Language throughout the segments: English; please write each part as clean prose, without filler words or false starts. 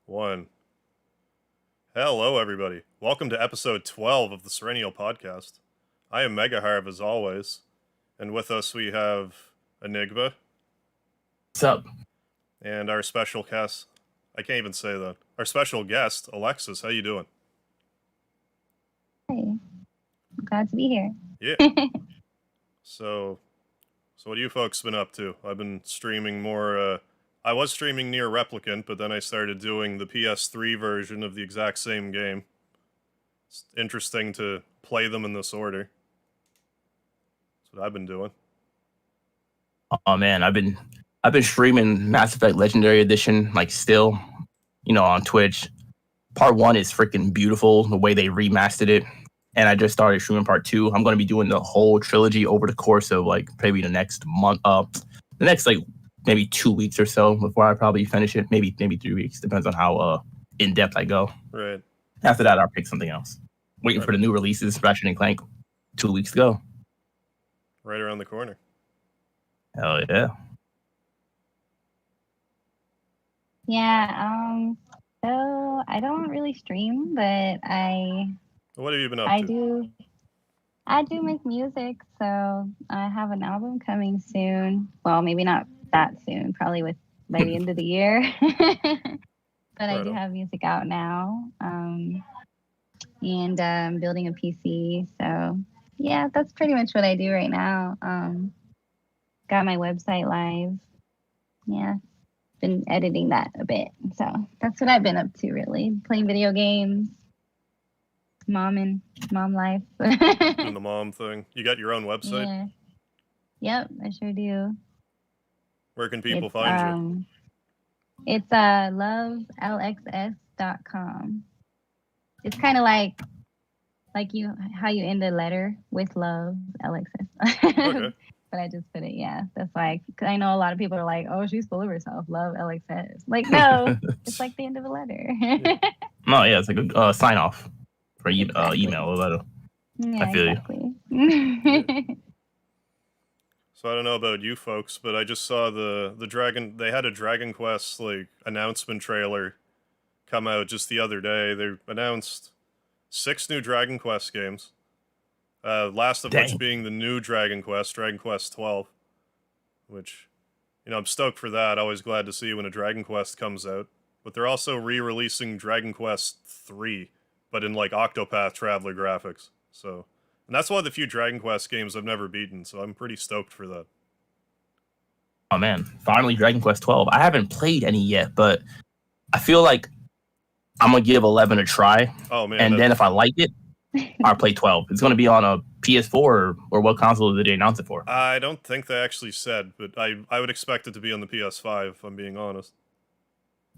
One. Hello, everybody. Welcome to episode 12 of the Serenial podcast. I am Megaharv as always, and with us we have Enigma What's up? and our special guest. I can't even say that. Our special guest, Alexis. How you doing? Hey, I'm glad to be here. Yeah. So what have you folks been up to? I've been streaming more. I was streaming Near Replicant, but then I started doing the PS3 version of the exact same game. It's interesting to play them in this order. That's what I've been doing. Oh man, I've been streaming Mass Effect Legendary Edition, like still, on Twitch. Part 1 is freaking beautiful, the way they remastered it. And I just started streaming part 2. I'm gonna be doing the whole trilogy over the course of like maybe the next month, the next like maybe 2 weeks or so before I probably finish it. Maybe 3 weeks, depends on how in depth I go. Right. After that, I'll pick something else. Waiting for the new releases, Ratchet and Clank. 2 weeks to go. Right around the corner. Hell yeah. Yeah, so I don't really stream, but What have you been up I to? I do make music, so I have an album coming soon. Well, maybe not that soon, probably by the end of the year. But I do have music out now. And building a PC. So yeah, that's pretty much what I do right now. Got my website live. Yeah. Been editing that a bit. So that's what I've been up to really. Playing video games. Mom life. Doing the mom thing. You got your own website? Yeah. Yep, I sure do. Where can people find you? It's lovelxs.com. It's kind of like how you end a letter with love, LXS. Okay. But I just put it, yeah. That's like, cause I know a lot of people are like, oh, she's full of herself. Love LXS. Like, no, it's like the end of a letter. No, yeah, it's like a sign off for email or letter. Yeah, I feel exactly. you. So I don't know about you folks, but I just saw the Dragon. They had a Dragon Quest like announcement trailer come out just the other day. They announced 6 new Dragon Quest games. Last of which being the new Dragon Quest 12, which, I'm stoked for that. Always glad to see when a Dragon Quest comes out. But they're also re-releasing Dragon Quest 3, but in like Octopath Traveler graphics. So, and that's one of the few Dragon Quest games I've never beaten, so I'm pretty stoked for that. Oh man, finally Dragon Quest 12. I haven't played any yet, but I feel like I'm gonna give 11 a try. Oh man, and then if I like it, I'll play 12. It's going to be on a PS4 or what console did they announce it for? I don't think they actually said, but I would expect it to be on the PS5, if I'm being honest.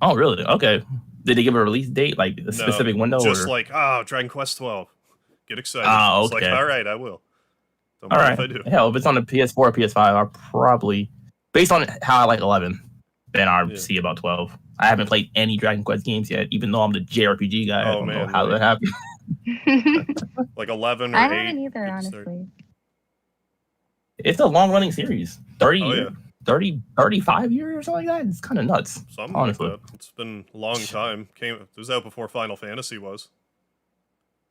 Oh, really? Okay. Did they give a release date, like a specific window? Just like, Dragon Quest 12. Get excited. Oh, okay. It's like, all right, I will. Don't mind if I do. Hell, if it's on the PS4 or PS5, I'll probably, based on how I like 11, then I'll see about 12. I haven't played any Dragon Quest games yet, even though I'm the JRPG guy. I don't know how that happened. Like 11 or 8. I haven't either, honestly. It's a long-running series. 35 years or something like that. It's kind of nuts. Something honestly. Like that. It's been a long time. It was out before Final Fantasy was.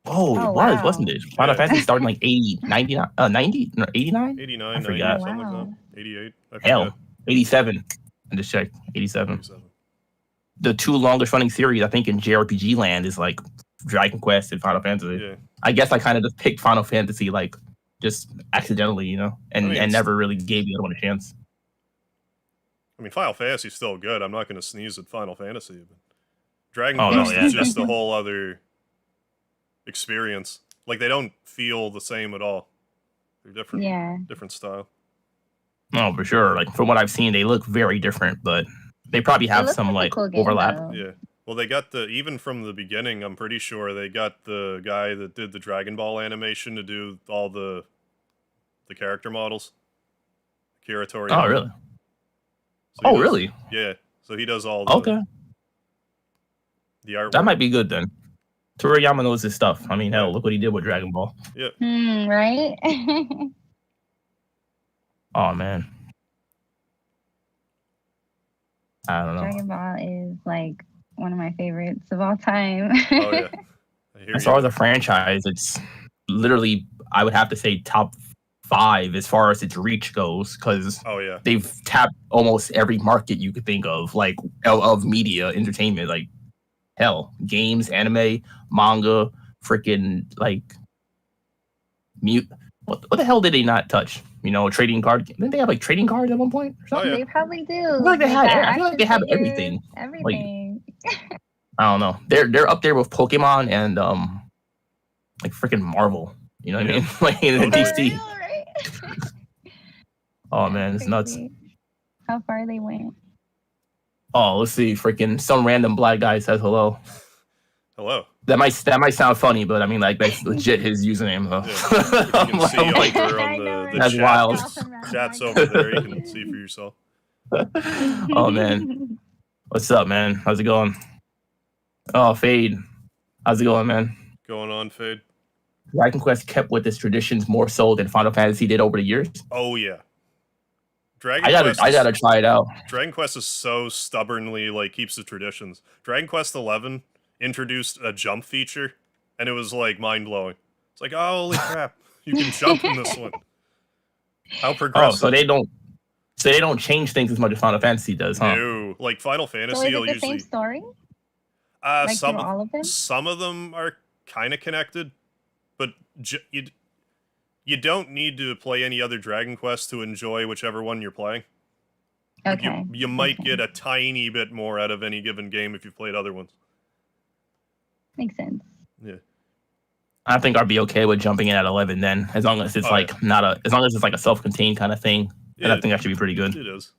Oh, it was, wasn't it? Final Fantasy started in like 80, 99, 90, no, 89? 89, I forgot. 90, something like that. 88. Hell, 87. I just checked. 87. The 2 longest running series, I think, in JRPG land is like Dragon Quest and Final Fantasy. Yeah. I guess I kind of just picked Final Fantasy like just accidentally, and never really gave the other one a chance. I mean, Final Fantasy's still good. I'm not going to sneeze at Final Fantasy, but Dragon Quest is just a whole other experience. Like, they don't feel the same at all. They're different. Yeah. Different style. Oh, for sure. Like, from what I've seen, they look very different, but they probably have some like cool overlap. Though. Yeah. Well, they got even from the beginning, I'm pretty sure they got the guy that did the Dragon Ball animation to do all the character models. Akira Toriyama. Oh, really? So really? Yeah. So he does all the the artwork. That might be good then. Toriyama knows his stuff. I mean, hell, look what he did with Dragon Ball. Yeah. Right? Oh, man. I don't know. Dragon Ball is like one of my favorites of all time. Oh yeah. I hear As you. far as a franchise, it's literally, I would have to say, top 5 as far as its reach goes, because Oh yeah. they've tapped almost every market you could think of, like of media, entertainment, like hell, games, anime, manga, freaking like mute. What the hell did they not touch? You know, trading card. Didn't they have like trading cards at one point or something? Oh, yeah. They probably do. I feel like they had. got I feel like they have action figures, everything. Everything. I don't know. They're up there with Pokemon and like freaking Marvel. You know what I mean? Like in Totally. For DC. real, right? Oh That's man, it's nuts. crazy. How far they went. Oh, let's see. Freaking some random black guy says hello. Hello. That might sound funny, but I mean like that's legit his username though. Yeah. If you can see I'm like, over I on know, the right? That's chat, wild. chat's over there. You can see for yourself. oh man, what's up, man? How's it going? Oh, Fade, how's it going, man? Going on, Fade. Dragon Quest kept with its traditions more so than Final Fantasy did over the years. Oh yeah. I gotta try it out. Dragon Quest is so stubbornly like keeps the traditions. Dragon Quest 11 introduced a jump feature, and it was like mind blowing. It's like, oh, holy crap, you can jump in this one. How progressive! Oh, so they don't change things as much as Final Fantasy does, huh? No, like Final So Fantasy, is it will the usually same story? Like some through all of them? some of them are kind of connected, but you don't need to play any other Dragon Quest to enjoy whichever one you're playing. Like, Okay. you might Okay. get a tiny bit more out of any given game if you've played other ones. Makes sense. Yeah. I think I'd be okay with jumping in at 11 then, as long as it's Oh, like as long as it's like a self-contained kind of thing. And Yeah, I think that should be pretty good. it is.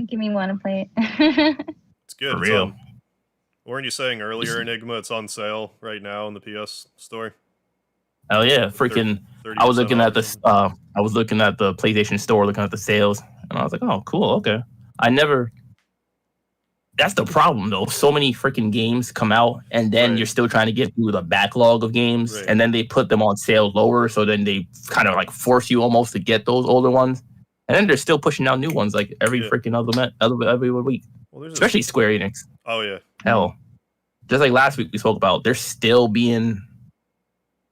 Give me one to play it. It's good. For It's real. on. Weren't you saying earlier, Enigma? It's on sale right now in the PS store. Hell yeah, freaking! 30% I was looking off at this. I was looking at the PlayStation Store, looking at the sales, and I was like, "Oh, cool, okay." I never. That's the problem, though. So many freaking games come out, and then Right. you're still trying to get through the backlog of games, Right. and then they put them on sale lower, so then they kind of like force you almost to get those older ones, and then they're still pushing out new ones like every Yeah. freaking every week, Well, there's especially Square Enix. oh yeah. Hell, just like last week we spoke about, they're still being.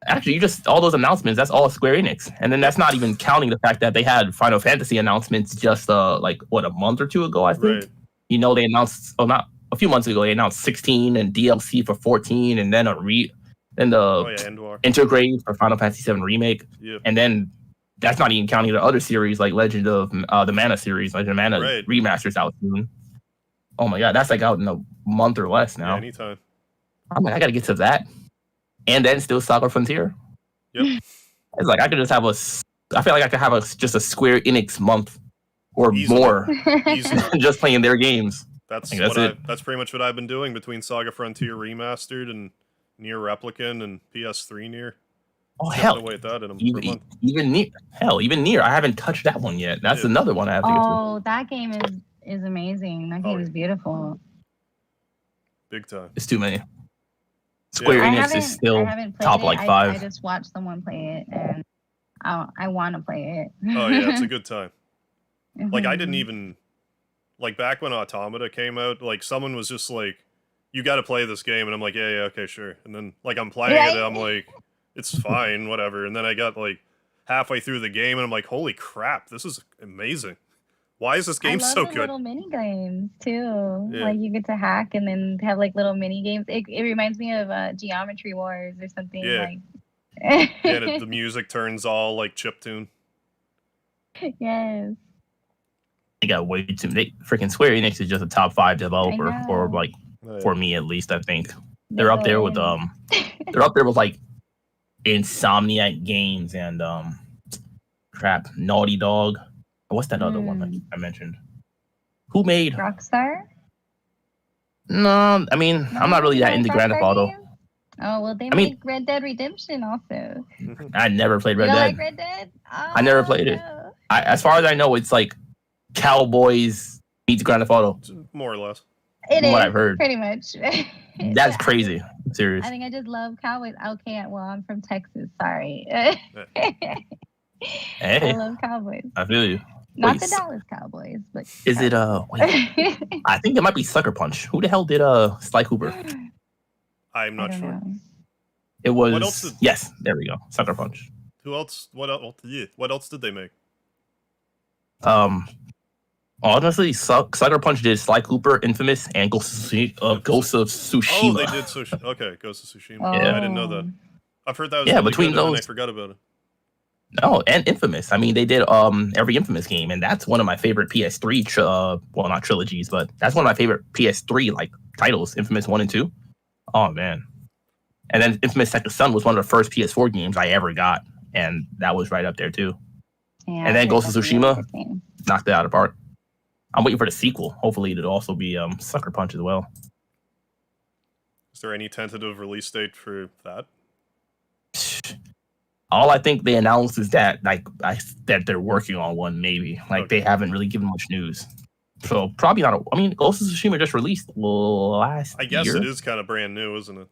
Actually, you just all those announcements. That's all Square Enix, and then that's not even counting the fact that they had Final Fantasy announcements just like what a month or two ago, I think. Right. You know, they announced, not a few months ago, they announced 16 and DLC for 14, and then then the Oh yeah, Endwar. Intergrade for Final Fantasy 7 Remake, Yep. and then that's not even counting the other series like Legend of the Mana series, Legend of Mana Right. remasters out soon. Oh my god, that's like out in a month or less Yeah, now. anytime. I'm like, I gotta get to that, and then still Saga Frontier. Yep. It's like I could just have I feel like I could have just a Square Enix month or Easily. more Easy. just playing their games. That's Like, that's what it. that's pretty much what I've been doing between Saga Frontier Remastered and Nier Replicant and PS3 Nier. Oh Chipping hell, away at that in a even month. even Nier. I haven't touched that one yet. That's Yeah. another one I have to get to. Oh, that game is amazing. That Oh, game is beautiful. Big time. It's too many. Square I Enix haven't, is still I haven't played top it. like I 5. just watched someone play it, and I want to play it. Oh yeah, it's a good time. Like I Mm-hmm. didn't even like back when Automata came out, like someone was just like, you gotta play this game, and I'm like, yeah, okay, sure. And then like I'm playing it, and I'm like, it's fine, whatever. And then I got like halfway through the game, and I'm like, holy crap, this is amazing. Why is this game I love so the good? little mini games too. Yeah. Like you get to hack and then have like little mini games. It reminds me of Geometry Wars or something. Yeah. Like Yeah, and the music turns all like chiptune. yes. They got way too. Freaking Square Enix is just a top 5 developer, know. or like Oh, yeah. for me at least. I think they're up there with they're up there with like Insomniac Games and crap, Naughty Dog. What's that other one that I mentioned? Who made? Rockstar. No, I mean I'm not really that into Grand Theft Auto. Games? Oh well, they I mean- make Red Dead Redemption also. I never played You Red don't Dead. like Red Dead? Oh, I never played it. no. As far as I know, it's like Cowboys meets Grand Theft Auto. More or less. It From what is, I've heard. pretty much. That's But crazy. I'm serious. I think I just love Cowboys. Okay, well I'm from Texas. Sorry. Hey, I love Cowboys. I feel you. Not Wait, the Dallas Cowboys, but is it wait, I think it might be Sucker Punch. Who the hell did Sly Cooper? I'm I not don't sure. know. It was What else did- yes, there we go. Sucker Punch. Who else? What else? Yeah, what else did they make? Honestly, Sucker Punch did Sly Cooper, Infamous, and Ghost of Tsushima. Oh, they did Sushi. Okay, Ghost of Tsushima. Yeah. I didn't know that. I've heard that was Yeah, really between good, and then I those- forgot about it. Oh, and Infamous. I mean, they did every Infamous game, and that's one of my favorite PS3. Well, not trilogies, but that's one of my favorite PS3 like titles. Infamous 1 and 2. Oh man. And then Infamous Second Son was one of the first PS4 games I ever got, and that was right up there too. Yeah, And then Ghost of that's really Tsushima. interesting. Knocked it out of the park. I'm waiting for the sequel. Hopefully, it'll also be Sucker Punch as well. Is there any tentative release date for that? All I think they announced is that that they're working on one. Maybe they haven't really given much news. So probably not. I mean, Ghost of Tsushima just released last I guess year. it is kind of brand new, isn't it?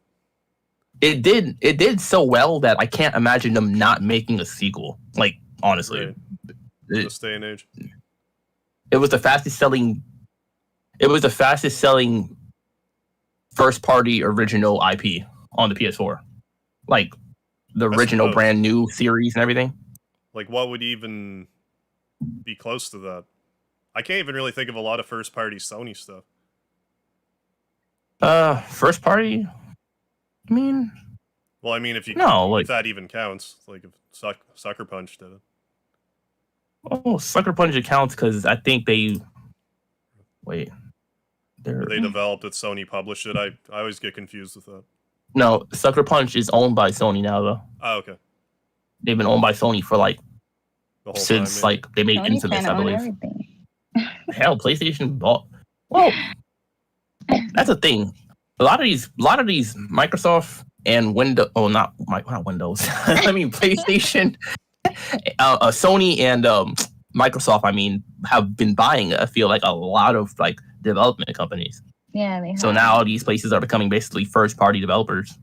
It did so well that I can't imagine them not making a sequel. Like honestly, Right. In this day and age. it was the fastest selling. It was the fastest selling first party original IP on the PS4. Like the I original suppose. brand new series and everything. Like, what would even be close to that? I can't even really think of a lot of first-party Sony stuff. First party. I mean, Well, I mean, if like that even counts, like if Sucker Punch did it. Sucker Punch accounts because I think they wait. They developed it, Sony published it. I always get confused with that. No, Sucker Punch is owned by Sony now though. Oh, okay. They've been owned by Sony for like The whole since time, like they made Sony's Infamous, trying to I own believe. everything. Hell, PlayStation bought. Well, that's the thing. A lot of these Microsoft and Windows. Oh, not Windows. I mean PlayStation, Sony and Microsoft. I mean, have been buying. I feel like a lot of like development companies. Yeah, they have. So now these places are becoming basically first-party developers.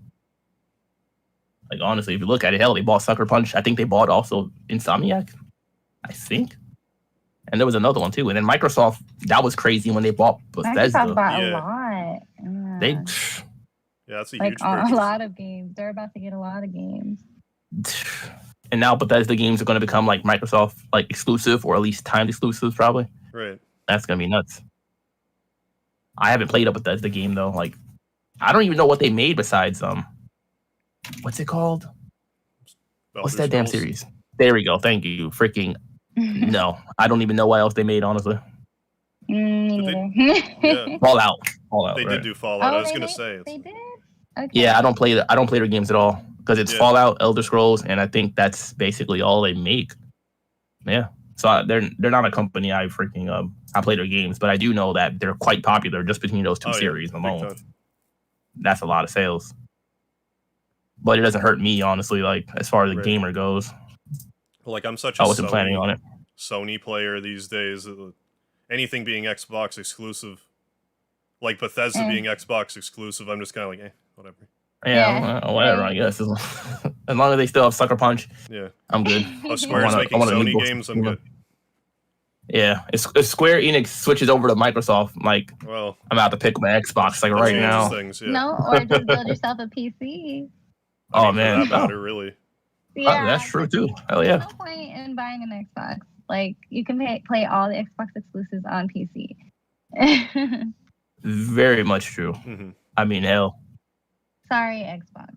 Like honestly, if you look at it, hell, they bought Sucker Punch. I think they bought also Insomniac. I think. And there was another one too. And then Microsoft, that was crazy when they bought Bethesda. Microsoft bought Yeah. a lot. Yeah. They Yeah, that's a like huge purchase. a lot of games. They're about to get a lot of games. and now Bethesda games are going to become like Microsoft like exclusive or at least timed exclusives probably. Right. That's going to be nuts. I haven't played a Bethesda game though. Like I don't even know what they made besides what's it called? What's that damn Scrolls. series? There we go. Thank you. Freaking no. I don't even know what else they made honestly. Me Did neither. Yeah. Fallout. They right? did do Fallout. I was they gonna did? say. They It's, did? Okay. Yeah, I don't play their games at all because it's Yeah. Fallout, Elder Scrolls, and I think that's basically all they make. Yeah, so they're not a company I freaking I play their games, but I do know that they're quite popular just between those two Oh, yeah, series big alone. time. That's a lot of sales, but it doesn't hurt me honestly. Like as far as the Right. gamer goes, Like I'm such a I wasn't planning on it. Sony player these days. Anything being Xbox exclusive, like Bethesda Mm. being Xbox exclusive, I'm just kind of like, whatever. Yeah, whatever. I guess as long as they still have Sucker Punch, Yeah. I'm good. Oh, Square's I making wanna Sony leave games. I'm Bethesda. good. Yeah, if Square Enix switches over to Microsoft, like Well, I'm about to pick my Xbox like that right changes now. things. Yeah. No, or just build yourself a PC. I mean, Oh, man. For that matter, really. Yeah, That's true too. Hell There's yeah. no point in buying an Xbox. Like you can play all the Xbox exclusives on PC. Very much true. hmm I mean, hell, Sorry, Xbox.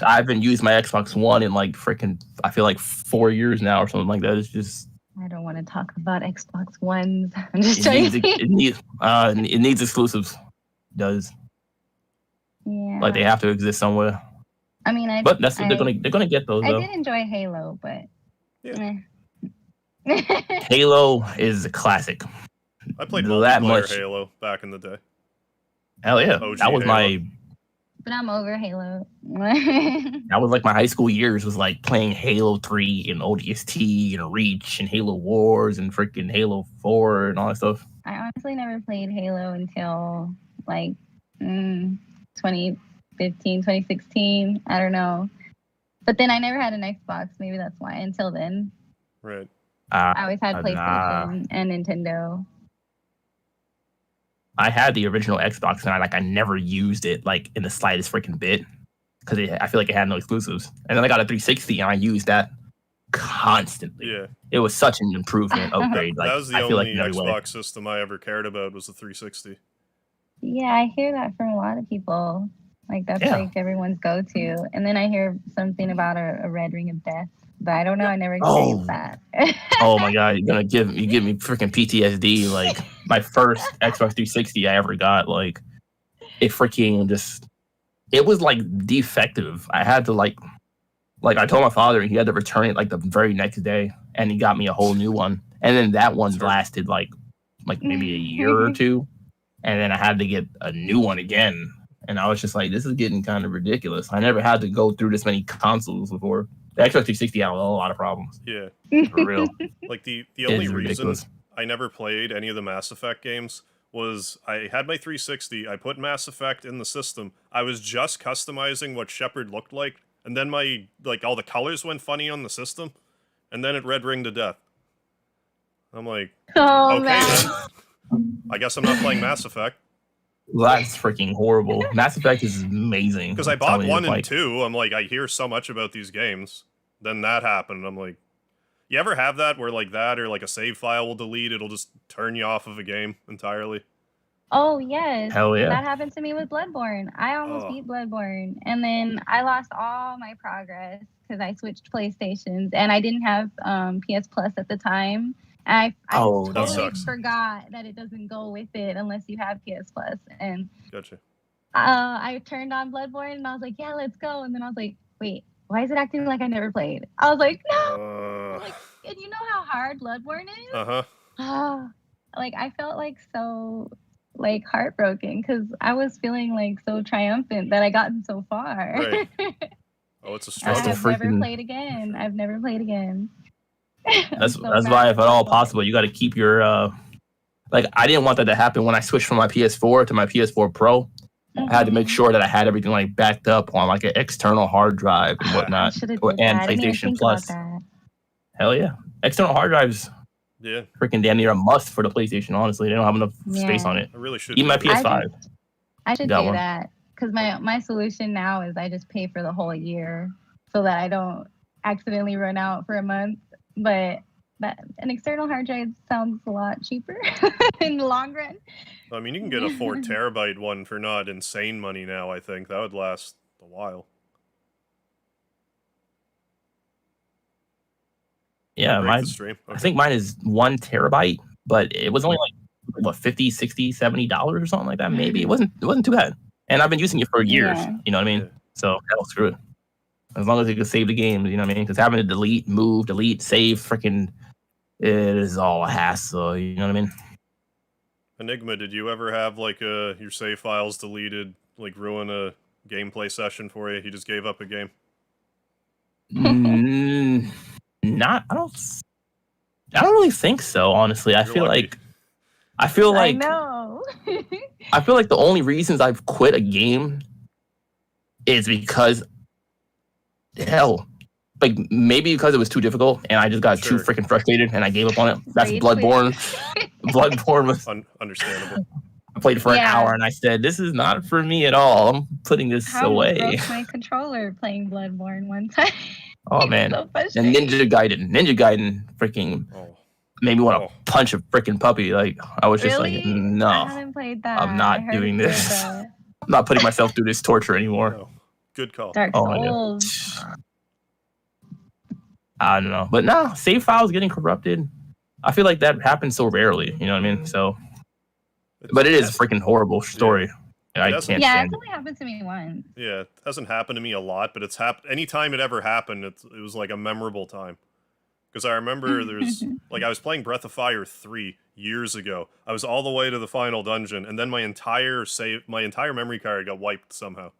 I haven't used my Xbox One in like freaking, I feel like 4 years now or something like that. It's just, I don't want to talk about Xbox Ones. I'm just it needs, joking. it needs exclusives. It does. Yeah. Like they have to exist somewhere. I mean, But that's what they're gonna get those I though. did enjoy Halo, but. Yeah. Halo is a classic. I played That multiplayer much. Halo back in the day. Hell yeah. OG That was Halo. But I'm over Halo. that was like my high school years was like playing Halo 3 and ODST and Reach and Halo Wars and freaking Halo 4 and all that stuff. I honestly never played Halo until like 2015, 2016. I don't know. But then I never had an Xbox. Maybe that's why until then. Right. I always had Nah. PlayStation and Nintendo. I had the original Xbox, and I never used it like in the slightest freaking bit because I feel like it had no exclusives. And then I got a 360, and I used that constantly. Yeah. It was such an improvement upgrade. That Like was the I feel like only in every way. Xbox system I ever cared about was the 360. Yeah, I hear that from a lot of people. Like that's Yeah. like everyone's go-to. And then I hear something about a Red Ring of Death, but I don't know. I never Oh. experienced that. Oh my god, you give me freaking PTSD. Like my first Xbox 360 I ever got, like it freaking just it was like defective. I had to like I told my father and he had to return it like the very next day, and he got me a whole new one. And then that one lasted like maybe a year or two, and then I had to get a new one again. And I was just like, this is getting kind of ridiculous. I never had to go through this many consoles before. The Xbox 360 had a lot of problems. Yeah. For real. Like the only It's reason ridiculous. I never played any of the Mass Effect games was I had my 360, I put Mass Effect in the system. I was just customizing what Shepard looked like, and then my all the colors went funny on the system, and then it red ringed to death. I'm like, Oh okay man. then. I guess I'm not playing Mass Effect. That's freaking horrible. Mass Effect is amazing. Because I I'm bought telling you, 1 and like, 2. I'm like, I hear so much about these games. Then that happened. I'm like, you ever have that where like that or like a save file will delete, it'll just turn you off of a game entirely? Oh yes. Hell yeah. That happened to me with Bloodborne. I almost beat Bloodborne, and then I lost all my progress because I switched PlayStations, and I didn't have PS Plus at the time. I Oh, totally sucks. forgot that it doesn't go with it unless you have PS Plus. And Gotcha. I turned on Bloodborne, and I was like, yeah, let's go. And then I was like, wait, why is it acting like I never played? I was like, no. Like, and you know how hard Bloodborne is? Uh-huh. Like I felt like so like heartbroken because I was feeling like so triumphant that I gotten so far. Right. Oh, it's a I struggle. have never played again. I've never played again. That's why, if at all possible, you got to keep your like. I didn't want that to happen when I switched from my PS4 to my PS4 Pro. I had to make sure that I had everything like backed up on like an external hard drive and whatnot, and PlayStation Plus. Hell yeah, external hard drives. Yeah. Freaking damn near a must for the PlayStation. Honestly, they don't have enough space on it. I really should. Even my PS5. I should do that because my solution now is I just pay for the whole year so that I don't accidentally run out for a month. But an external hard drive sounds a lot cheaper in the long run. I mean, you can get a 4 terabyte one for not insane money now. I think that would last a while. Yeah, I think mine is 1 terabyte, but it was only like what $50, $60, $70 or something like that. Maybe it wasn't too bad, and I've been using it for years. Yeah. You know what I mean? Yeah. So hell, screw it. As long as it can save the game, you know what I mean? Because having to delete, move, delete, save, freaking, it is all a hassle. You know what I mean? Enigma, did you ever have like your save files deleted, like ruin a gameplay session for you? You just gave up a game? Not. I don't really think so. Honestly, I feel like I know. I feel like the only reasons I've quit a game is because hell, like maybe because it was too difficult and I just got too freaking frustrated and I gave up on it. That's Bloodborne. Bloodborne was understandable. I played it for an hour and I said, "This is not for me at all. I'm putting this away." I broke my controller playing Bloodborne one time. Oh man! So and Ninja Gaiden, freaking made me want to punch a freaking puppy. Like I was just like, no, I haven't played that. I'm not doing this. I'm not putting myself through this torture anymore. No. Good call. Dark Souls. I don't know, but no, save files getting corrupted. I feel like that happens so rarely. You know what I mean? So, but it is a freaking horrible story. Yeah. I can't stand it's only happened to me once. Yeah, it hasn't happened to me a lot, but it's happened. Anytime it ever happened, it was like a memorable time. Because I remember there's like I was playing Breath of Fire 3 years ago. I was all the way to the final dungeon, and then my entire memory card got wiped somehow.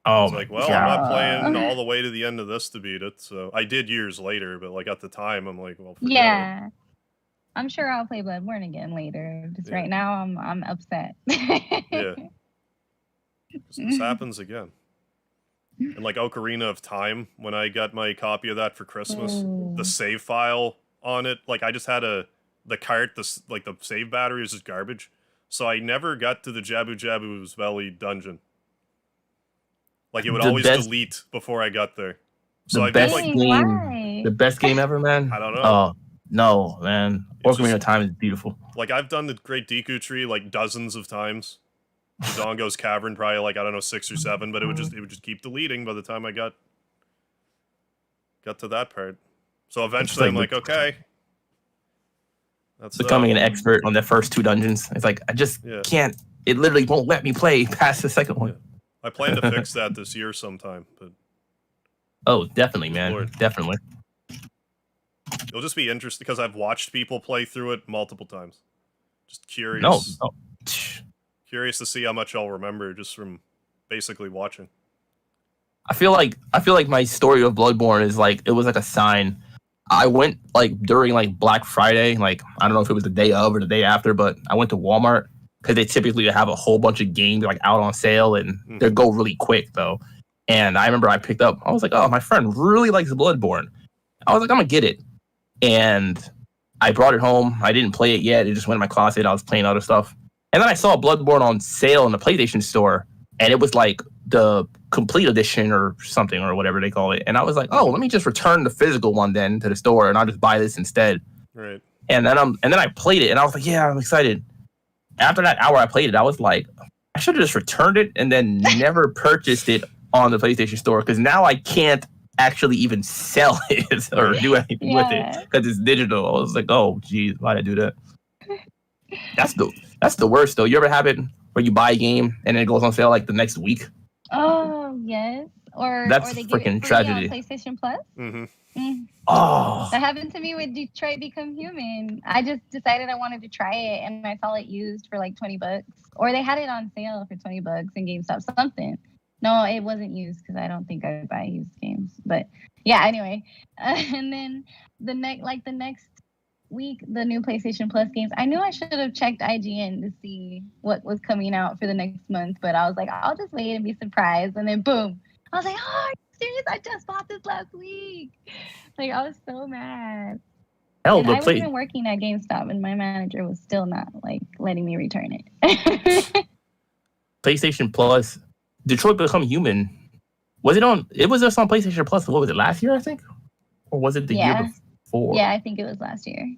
I was like, well, I'm not playing all the way to the end of this to beat it. So I did years later, but like at the time, I'm like, well, yeah. I'm sure I'll play Bloodborne again later. Just right now, I'm upset. Yeah. This happens again. And like Ocarina of Time, when I got my copy of that for Christmas, Ooh. the save file on it, like I just had the cart, like the save battery was just garbage. So I never got to the Jabu Jabu's Valley dungeon. Like it would The always best- delete before I got there. So The I did best like game, Why? the best game ever, man. I don't know. Oh no, man! It's Ocarina just- of Time is beautiful. like I've done the Great Deku Tree like dozens of times. Dodongo's Cavern probably like I don't know 6 or 7, but it would just keep deleting by the time I got to that part. So eventually like I'm like, okay. That's Becoming an expert on the first 2 dungeons. It's like I just Yeah. can't. It literally won't let me play past the second one. I plan to fix that this year sometime, but Oh, definitely, man. Lord. Definitely. it'll just be interesting because I've watched people play through it multiple times. Just curious. No. Curious to see how much I'll remember just from basically watching. I feel like my story of Bloodborne is like it was like a sign. I went like during like Black Friday, like I don't know if it was the day of or the day after, but I went to Walmart because they typically have a whole bunch of games like out on sale and they go really quick though. And I remember I picked up, I was like, oh, my friend really likes Bloodborne. I was like, I'm gonna get it. And I brought it home. I didn't play it yet. It just went in my closet. I was playing other stuff. And then I saw Bloodborne on sale in the PlayStation store, and it was like the complete edition or something or whatever they call it. And I was like, oh, let me just return the physical one then to the store, and I'll just buy this instead. Right. And then I played it, and I was like, yeah, I'm excited. After that hour I played it, I was like, I should have just returned it and then never purchased it on the PlayStation store because now I can't actually even sell it or do anything with it because it's digital. I was like, oh, geez, why'd I do that? That's the worst though. You ever have it where you buy a game and then it goes on sale like the next week? Oh yes, That's or they give freaking it free tragedy. on PlayStation Plus. Mm-hmm. Oh, That happened to me with Detroit Become Human. I just decided I wanted to try it, and I saw it used for like $20, or they had it on sale for $20 in GameStop. Something. No, it wasn't used because I don't think I would buy used games. But yeah, anyway. And then the next week, the new PlayStation Plus games. I knew I should have checked IGN to see what was coming out for the next month, but I was like, I'll just wait and be surprised. And then boom, I was like, oh, are you serious? I just bought this last week. Like I was so mad. hell, And the I was even working at GameStop, and my manager was still not like letting me return it. PlayStation Plus, Detroit Become Human. Was it on? It was just on PlayStation Plus. What was it, last year? I think, or was it the year before? Yeah, I think it was last year.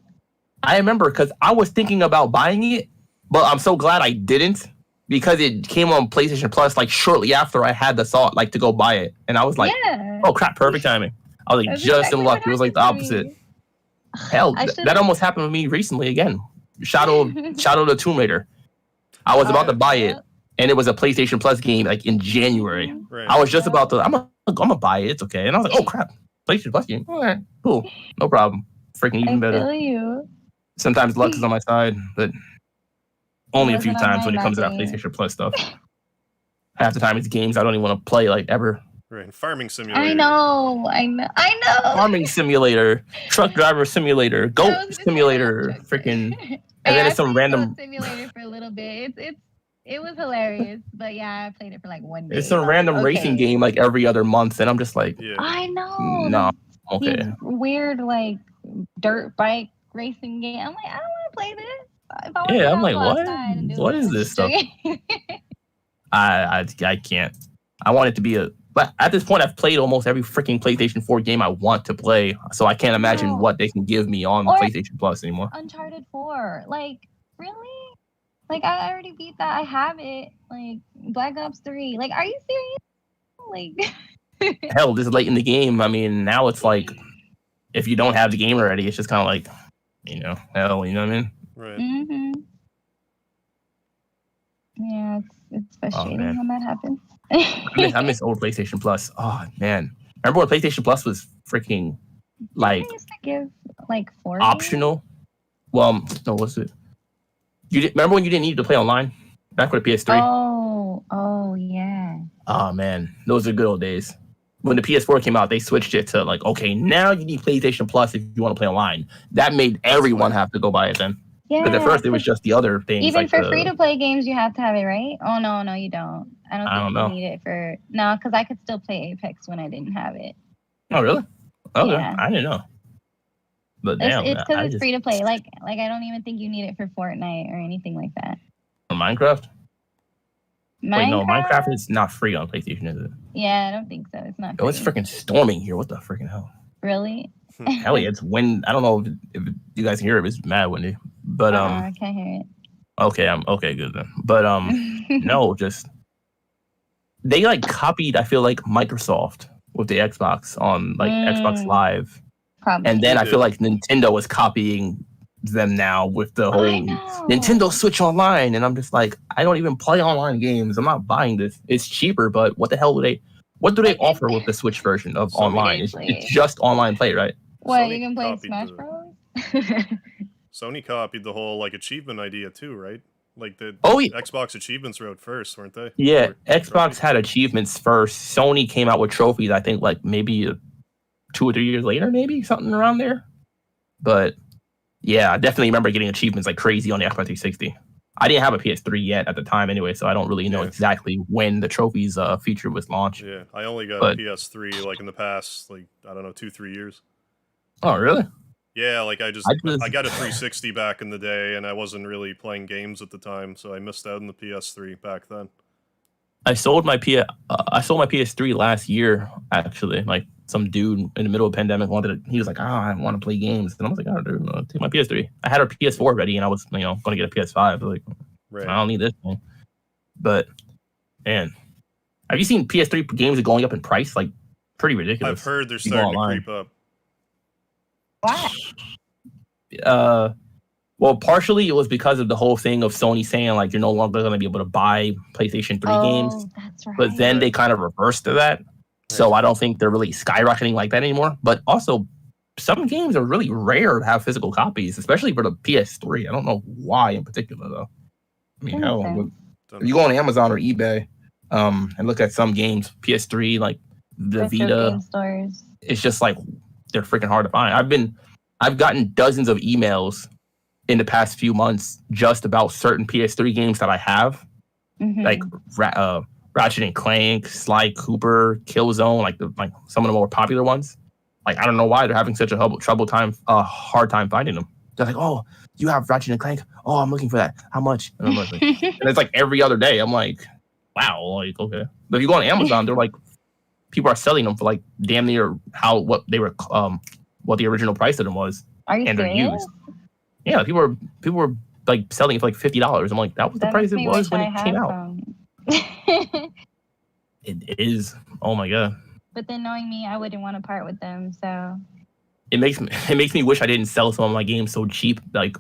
I remember because I was thinking about buying it, but I'm so glad I didn't because it came on PlayStation Plus like shortly after I had the thought like to go buy it, and I was like, yeah. oh crap, perfect timing. I was like, That's just in exactly luck. what It was like the happened to opposite. me. Hell, I that almost happened to me recently again. Shadow of the Tomb Raider. I was about to buy it, and it was a PlayStation Plus game like in January. Right. I was just about to. I'm gonna buy it. It's okay. And I was like, oh crap, PlayStation Plus game. All right, cool, no problem. Freaking even I better. feel you. Sometimes luck is on my side, but only a few wasn't on times when it mine comes to that that day. PlayStation Plus stuff. Half the time it's games I don't even want to play like ever. Right. Farming simulator. I know. Farming simulator, truck driver simulator, I goat was gonna say simulator, that, truck freaking, driver. and then I it's some played random. Goat Simulator for a little bit. It was hilarious, but yeah, I played it for like one day. It's some I was random like, racing okay. game like every other month, and I'm just like, Yeah. I know. no, These okay. weird like dirt bike racing game. I'm like, I don't want to play this. If I wanna Yeah, get I'm like, out, go what? outside and do What it. is this stuff? I can't. I want it to be but at this point I've played almost every freaking PlayStation 4 game I want to play, so I can't imagine No. what they can give me on Or- PlayStation Plus anymore. Uncharted 4. Like, really? Like, I already beat that. I have it. Like, Black Ops 3. Like, are you serious? Like, Hell, this is late in the game. I mean, now it's like if you don't have the game already, it's just kind of like, hell, you know what I mean? Right. mm-hmm. Yeah, it's frustrating man. when that happens. I miss old PlayStation Plus. Oh man, remember when PlayStation Plus was freaking like They used to give like 4 optional? Well, no, what's it? Remember when you didn't need to play online back with the PS3? Oh yeah. Oh man, those are good old days. When the PS4 came out, they switched it to like, okay, now you need PlayStation Plus if you want to play online. That made everyone have to go buy it then. Yeah. Because at first it was 'cause just the other things even like for the free to play games, you have to have it, right? Oh no, you don't. I don't I think don't you know. need it for no, because I could still play Apex when I didn't have it. Oh really? Okay, Yeah. I didn't know. But damn, It's because I it's just free to play. Like I don't even think you need it for Fortnite or anything like that. for Minecraft. Wait, no, Minecraft Minecraft? is not free on PlayStation, is it? Yeah, I don't think so. It's not Oh, it's free. freaking storming here. What the freaking hell? Really? Hell yeah, it's wind. I don't know if you guys can hear it. It's mad windy. But I can't hear okay, I'm okay, good then. But it. no, just they like copied. I feel like Microsoft with the Xbox on like Xbox Live, Probably. and then They I feel did. like Nintendo is copying them now with the whole I know. Nintendo Switch Online, and I'm just like, I don't even play online games. I'm not buying this. It's cheaper, but what the hell do they? What do they Like, offer with the Switch version of Sony- online? It's Seriously. just online play, right? What, Sony you can play copied Smash the- Bros? Sony copied the whole like achievement idea too, right? Like the Oh, yeah. Xbox achievements wrote first, weren't they? Yeah, Or Xbox trophies? had achievements first. Sony came out with trophies. I think like maybe 2 or 3 years later, maybe something around there. But yeah, I definitely remember getting achievements like crazy on the Xbox 360. I didn't have a PS3 yet at the time anyway, so I don't really know Yeah. exactly when the trophies feature was launched. Yeah, I only got But- a PS3 like in the past, like I don't know, 2-3 years. Oh, really? Yeah, like I I got a 360 back in the day, and I wasn't really playing games at the time, so I missed out on the PS3 back then. I sold my PS3 last year actually. Like some dude in the middle of the pandemic he was like, "Oh, I want to play games," and I was like, "Oh, dude, take my PS3." I had a PS4 ready, and I was going to get a PS5. Like, Right. I don't need this thing. But man, have you seen PS3 games going up in price? Like, pretty ridiculous. I've heard they're You go starting to online. creep up. What? Well, partially it was because of the whole thing of Sony saying like you're no longer going to be able to buy PlayStation 3 games. That's right. But then they kind of reversed to that. So I don't think they're really skyrocketing like that anymore. But also, some games are really rare to have physical copies, especially for the PS3. I don't know why in particular, though. I mean, That hell, makes sense. if you go on Amazon or eBay and look at some games, PS3, like the Retro Vita, game stores. it's just like they're freaking hard to find. I've gotten dozens of emails in the past few months just about certain PS3 games that I have, Mhm. like Ratchet and Clank, Sly Cooper, Killzone, like some of the more popular ones. Like I don't know why they're having such a hard time finding them. They're like, "Oh, you have Ratchet and Clank? Oh, I'm looking for that. How much?" And I'm like, and it's like every other day. I'm like, wow, like okay. But if you go on Amazon, they're like, people are selling them for like damn near what the original price of them was, Are you and they're serious? used. Yeah, people were like selling it for like $50. I'm like, that was the That price makes it me was wish when I it had came out. some. It is. Oh my god. But then knowing me, I wouldn't want to part with them. So It makes me wish I didn't sell some of my games so cheap, like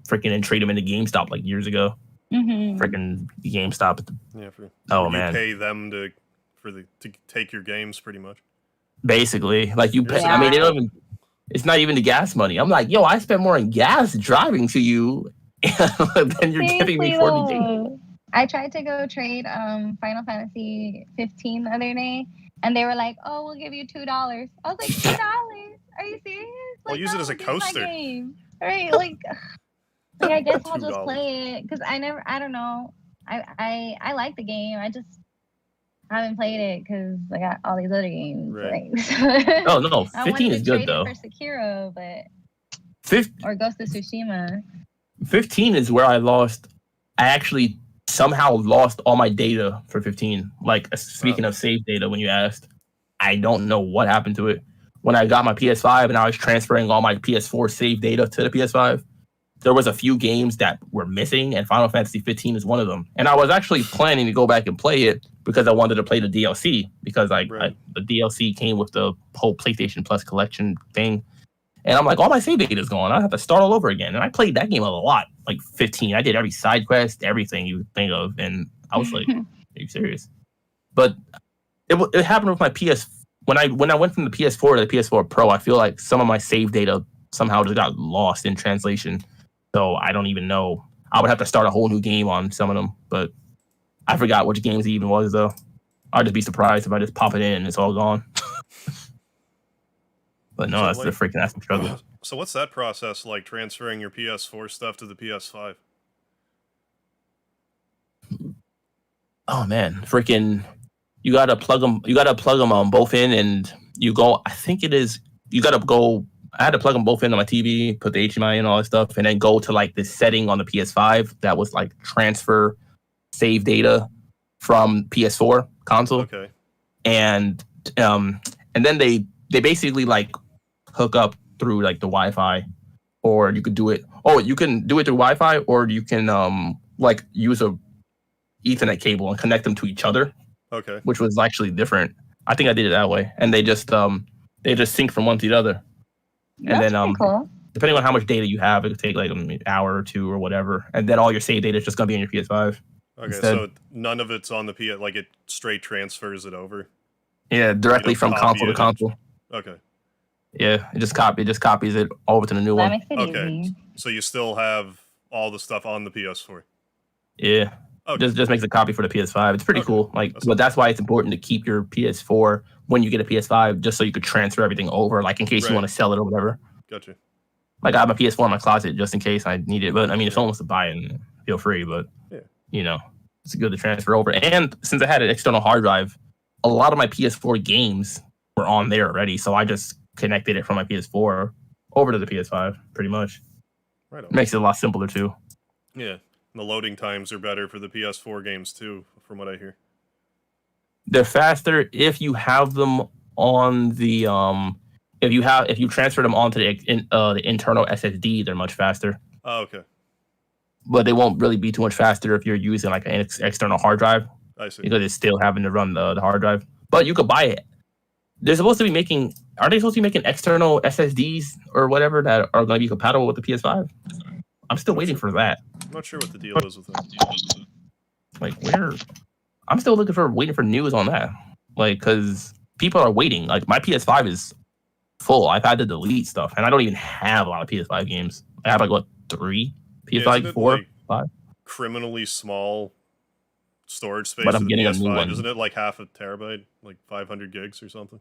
freaking, and trade them into GameStop like years ago. Mhm. Freaking GameStop. Yeah, Oh you man. pay them to take your games pretty much. Basically, like you pay. Yeah. I mean, it's not even the gas money. I'm like, yo, I spent more in gas driving to you than you're giving me Seriously, for the game. though. I tried to go trade Final Fantasy 15 the other day, and they were like, "Oh, we'll give you $2." I was like, $2? Are you serious? Well, Like, use it no, as a give me my coaster. game. Right? Like I guess I'll just $2. play it because I don't know. I like the game. I just haven't played it because I got all these other games. Right. Right? Oh no, I 15 wanted is to good trade though. it for Sekiro, but 15 or Ghost of Tsushima. 15 is where I actually somehow lost all my data for 15. Like speaking of save data, when you asked, I don't know what happened to it. When I got my PS5 and I was transferring all my PS4 save data to the PS5, there was a few games that were missing, and Final Fantasy 15 is one of them. And I was actually planning to go back and play it because I wanted to play the DLC because the DLC came with the whole PlayStation Plus collection thing. And I'm like, all my save data is gone. I have to start all over again. And I played that game a lot, like 15. I did every side quest, everything you think of. And I was like, are you serious? But it happened with my PS. When I went from the PS4 to the PS4 Pro, I feel like some of my save data somehow just got lost in translation. So I don't even know. I would have to start a whole new game on some of them. But I forgot which games it even was, though. I'd just be surprised if I just pop it in and it's all gone. But no, So, that's the freaking struggle. So what's that process like, transferring your PS4 stuff to the PS5? Oh man, freaking! You gotta plug them. You gotta plug them both in, and you go. I think it is. You gotta go. I had to plug them both in on my TV, put the HDMI and all that stuff, and then go to like this setting on the PS5 that was like transfer save data from PS4 console, Okay. and then they basically like hook up through like the Wi-Fi, or you could do it. Oh, you can do it through Wi-Fi, or you can like use a Ethernet cable and connect them to each other, Okay. which was actually different. I think I did it that way, and they just sync from one to the other. And That's then pretty cool. depending on how much data you have, it could take like an hour or two or whatever, and then all your save data is just gonna be on your PS5. Okay, instead. so none of it's on the PS, like it straight transfers it over. Yeah, directly You don't from copy console to it. console. Okay. Yeah, it just copies it over to the new That one. makes it Okay. easy. So you still have all the stuff on the PS4. Yeah, Okay. just makes a copy for the PS5. It's pretty Okay. cool. Like, but that's why it's important to keep your PS4 when you get a PS5, just so you could transfer everything over, like in case you Right. want to sell it or whatever. Gotcha. Like I have my PS4 in my closet just in case I need it. But I mean, if Yeah. someone wants to buy it, feel free. But Yeah. you know, it's good to transfer over. And since I had an external hard drive, a lot of my PS4 games were on there already. So I just connected it from my PS4 over to the PS5, pretty much. Right on. It makes it a lot simpler too. Yeah. And the loading times are better for the PS4 games too, from what I hear. They're faster if you have them on the if you transfer them onto the internal SSD, they're much faster. Oh, okay. But they won't really be too much faster if you're using like an external hard drive, I see. because it's still having to run the hard drive. But you could buy it. They're supposed to be making. Are they supposed to be making external SSDs or whatever that are going to be compatible with the PS5? I'm still waiting for that. I'm not sure what the deal is with that. Like where? I'm still waiting for news on that. Like, because people are waiting. Like my PS5 is full. I've had to delete stuff, and I don't even have a lot of PS5 games. I have like what 3 PS5, isn't it, 4, like, 5. Criminally small storage space But for I'm the getting a PS5. new one. Isn't it like half a terabyte, like 500 gigs or something?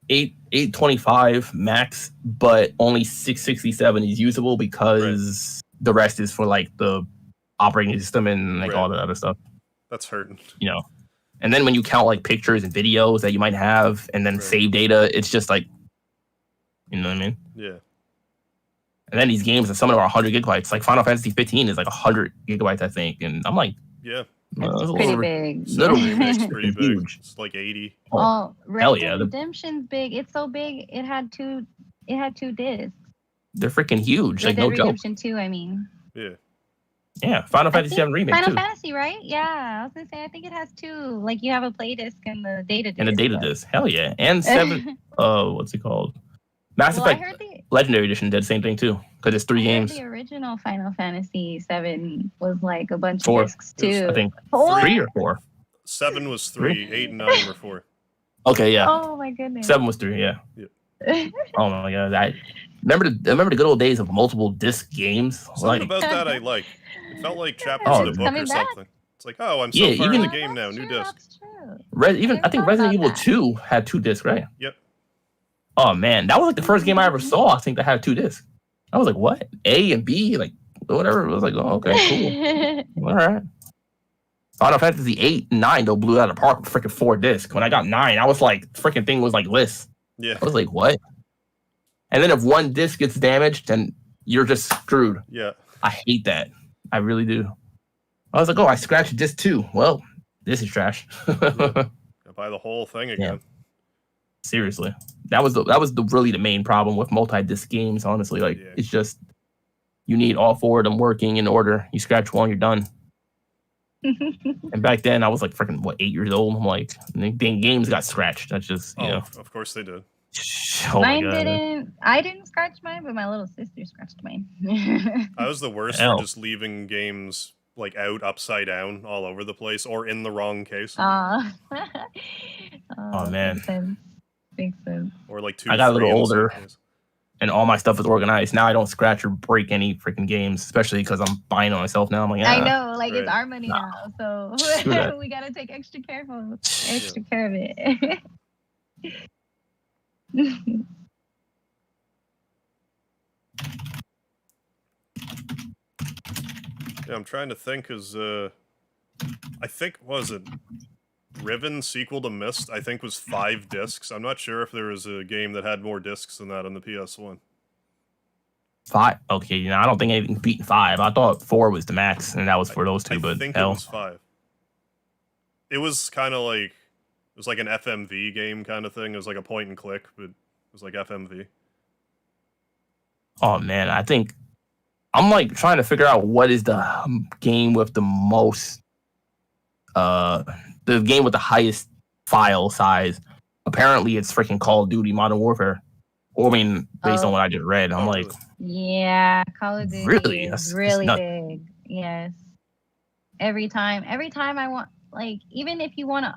825 max, but only 667 is usable because the rest is for like the operating system and like all the other stuff. That's hurting. You know, and then when you count like pictures and videos that you might have, and then save data, it's just like, you know what I mean? Yeah. And then these games, and some of them are 100 gigabytes. Like Final Fantasy 15 is like 100 gigabytes, I think. And I'm like, Yeah. It's pretty big. So it's pretty big. Huge. It's like 80. Oh, Red hell Dead yeah, Redemption's big. It's so big. It had two discs. They're freaking huge. Red Like Dead no joke. Redemption 2, I mean. Yeah. Yeah, Final I Fantasy think 7 remake Final too, Fantasy, right? Yeah, I was gonna say I think it has 2. Like you have a play disc and the data disc. and the data disc. Hell yeah, and 7. What's it called? Mass Well, I Effect heard the Legendary Edition did the same thing too, because it's 3 games. The original Final Fantasy 7 was like a bunch 4. of discs too. I think 4? 3 or 4. 7 was 3, 8 and 9 were 4. Okay, yeah. Oh my goodness. 7 was 3. Yeah. Oh my god, I remember the good old days of multiple disc games. Something Like, about that I like. It felt like chapters Oh, in a book coming or back. something. It's like, oh, I'm so Yeah, far in even- the game now. New disc. That's true. I think forgot Resident about Evil that. 2 had 2 discs, right? Yep. Oh man, that was like the first game I ever saw. I think that had 2 discs. I was like, what? A and B, like whatever. It was like, oh, okay, cool. All right. Final Fantasy 8 and 9 though blew out of the park with freaking 4 discs. When I got 9, I was like, freaking thing was like this. Yeah. I was like, what? And then if one disc gets damaged, then you're just screwed. Yeah. I hate that. I really do. I was like, oh, I scratched disc 2. Well, this is trash. Gotta buy the whole thing again. Seriously, that was really the main problem with multi-disc games. Honestly, like it's just you need all 4 of them working in order. You scratch one, you're done. And back then, I was like freaking 8 years old. I'm like, dang, games got scratched. That's just you know. Of course they did. Oh my Mine God. didn't. I didn't scratch mine, but my little sister scratched mine. I was the worst Hell. for just leaving games like out upside down all over the place or in the wrong case. Oh man. Makes sense. Makes sense. Or like 2 I got a little free in some older. case. And all my stuff is organized. Now I don't scratch or break any freaking games, especially because I'm buying it myself now. I'm like, I know, like it's Right. our money now, so Screw that. we gotta take extra care of it. Yeah, I'm trying to think. I think was it Riven sequel to Myst? I think was 5 discs. I'm not sure if there was a game that had more discs than that on the PS1. 5. Okay, you know, I don't think anything beat 5. I thought 4 was the max, and that was for those two. I But think hell, it was 5. It was kind of like it was like an FMV game kind of thing. It was like a point and click, but it was like FMV. oh man, I think I'm like trying to figure out what is the game with the most, the game with the highest file size. Apparently, it's freaking Call of Duty Modern Warfare. Or I mean, based on what I just read, I'm like, yeah, Call of Duty really? is That's really nuts. big. Yes. Every time I want, like, even if you want to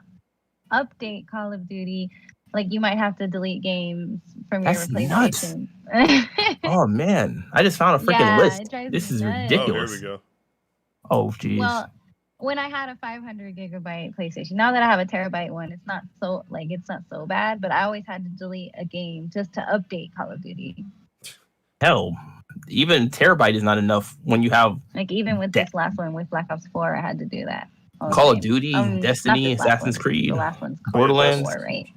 update Call of Duty, like, you might have to delete games from your That's nuts. PlayStation. Oh man, I just found a freaking Yeah, list. it drives This me is nuts. Oh, here ridiculous. we go. Oh jeez. Well, when I had a 500 gigabyte PlayStation, now that I have a terabyte one, it's not so bad. But I always had to delete a game just to update Call of Duty. Hell, even terabyte is not enough when you have Like, even with this last one, with Black Ops 4, I had to do that. Call of Duty, not Destiny, this last Assassin's one. Creed, The last one's called Borderlands. 4, right?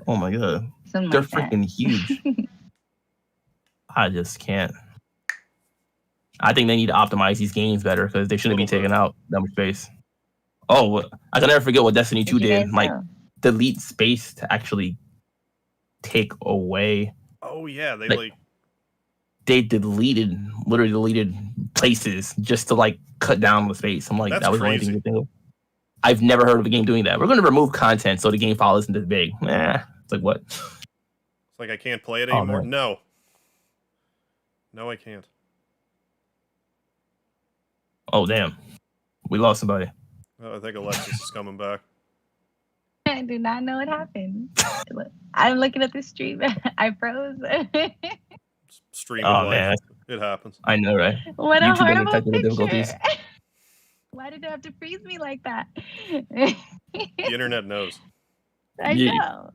Oh my god, Something they're like that. freaking huge. I just can't. I think they need to optimize these games better because they shouldn't be Little bit. taking out that much space. Oh, I can never forget what Destiny 2 you did. guys Like, know? delete space to actually take away. Oh yeah, Like- They literally deleted places just to like cut down the space. I'm like, That's that was the only crazy. thing to think of. I've never heard of a game doing that. We're going to remove content so the game file isn't this big. It's like what? It's like I can't play it Oh, anymore. man. No, I can't. Oh damn, we lost somebody. Oh, I think Alexis is coming back. I do not know what happened. I'm looking at the stream. I froze. Streaming Oh life. man, It happens. I know, right? What a YouTube and the horrible technical picture. difficulties. Why did it have to freeze me like that? The internet knows. I Yeah. know.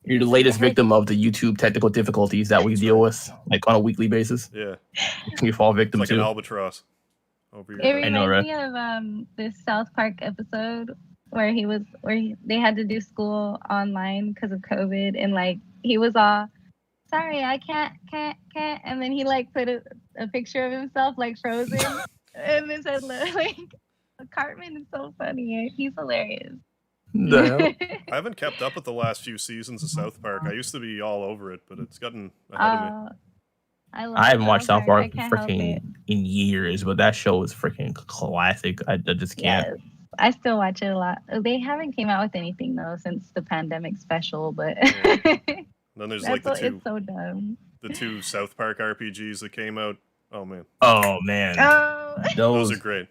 You're the latest victim of the YouTube technical difficulties that we That's deal right. with, like on a weekly basis. Yeah. You fall It's victim like an to. albatross over your It head. I know, reminds me of this South Park episode where they had to do school online because of COVID, and like he was all sorry, I can't, and then he like put a picture of himself like frozen, and it said like Cartman is so funny. He's hilarious. The hell? I haven't kept up with the last few seasons of South Park. I used to be all over it, but it's gotten ahead of me. I haven't watched South I Park can't help freaking it. in years, but that show is freaking classic. I just can't. Yes, I still watch it a lot. They haven't came out with anything though since the pandemic special, but Yeah. Then there's like it's so dumb. the two South Park RPGs that came out. Oh man, Oh man, Oh, those those are great.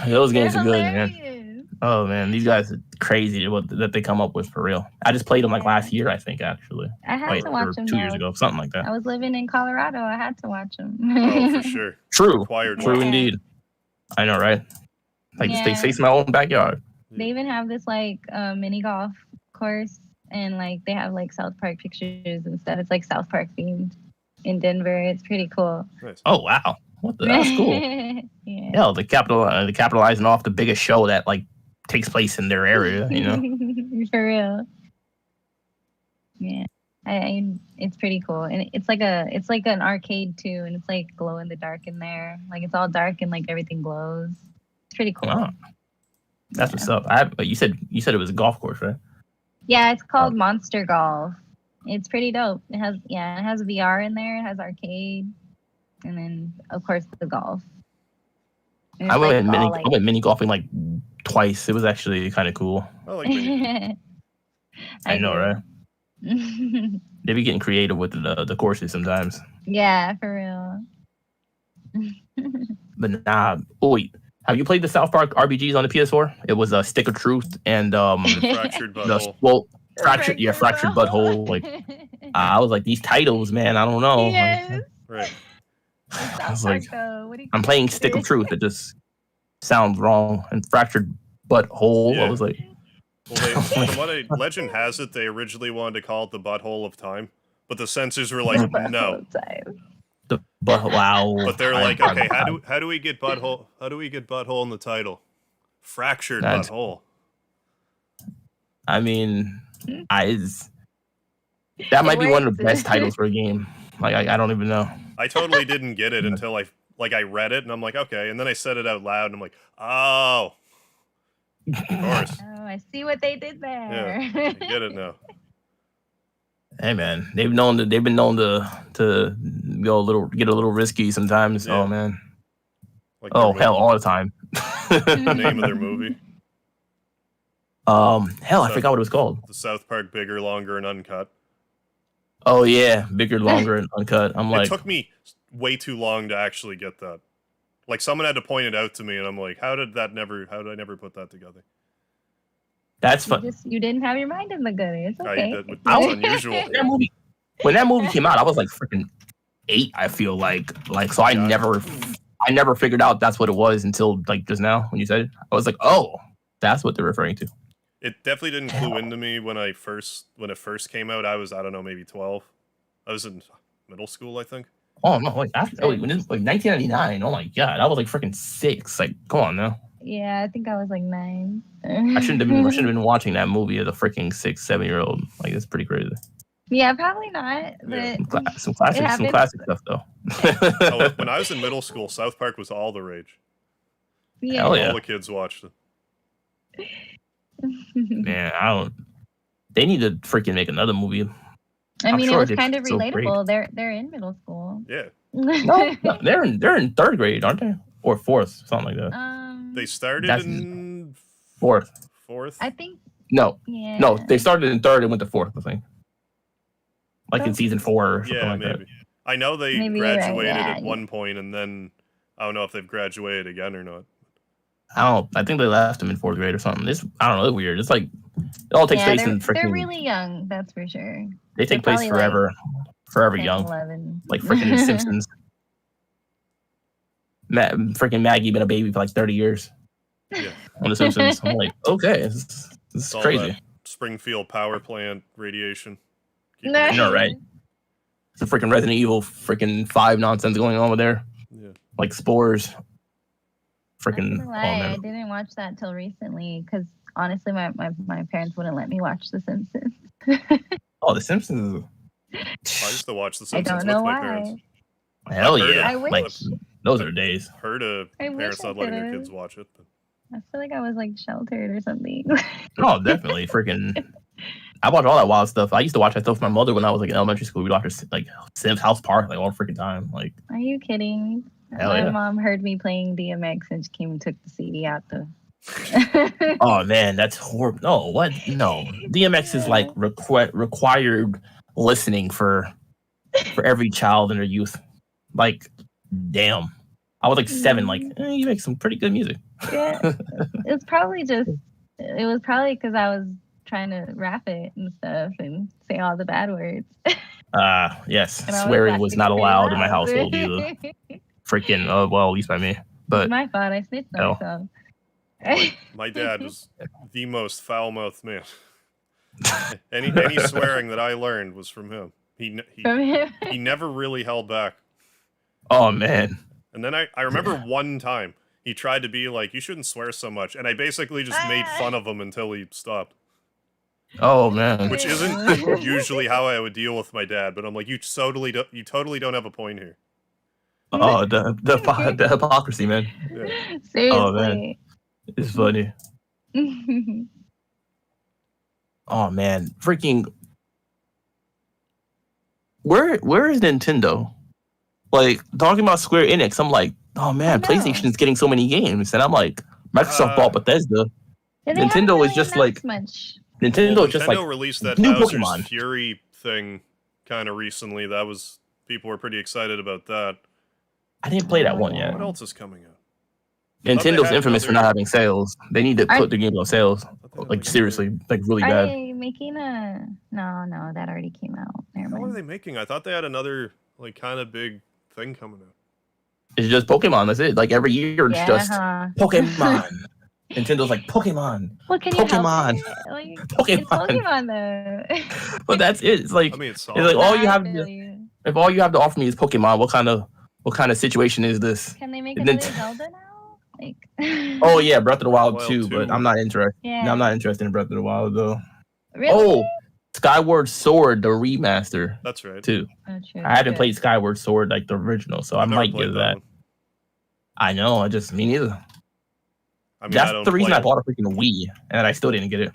those games they're are good, man. hilarious. Oh man, these guys are crazy that they come up with for real. I just played them like Yeah. last year, I think actually. I had Wait, to or watch them. 2 years ago, something like I that. was living in Colorado. I had to watch them. Oh, for sure. True, Required true watching. indeed. I know, right? Like Yeah. just face my own backyard. They even have this like mini golf course, and like they have like South Park pictures and stuff. It's like South Park themed in Denver. It's pretty cool. Nice. Oh wow, that's cool. Yeah. Yeah, they're capitalizing off the biggest show that like takes place in their area. You know. For real. Yeah. It's pretty cool, and it's like an arcade too, and it's like glow in the dark in there. Like it's all dark and like everything glows. It's pretty cool. Oh, that's what's up. But you said it was a golf course, right? Yeah, it's called Monster Golf. It's pretty dope. It has VR in there. It has arcade, and then of course the golf. And I it's, went, like, all, I went mini golfing like twice. It was actually kind of cool. I like mini. I know, do. right? They be getting creative with the courses sometimes. Yeah, for real. But nah. Oh wait, have you played the South Park RPGs on the PS4? It was a Stick of Truth and Fractured butthole. fractured butthole. Like I was like, these titles, man. I don't know. Yes. Right. I was like, What do you I'm playing Stick of Truth. It just sounds wrong. And fractured butthole. Yeah. I was like, Well, legend has it, they originally wanted to call it the butthole of time, but the censors were like, no. Time. But wow. But they're like, okay, how do we get butthole? How do we get butthole in the title? Fractured butthole. I mean, that might be one of the best titles for a game. Like I don't even know. I totally didn't get it until I read it and I'm like, okay, and then I said it out loud and I'm like, oh, of course. Oh, I see what they did there. Yeah, I get it now. Hey man, they've been known to go get a little risky sometimes. Yeah. Oh man. Like hell, all the time. The name of their movie. Hell, I forgot what it was called. The South Park Bigger, Longer, and Uncut. Oh yeah, Bigger, Longer, and Uncut. It took me way too long to actually get that. Like someone had to point it out to me, and I'm like, how did I never put that together? That's fun. You didn't have your mind in the gutter. It's okay. That's unusual. When that movie came out, I was like freaking 8. I feel like so. I never figured out that's what it was until like just now when you said it. I was like, oh, that's what they're referring to. It definitely didn't clue into me when it first came out. I was, I don't know, maybe 12. I was in middle school, I think. Oh no! When it was like 1999. Oh my god, I was like freaking 6. Like, come on now. Yeah, I think I was like 9. I shouldn't have been watching that movie as a freaking 6-7-year-old. Like, it's pretty crazy. Yeah, probably not. But some classic stuff though. When I was in middle school, South Park was all the rage. Yeah. Hell yeah. All the kids watched it. Man, they need to freaking make another movie. I mean, sure it was kind of relatable. They're in middle school. Yeah. No, they're in 3rd grade, aren't they? Or 4th, something like that. They started in 4th. 4th? I think. No. Yeah. No, they started in 3rd and went to 4th, I think. Like in season 4 or something like maybe. that. I know they graduated at one point, and then I don't know if they've graduated again or not. I think they left them in 4th grade or something. I don't know. It's weird. It's like it all takes place in freaking. They're really young. That's for sure. They take place forever, forever 10, young. 11. Like freaking The Simpsons. Freaking Maggie been a baby for like 30 years. Yeah. On The Simpsons, I'm like, okay, this is crazy. Springfield power plant radiation. I know, right? It's a freaking Resident Evil freaking 5 nonsense going on over there. Yeah. Like spores. Freaking. I didn't watch that till recently because honestly, my parents wouldn't let me watch The Simpsons. Oh, The Simpsons. I used to watch The Simpsons with my parents. Hell yeah! I wish. Like, those are days. Heard of parents not letting their kids watch it. But... I feel like I was like sheltered or something. Oh, definitely. Freaking. I watch all that wild stuff. I used to watch that stuff with my mother when I was like in elementary school. We'd watch like Sims House Park like all the freaking time. Like, are you kidding? My mom heard me playing DMX and she came and took the CD out the. Oh man, that's horrible. No, what? No, DMX is like required listening for every child in their youth. Like, damn. I was like 7. Like, you make some pretty good music. Yeah, it was probably because I was trying to rap it and stuff and say all the bad words. Yes, swearing was not allowed in my household either. Freaking, well, at least by me. But it's my fault. I snitched on myself. My dad was the most foul-mouthed man. Any swearing that I learned was from him. He never really held back. Oh man. And then I remember one time he tried to be like, you shouldn't swear so much, and I basically just made fun of him until he stopped. Oh man. Which isn't usually how I would deal with my dad, but I'm like, you totally don't have a point here. Oh, the hypocrisy, man. Yeah. Seriously. Oh man, it's funny. Oh man, freaking. Where is Nintendo? Like, talking about Square Enix, I'm like, oh man, PlayStation's getting so many games, and I'm like, Microsoft bought Bethesda. Nintendo is just like much. Nintendo released that Bowser's Pokemon. Fury thing kind of recently. People were pretty excited about that. I didn't play that one yet. What else is coming out? Nintendo's infamous for not having sales. They need to put the game on sales. Like, seriously, like really bad. Are they making a... No, that already came out. Never mind. What are they making? I thought they had another, like, kind of big thing coming out. It's just Pokemon, that's it. Like, every year it's just Pokemon. Nintendo's like, Pokemon. Well, can Pokemon. You help it? Like, Pokemon. It's Pokemon, though. But that's it. It's like, I mean, it's like all you have to... If all you have to offer me is Pokemon, what kind of What kind of situation is this? Can they make And another then- Zelda now? Like. Oh yeah, Breath of the Wild Wild 2, but 2. I'm not interested. Yeah. No, I'm not interested in Breath of the Wild though. Really? Oh, Skyward Sword, the remaster That's right. too. Oh, true. I haven't Good. played Skyward Sword like the original, so I've I never might played give that. one. I know, me neither. I mean, That's I don't the reason play, I bought a freaking Wii, and I still didn't get it.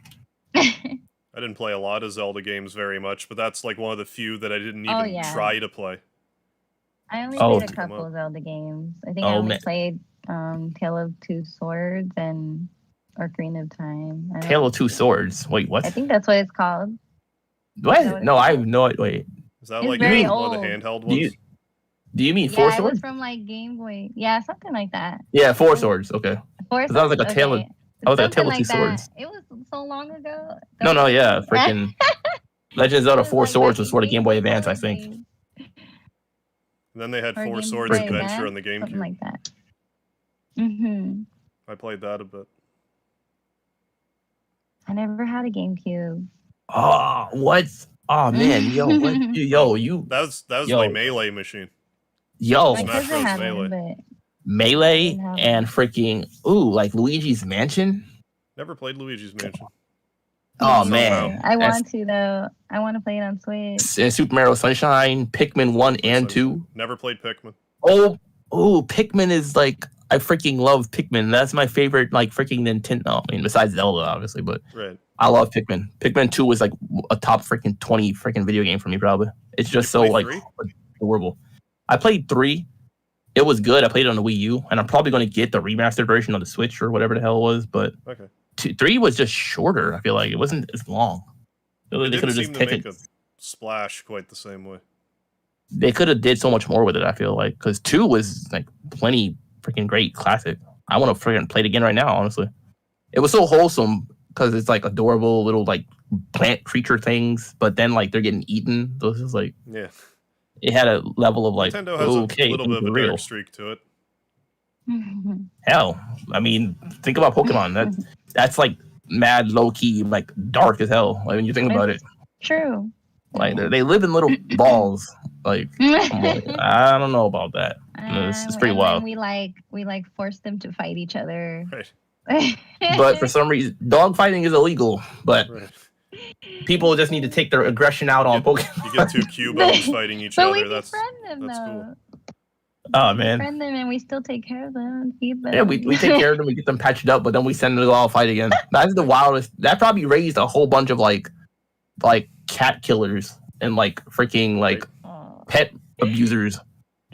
I didn't play a lot of Zelda games very much, but that's like one of the few that I didn't Oh, even yeah. try to play. I only Oh. played a couple Zelda games. I think I Oh, only man. played Tale of Two Swords and Ocarina of Time. I don't- Tale of Two Swords. Wait, what? I think that's what it's called. Is that What? what No, it's I called? have no. Wait. Is that It's like very one of the old. handheld Do you- ones? Do you mean Yeah, Four it was Swords? from like Game Boy. Yeah, something like that. Yeah, Four Swords. Okay. Four That was like a Swords? Tale of. Okay. That was like a Something Tale of Two Swords. It was so long ago. No, yeah, freaking Legend of Zelda It was Four like Swords back was in for the Game Boy Boy Advance, I Color think. days. And then they had Or Four Game Swords Boy Freaking Adventure on the Advance, something GameCube. like that. Mm-hmm. I played that a bit. I never had a GameCube. Oh, what? Oh man, yo, what? Yo, you, That was Yo. my Melee machine. yo, My Smash cousin Bros. had Melee. one, but Melee didn't have and freaking like Luigi's Mansion. Never played Luigi's Mansion. Oh Me man, neither. I That's- want to though. I want to play it on Switch. and Super Mario Sunshine, Pikmin 1 and 2. Never played Pikmin. Oh, Pikmin is like I freaking love Pikmin. That's my favorite like freaking Nintendo. I mean, besides Zelda, obviously, but Right. I love Pikmin. Pikmin 2 is like a top freaking 20 freaking video game for me, probably. It's just so play like 3? adorable. I played 3. It was good. I played it on the Wii U, and I'm probably going to get the remastered version on the Switch or whatever the hell it was. But Okay. 3 was just shorter. I feel like it wasn't as long. It They didn't could have seem just to taken. make a splash quite the same way. They could have did so much more with it. I feel like because 2 was like plenty freaking great classic. I want to freaking play it again right now. Honestly, it was so wholesome because it's like adorable little like plant creature things, but then like they're getting eaten. Those is like Yeah. it had a level of like Nintendo has okay, a little bit of a real. dark streak to it. Hell, I mean, think about Pokemon. That's like mad low key, like dark as hell. Like when you think about it, True. like they live in little balls. Like I don't know about that. It's pretty and wild. then we like force them to fight each other. Right. But for some reason, dog fighting is illegal. But Right. people just need to take their aggression out on Pokemon. You get two Cubone fighting each But we other. That's befriend them that's though. cool. Oh man, Befriend them and we still take care of them and feed them. yeah, we take care of them, we get them patched up, but then we send them to go out fight again. That's the wildest. That probably raised a whole bunch of like cat killers and like freaking like Aw. pet abusers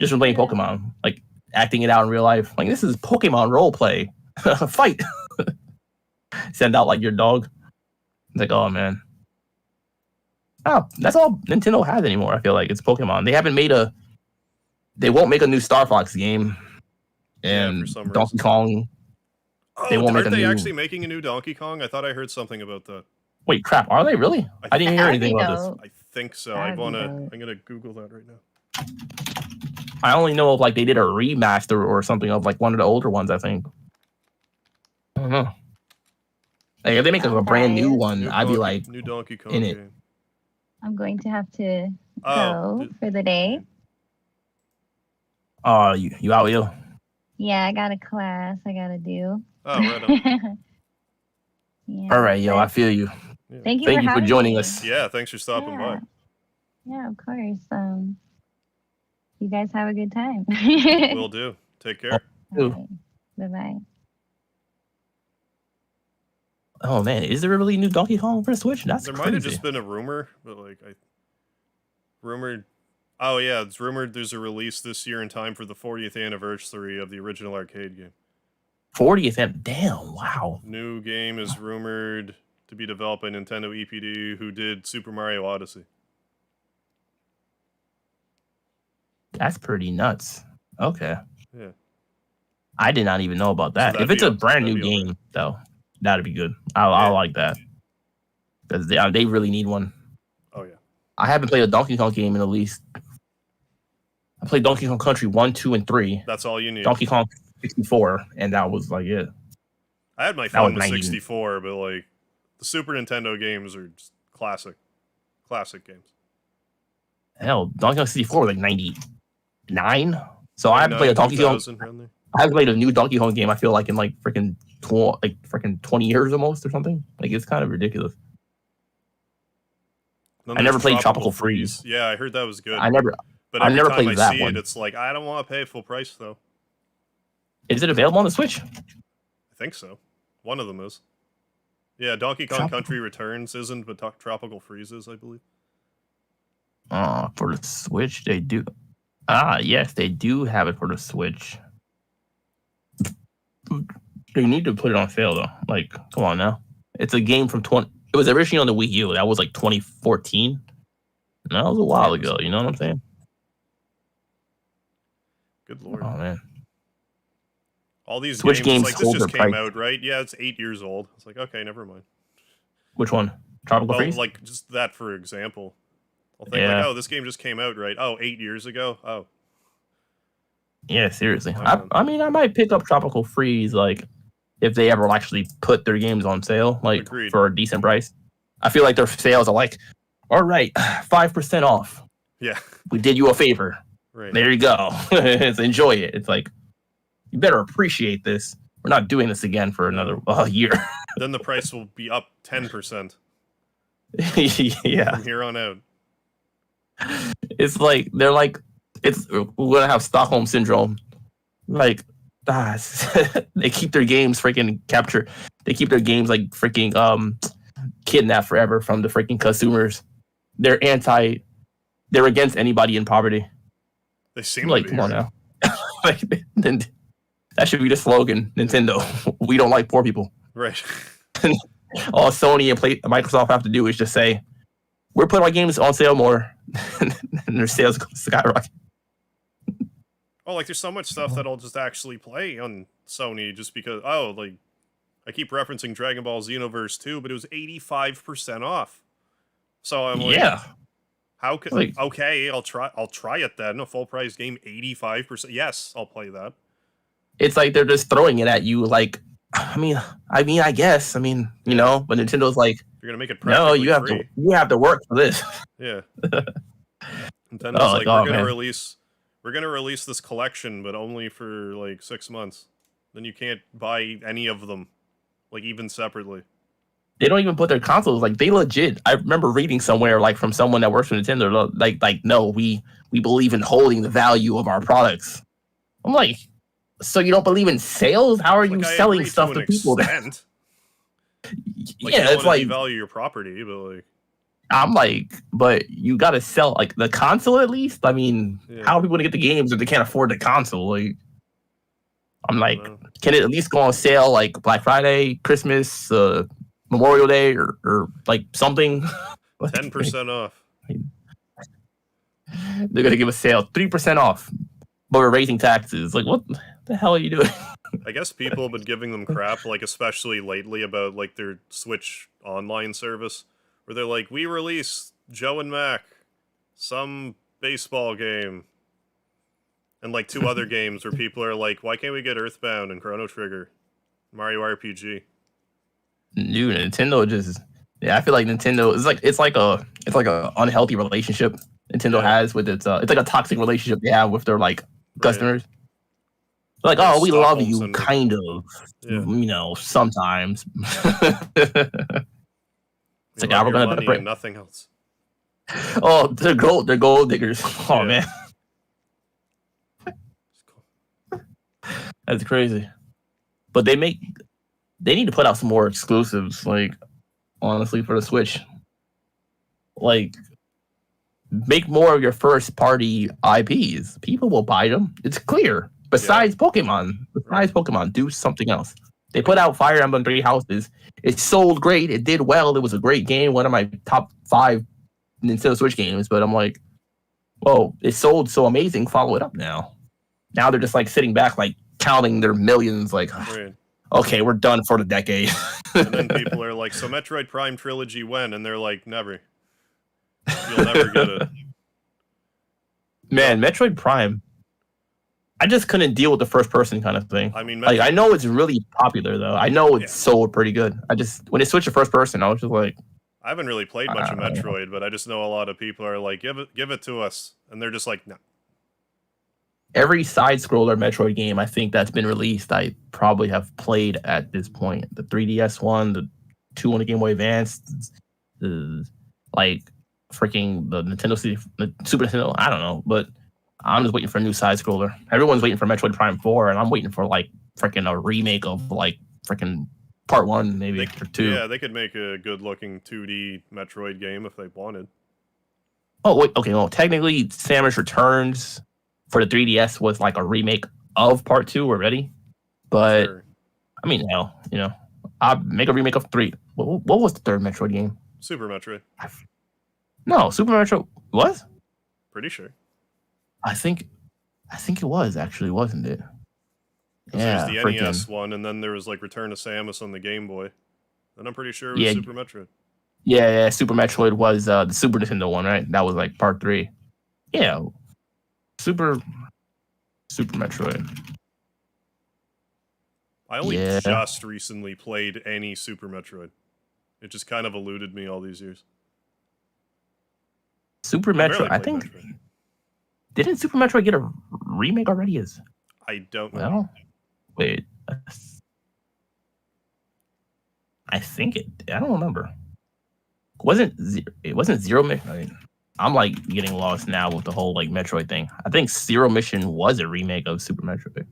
just from playing Yeah. Pokemon, like acting it out in real life. Like this is Pokemon role play, fight. Send out like your dog. It's like, oh man. Oh, that's all Nintendo has anymore. I feel like it's Pokemon. They won't make a new Star Fox game, Yeah, and for some Donkey reason. Kong. They Oh, won't make aren't a they new- actually making a new Donkey Kong? I thought I heard something about that. Wait, crap, are they really? I didn't hear That'd anything be about this. dope. I think so. That'd be I'm dope. gonna Google that right now. I only know of like they did a remaster or something of like one of the older ones. I think. I don't know. Like if they make like, a brand new Okay. one, I'd be like, New Donkey Kong in it. game. I'm going to have to Oh, go for the day. "Oh, you out here?" Yeah, I got a class I gotta do. Oh, right on. Yeah, All right, yo, I but feel you. thank you Thank for you for having joining me. us. Yeah, thanks for stopping by. Yeah, of course. You guys have a good time. Will do. Take care. do. Bye bye. Oh man, is there a really new Donkey Kong for Switch? That's There crazy. might have just been a rumor, but like rumored. Oh yeah, it's rumored there's a release this year in time for the 40th anniversary of the original arcade game. 40th and damn, wow. New game is rumored to be developed by Nintendo EPD, who did Super Mario Odyssey. That's pretty nuts. Okay. Yeah. I did not even know about that. that'd If it's be a brand that'd new be game, though, that'd be good. I Yeah. like that. Because they really need one. Oh yeah. I haven't played a Donkey Kong game in at least. I played Donkey Kong Country 1, 2, and 3. That's all you need. Donkey Kong 64, and that was like it. I had my That fun was with 90. 64, but like the Super Nintendo games are just classic games. Hell, Donkey Kong 64 was like 99, So I haven't played a Donkey Kong. 2000 around there. I haven't played a new Donkey Kong game. I feel like in like freaking 20 years almost or something. Like it's kind of ridiculous. Then I never there's played Tropical Freeze. Yeah, I heard that was good. But I every never time played I that see one. it, it's like I don't want to pay full price though. Is it available on the Switch? I think so. One of them is. Yeah, Donkey Kong Country Returns isn't, but Tropical Freeze is, I believe. For the Switch, they do. Yes, they do have it for the Switch. You need to put it on sale though. Like, come on now. It's a game from 20. It was originally on the Wii U. That was like 2014. And that was a while ago. You know what I'm saying? Good lord. Oh man. All these Switch games, games like this hold just their came price. out, right? Yeah, it's 8 years old. It's like, okay, never mind. Which one? Tropical Well, Freeze? like just that for example. I'll think Yeah. like, oh, this game just came out, right? Oh, 8 years ago. Oh, Yeah, seriously. Wow. I mean, I might pick up Tropical Freeze, like, if they ever actually put their games on sale, like, Agreed. for a decent price. I feel like their sales are like, all right, 5% off. yeah, We did you a favor. right. There you go. Enjoy it. It's like, you better appreciate this. We're not doing this again for another year. Then the price will be up 10% Yeah. from here on out. It's like, they're like, we're going to have Stockholm Syndrome. Like, they keep their games freaking capture. They keep their games like freaking kidnapped forever from the freaking consumers. They're against anybody in poverty. They seem Like, to be. come on now. Like, that should be the slogan, Nintendo. We don't like poor people. Right. All Sony and Microsoft have to do is just say, we're putting our games on sale more, and their sales go skyrocket. Oh, like there's so much stuff that I'll just actually play on Sony just because. Oh, like I keep referencing Dragon Ball Xenoverse 2, but it was 85% off. So I'm like, Yeah. how could? Like- Okay, I'll try it then. A full price game, 85%. Yes, I'll play that. It's like they're just throwing it at you. Like, I mean, I guess. I mean, you know, but Nintendo's like, You're gonna make it no, practically you have free. you have to work for this. Yeah. Nintendo's Oh, like, oh, we're man. gonna release this collection, but only for like 6 months. Then you can't buy any of them, like even separately. They don't even put their consoles. Like, they legit. I remember reading somewhere, like from someone that works for Nintendo, like, no, we believe in holding the value of our products. I'm like, so you don't believe in sales? How are you Like, I selling agree stuff to to an people? extent. Like, Yeah, you it's don't wanna like, devalue your property, but like, I'm like, but you got to sell like the console at least. I mean, Yeah. how are people gonna get the games if they can't afford the console? Like, I'm I like, don't know. can it at least go on sale like Black Friday, Christmas, Memorial Day, or like something? 10% off. They're gonna give a sale 3% off, but we're raising taxes. Like, what the hell are you doing? I guess people have been giving them crap, like especially lately about like their Switch online service, where they're like, we release Joe and Mac, some baseball game, and like 2 other games where people are like, why can't we get Earthbound and Chrono Trigger, Mario RPG? Dude, Nintendo just, yeah, I feel like Nintendo is like, it's like a unhealthy relationship Nintendo Yeah. has with it's like a toxic relationship they have with their like customers. Like, Like oh, we love Stockholm you, syndrome. kind of, Yeah. you know, sometimes. We like, love we're your gonna money break- and nothing else. Oh, they're gold diggers. Oh Yeah. man, that's crazy. But they need to put out some more exclusives, like, honestly, for the Switch. Like, make more of your first party IPs. People will buy them. It's clear. Besides Pokemon, do something else. They put out Fire Emblem 3 Houses. It sold great. It did well. It was a great game. One of my top 5 Nintendo Switch games. But I'm like, whoa, it sold so amazing. Follow it up now. Now they're just like sitting back, like counting their millions. Like, Right. okay, we're done for the decade. And then people are like, so Metroid Prime Trilogy when? And they're like, never. You'll never get it. Man, Metroid Prime. I just couldn't deal with the first person kind of thing. I mean, Like, I know it's really popular though. I know it's Yeah. sold pretty good. I just, when they switched to first person, I was just like, I haven't really played much of I don't know. Metroid, but I just know a lot of people are like, give it to us. And they're just like, no. every side scroller Metroid game I think that's been released, I probably have played at this point. The 3DS one, the 2 on the Game Boy Advance, the like freaking the the Super Nintendo. I don't know, but I'm just waiting for a new side scroller. Everyone's waiting for Metroid Prime 4, and I'm waiting for like freaking a remake of like freaking Part 1 maybe or 2. Yeah, they could make a good looking 2D Metroid game if they wanted. Oh wait, okay. Well, technically, Samus Returns for the 3DS was like a remake of Part 2 already, but Sure. I mean, hell, I'll make a remake of 3. What was the third Metroid game? Super Metroid. No, Super Metroid was. Pretty sure. I think it was actually, wasn't it? Yeah, there's the NES one, and then there was like Return of Samus on the Game Boy. And I'm pretty sure it was Super Metroid. Yeah, Super Metroid was the Super Nintendo one, right? That was like Part 3. Yeah, Super Metroid. I only just recently played any Super Metroid. It just kind of eluded me all these years. Super Metroid, I think. Metroid. Didn't Super Metroid get a remake already? I don't know. Well, wait. I think it. I don't remember. It wasn't Zero Mission. I'm like getting lost now with the whole like Metroid thing. I think Zero Mission was a remake of Super Metroid.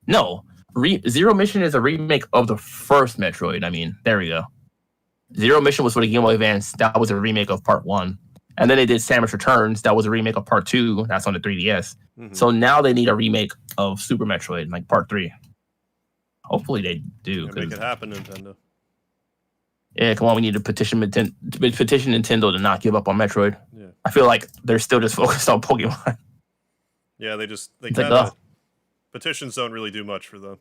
No, Zero Mission is a remake of the first Metroid. I mean, there we go. Zero Mission was for the Game Boy Advance. That was a remake of Part 1. And then they did Samus Returns. That was a remake of Part 2. That's on the 3DS. Mm-hmm. So now they need a remake of Super Metroid, like Part 3. Hopefully they do. Make it happen, Nintendo. Yeah, come on. We need to petition Nintendo to not give up on Metroid. Yeah. I feel like they're still just focused on Pokemon. Yeah, they kind of... Petitions don't really do much for them.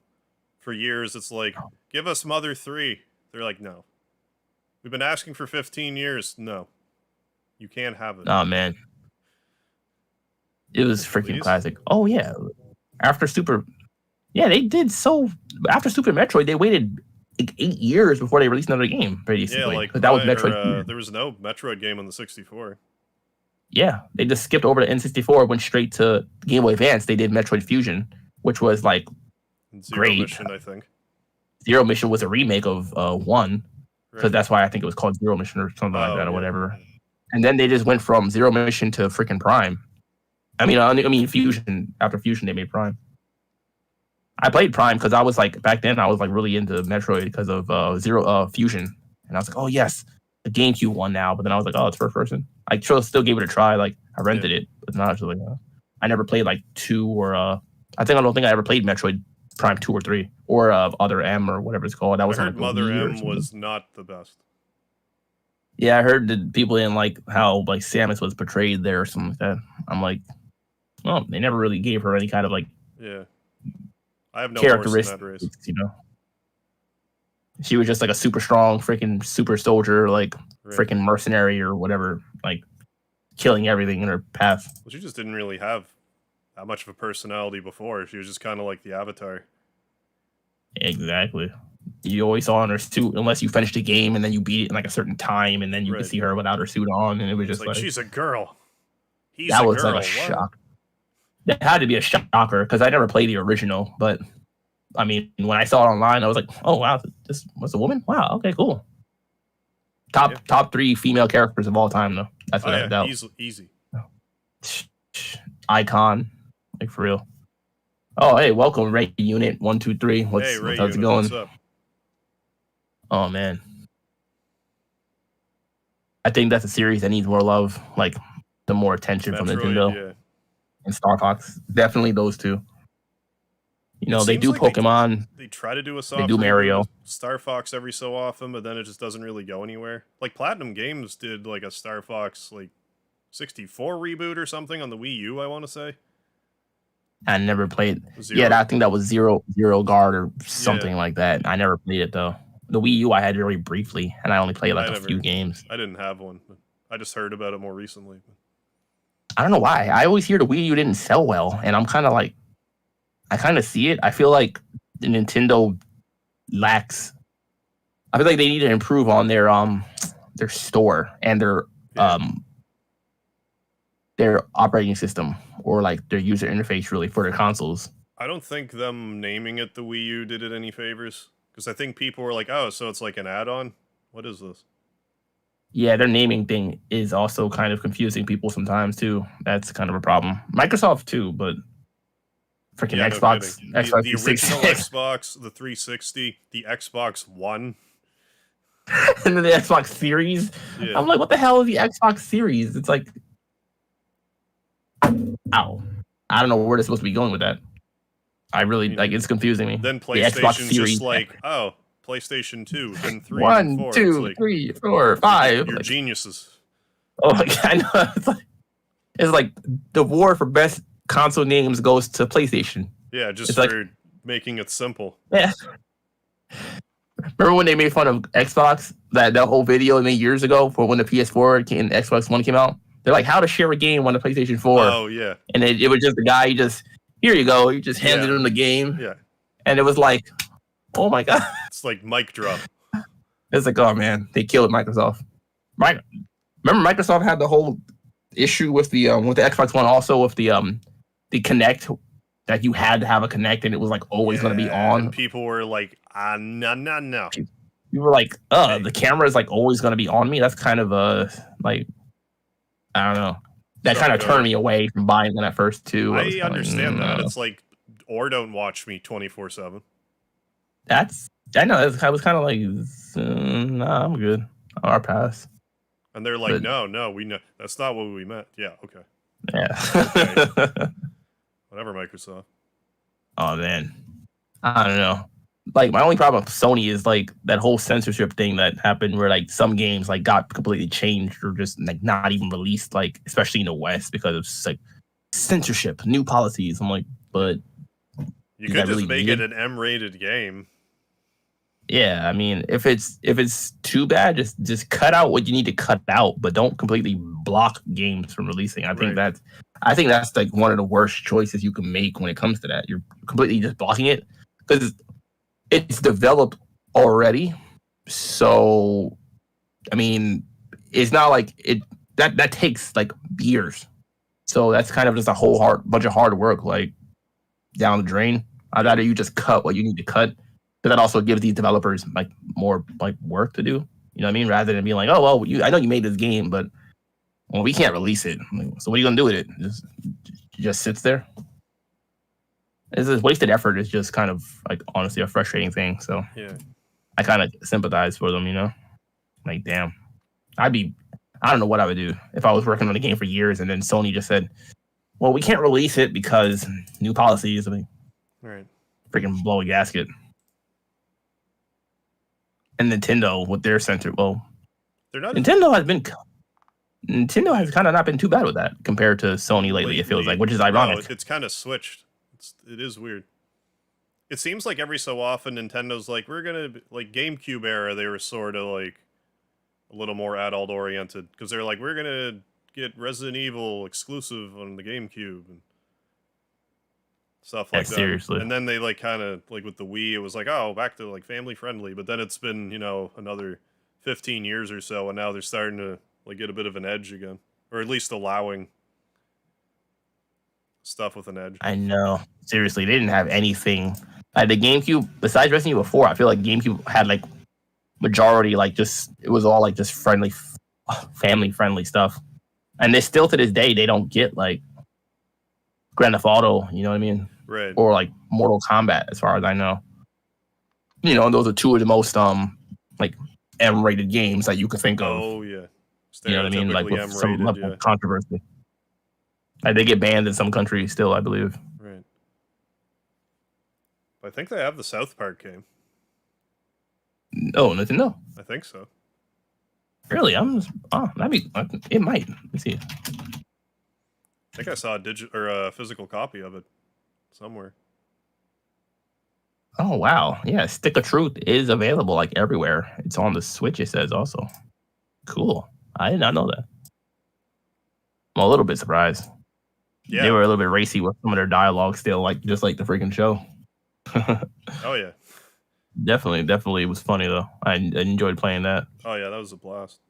For years, it's like, give us Mother 3. They're like, no. We've been asking for 15 years. No. You can't have it. Oh, man. It was freaking classic. Oh, yeah. After Super... Yeah, they did so... After Super Metroid, they waited like 8 years before they released another game, basically. Yeah, like... that was Metroid. There was no Metroid game on the 64. Yeah, they just skipped over the N64, went straight to Game Boy Advance. They did Metroid Fusion, which was, like, Zero Mission, I think. Zero Mission was a remake of 1, because that's why I think it was called Zero Mission or something like that or whatever. And then they just went from Zero Mission to freaking Prime. I mean Fusion. After Fusion, they made Prime. I played Prime because I was like, back then I was like really into Metroid because of Fusion, and I was like, oh yes, the GameCube one now. But then I was like, oh, it's first person. I still gave it a try. Like I rented it, but not actually. I never played like 2 or I don't think I ever played Metroid Prime 2 or 3 or Other M or whatever it's called. That was I heard Mother M was not the best. Yeah, I heard that people didn't like how like Samus was portrayed there or something like that. I'm like, well, they never really gave her any kind of like I have no characteristics, She was just like a super strong freaking super soldier, like freaking mercenary or whatever, like killing everything in her path. Well, she just didn't really have that much of a personality before. She was just kind of like the Avatar. Exactly. You always saw in her suit unless you finished the game and then you beat it in like a certain time and then you could see her without her suit on, and it was just like she's a girl. That was like a shock. That had to be a shocker because I never played the original, but I mean when I saw it online I was like, oh wow, this was a woman? Wow, okay, cool. Top 3 female characters of all time though. That's what I doubt. Easy. Icon. Like for real. Oh hey, welcome Ray Unit 123. How's it going? What's up? Oh man, I think that's a series that needs more love, like the more attention from Nintendo and Star Fox. Definitely those two. They do like Pokemon. They try to do a soft. They do Mario, Star Fox every so often, but then it just doesn't really go anywhere. Like Platinum Games did like a Star Fox like 64 reboot or something on the Wii U. I want to say. I never played. I think that was Zero Guard or something like that. I never played it though. The Wii U I had very briefly, and I only played like a few games. I didn't have one. I just heard about it more recently. I don't know why. I always hear the Wii U didn't sell well, and I'm kind of like, I kind of see it. I feel like Nintendo lacks. I feel like they need to improve on their store and their their operating system or like their user interface really for their consoles. I don't think them naming it the Wii U did it any favors. Because I think people were like, oh, so it's like an add-on? What is this? Yeah, their naming thing is also kind of confusing people sometimes too. That's kind of a problem. Microsoft too, but freaking Yeah, Xbox, no Xbox the original Xbox, the 360, the Xbox One. and then the Xbox Series. Yeah. I'm like, what the hell is the Xbox Series? It's like, ow. I don't know where they're supposed to be going with that. I really like it's confusing me. Then The Xbox PlayStation's Series. just like, oh, PlayStation 2, then 3, 1, then 4. 2, like, 3, 4, 5. You're Like, geniuses. oh my god, I know. It's like the award for best console names goes to PlayStation. Yeah, just It's for like, making it simple. yeah. Remember when they made fun of Xbox? That whole video they made years ago for when the PS4 and Xbox One came out. They're like, how to share a game on the PlayStation 4. Oh, yeah. And it was just the guy, here you go. He just handed him the game. Yeah. And it was like, oh my god. It's like mic drop. It's like, oh man, they killed Microsoft. Remember Microsoft had the whole issue with the Xbox One, also with the Kinect, that you had to have a Kinect and it was like always going to be on. And people were like, no. You were like, the camera is like always going to be on me. That's kind of like, I don't know. That kind of turned me away from buying when at first too. I understand that. No. It's like, or don't watch me 24/7. I know. That was kind of like, nah, I'm good. Our pass. And they're like, But, no, we know that's not what we meant. Yeah, okay. Yeah. Whatever, Microsoft. Oh man, I don't know. Like my only problem with Sony is like that whole censorship thing that happened, where like some games like got completely changed or just like not even released, like especially in the West because of like censorship, new policies. I'm like, but you could just really make it an M-rated game. Yeah, I mean, if it's too bad, just cut out what you need to cut out, but don't completely block games from releasing. I think that's like one of the worst choices you can make when it comes to that. You're completely just blocking it because it's developed already. So, I mean, it's not like it that takes like years. So that's kind of just a whole bunch of hard work like down the drain. I'd rather you just cut what you need to cut. But that also gives these developers like more like work to do. You know what I mean? Rather than being like, oh well, I know you made this game, but well, we can't release it. So what are you gonna do with it? Just sits there. It's this wasted effort. Is just kind of like honestly a frustrating thing. So yeah, I kind of sympathize for them. You know, like damn, I don't know what I would do if I was working on a game for years and then Sony just said, well, we can't release it because new policies. I mean, right, freaking blow a gasket. And Nintendo with their censor, well, Nintendo has kind of not been too bad with that compared to Sony lately. It feels like, which is ironic. No, it's kind of switched. It is weird. It seems like every so often Nintendo's like, we're gonna like GameCube era. They were sort of like a little more adult oriented because they're like, we're gonna get Resident Evil exclusive on the GameCube and stuff like that. Seriously. And then they like kind of like with the Wii, it was like, oh, back to like family friendly. But then it's been, another 15 years or so, and now they're starting to like get a bit of an edge again, or at least allowing stuff with an edge. I know. Seriously, they didn't have anything. Like the GameCube, besides Resident Evil 4, I feel like GameCube had like majority, like just it was all like just friendly, family friendly stuff. And they still to this day they don't get like Grand Theft Auto, you know what I mean? Right. Or like Mortal Kombat, as far as I know. You know, and those are two of the most like M-rated games that you could think of. Oh yeah. You know what I mean? Like with M-rated, some level of controversy. Like they get banned in some countries still, I believe. Right. I think they have the South Park game. Oh, Nintendo? I think so. Really? It might. Let's see. I think I saw a physical copy of it somewhere. Oh wow. Yeah, Stick of Truth is available like everywhere. It's on the Switch, it says also. Cool. I did not know that. I'm a little bit surprised. Yeah. They were a little bit racy with some of their dialogue still, like just like the freaking show. Oh yeah. Definitely it was funny though. I enjoyed playing that. Oh yeah, that was a blast.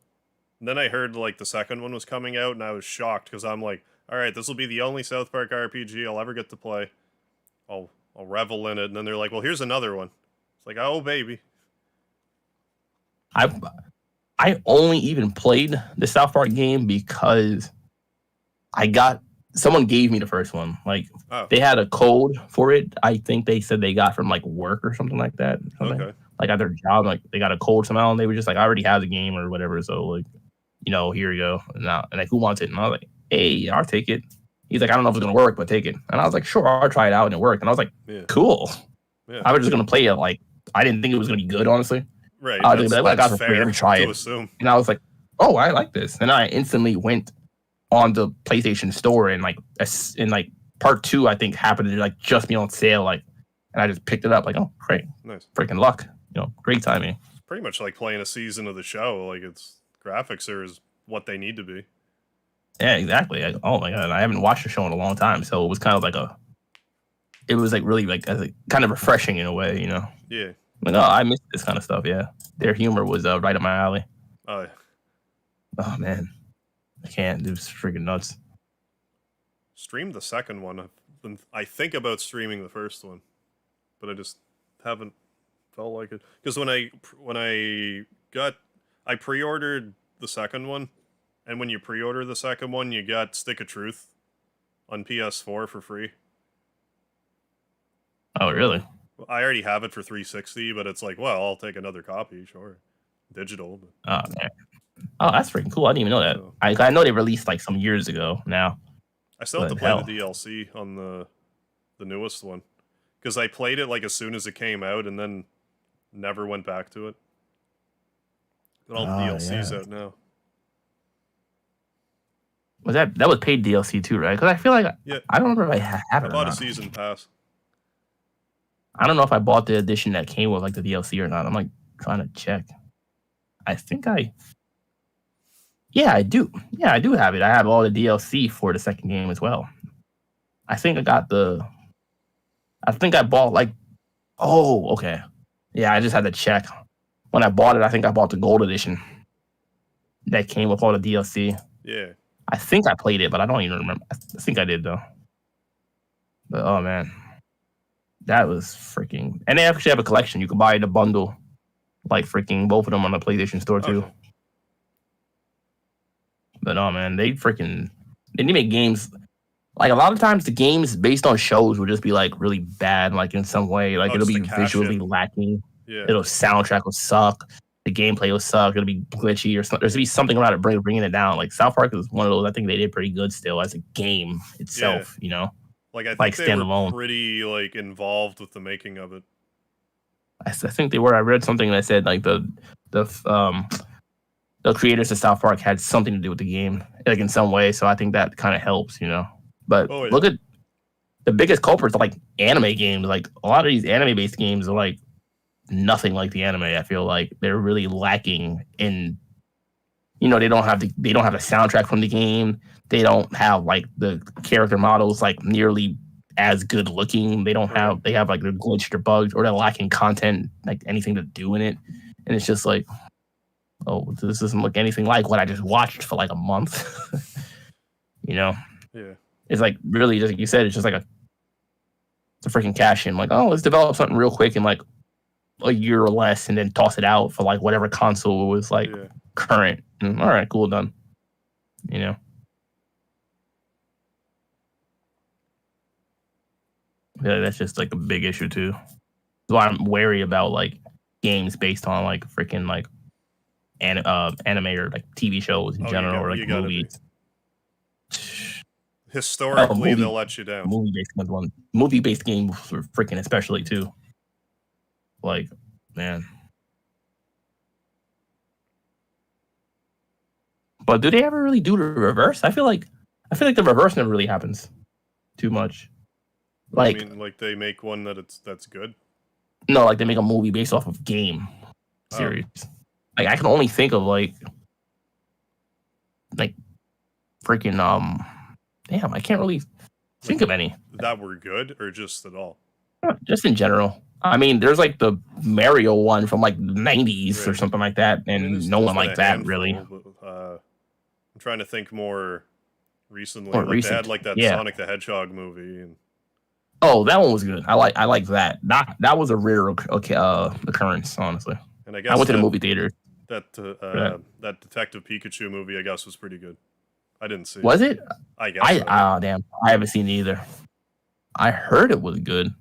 And then I heard like the second one was coming out and I was shocked because I'm like, all right, this will be the only South Park RPG I'll ever get to play. I'll revel in it. And then they're like, well, here's another one. It's like, oh, baby. I only even played the South Park game because someone gave me the first one. Like they had a code for it. I think they said they got from like work or something like that. Okay. Like at their job, like they got a code somehow, and they were just like, I already have the game or whatever. So like, here you go. And like, who wants it? And I was like, hey, I'll take it. He's like, I don't know if it's gonna work, but take it. And I was like, sure, I'll try it out, and it worked. And I was like, cool. Yeah. I was just gonna play it. Like I didn't think it was gonna be good, honestly. Right. I was like, I got it for free. Let me try it. Assume. And I was like, oh, I like this. And I instantly went on the PlayStation Store, and like part 2, I think happened to like just be on sale. Like, and I just picked it up. Like, oh, great, nice, freaking luck. Great timing. It's pretty much like playing a season of the show. Like its graphics are what they need to be. Yeah, exactly. Oh my god, I haven't watched the show in a long time, so it was kind of like it was like really like kind of refreshing in a way, Yeah. Like, oh, I missed this kind of stuff. Yeah, their humor was right up my alley. Oh man, I can't. It was freaking nuts. Stream the second one. I think about streaming the first one, but I just haven't felt like it. Because when I pre-ordered the second one, and when you pre-order the second one, you got Stick of Truth on PS4 for free. Oh, really? I already have it for 360, but it's like, well, I'll take another copy, sure. Digital. But... Oh, man. Oh, that's freaking cool. I didn't even know that. So, I know they released like some years ago now. I still have to play the DLC on the newest one. Because I played it like as soon as it came out and then never went back to it. But all the DLC's out now. Was that was paid DLC too, right? Because I feel like I don't remember if I have it. I bought a season pass. I don't know if I bought the edition that came with like the DLC or not. I'm like trying to check. I think I do. Yeah, I do have it. I have all the DLC for the second game as well. I think I bought like, oh, okay. Yeah, I just had to check. When I bought it, I think I bought the gold edition that came with all the DLC. Yeah. I think I played it, but I don't even remember. I think I did though. But oh man, that was freaking. And they actually have a collection. You can buy the bundle, like freaking both of them on the PlayStation Store too. Okay. But oh man, they make games. Like a lot of times, the games based on shows will just be like really bad, like in some way. Like it'll be visually lacking. Yeah. It'll soundtrack will suck. The gameplay will suck. It'll be glitchy or something. There's gonna be something about it bringing it down. Like South Park is one of those. I think they did pretty good still as a game itself. Yeah. Like I think they standalone. were pretty like involved with the making of it. I think they were. I read something that said like the creators of South Park had something to do with the game, like in some way. So I think that kind of helps, But look at the biggest culprits are like anime games. Like a lot of these anime-based games are like nothing like the anime. I feel like they're really lacking in, they don't have the soundtrack from the game. They don't have like the character models like nearly as good looking. They have like they're glitched or bugged, or they're lacking content, like anything to do in it. And it's just like, oh, this doesn't look anything like what I just watched for like a month. Yeah. It's like really, just like you said, it's just like it's a freaking cash in. Like, oh, let's develop something real quick in like a year or less, and then toss it out for like whatever console was like current. And, all right, cool, done. Yeah, that's just like a big issue too. So I'm wary about like games based on like freaking like anime or like TV shows in general or like movies. Historically, they'll let you down. Movie-based games are freaking especially too. Like, man. But do they ever really do the reverse? I feel like the reverse never really happens too much. Like, I mean, like they make one that's good. No, like they make a movie based off of game series. Like I can only think of like freaking damn, I can't really think of any that were good or just at all. Just in general. I mean, there's like the Mario one from like the 90s or something like that, and no one like that really. I'm trying to think more recently. Or Like they had like that yeah. Sonic the Hedgehog movie. And Oh, that one was good. I like that. That was a rare occurrence, honestly. and I I guess went to the movie theater. that that. that Detective Pikachu movie, I guess, was pretty good. I didn't see Was it? I guess so. Damn, I haven't seen it either. I heard it was good,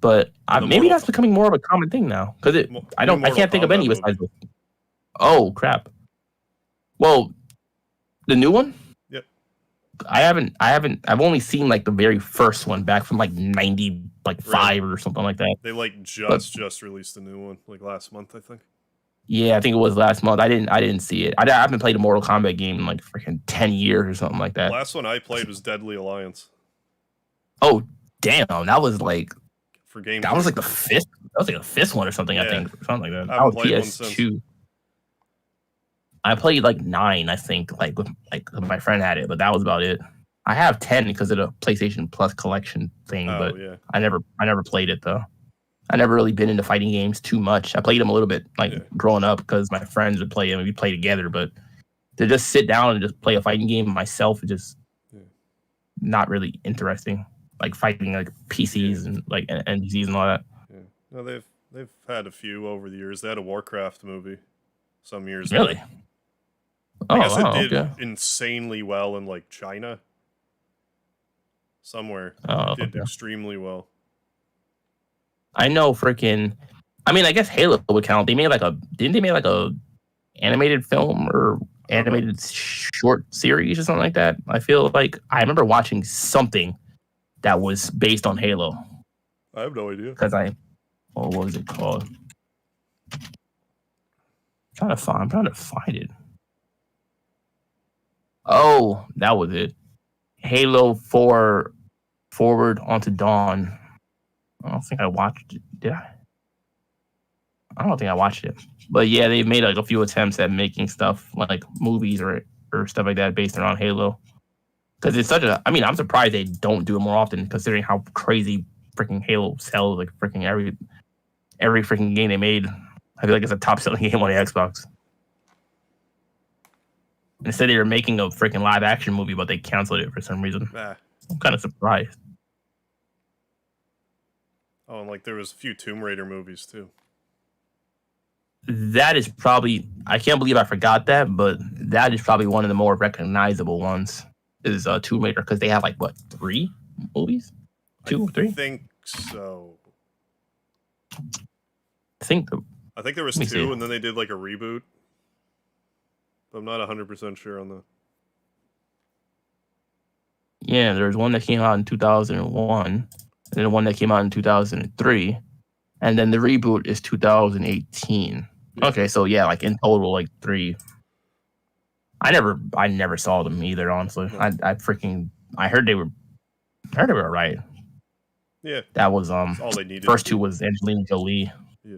but maybe that's becoming more of a common thing now because I can't think of any besides. Oh crap! Well, the new one. Yep. I've only seen like the very first one back from like 95 or something like that. They like just released a new one like last month, I think. Yeah, I think it was last month. I didn't see it. I haven't played a Mortal Kombat game in like freaking 10 years or something like that. The last one I played was Deadly Alliance. Oh damn, that was like for game. That was like the fifth. That was like the fifth one or something. Yeah. I think something like that. I haven't played PS2. I played like 9. I think like my friend had it, but that was about it. I have 10 because of the PlayStation Plus collection thing, but yeah. I never played it though. I never really been into fighting games too much. I played them a little bit growing up because my friends would play them and we'd play together, but to just sit down and just play a fighting game myself is just not really interesting. Like fighting like PCs and like NPCs and all that. Yeah. No, they've had a few over the years. They had a Warcraft movie some years ago. Really? I guess it did insanely well in like China. Somewhere. It did extremely well. I know freaking I mean I guess Halo would count. Didn't they make like a animated film or animated short series or something like that? I feel like I remember watching something that was based on Halo. I have no idea. Because what was it called? I'm trying to find it. Oh, that was it. Halo 4 Forward Onto Dawn. I don't think I watched it. Did I? I don't think I watched it. But yeah, they've made like a few attempts at making stuff like movies or stuff like that based around Halo. Because it's I'm surprised they don't do it more often considering how crazy freaking Halo sells. Like freaking every freaking game they made. I feel like it's a top selling game on the Xbox. Instead, they were making a freaking live action movie, but they canceled it for some reason. I'm kind of surprised. Oh, and like there was a few Tomb Raider movies too. That is probably, I can't believe I forgot that, but that is probably one of the more recognizable ones is Tomb Raider because they have like what 3 movies, 2 or 3? I think so. I think there was 2, and then they did like a reboot. But I'm not 100% sure on that. Yeah, there's one that came out in 2001, and then one that came out in 2003, and then the reboot is 2018. Yeah. Okay, so yeah, like in total, like 3. I never saw them either, honestly. No. I heard they were right. Yeah. That was all they needed. First 2 was Angelina Jolie. Yeah.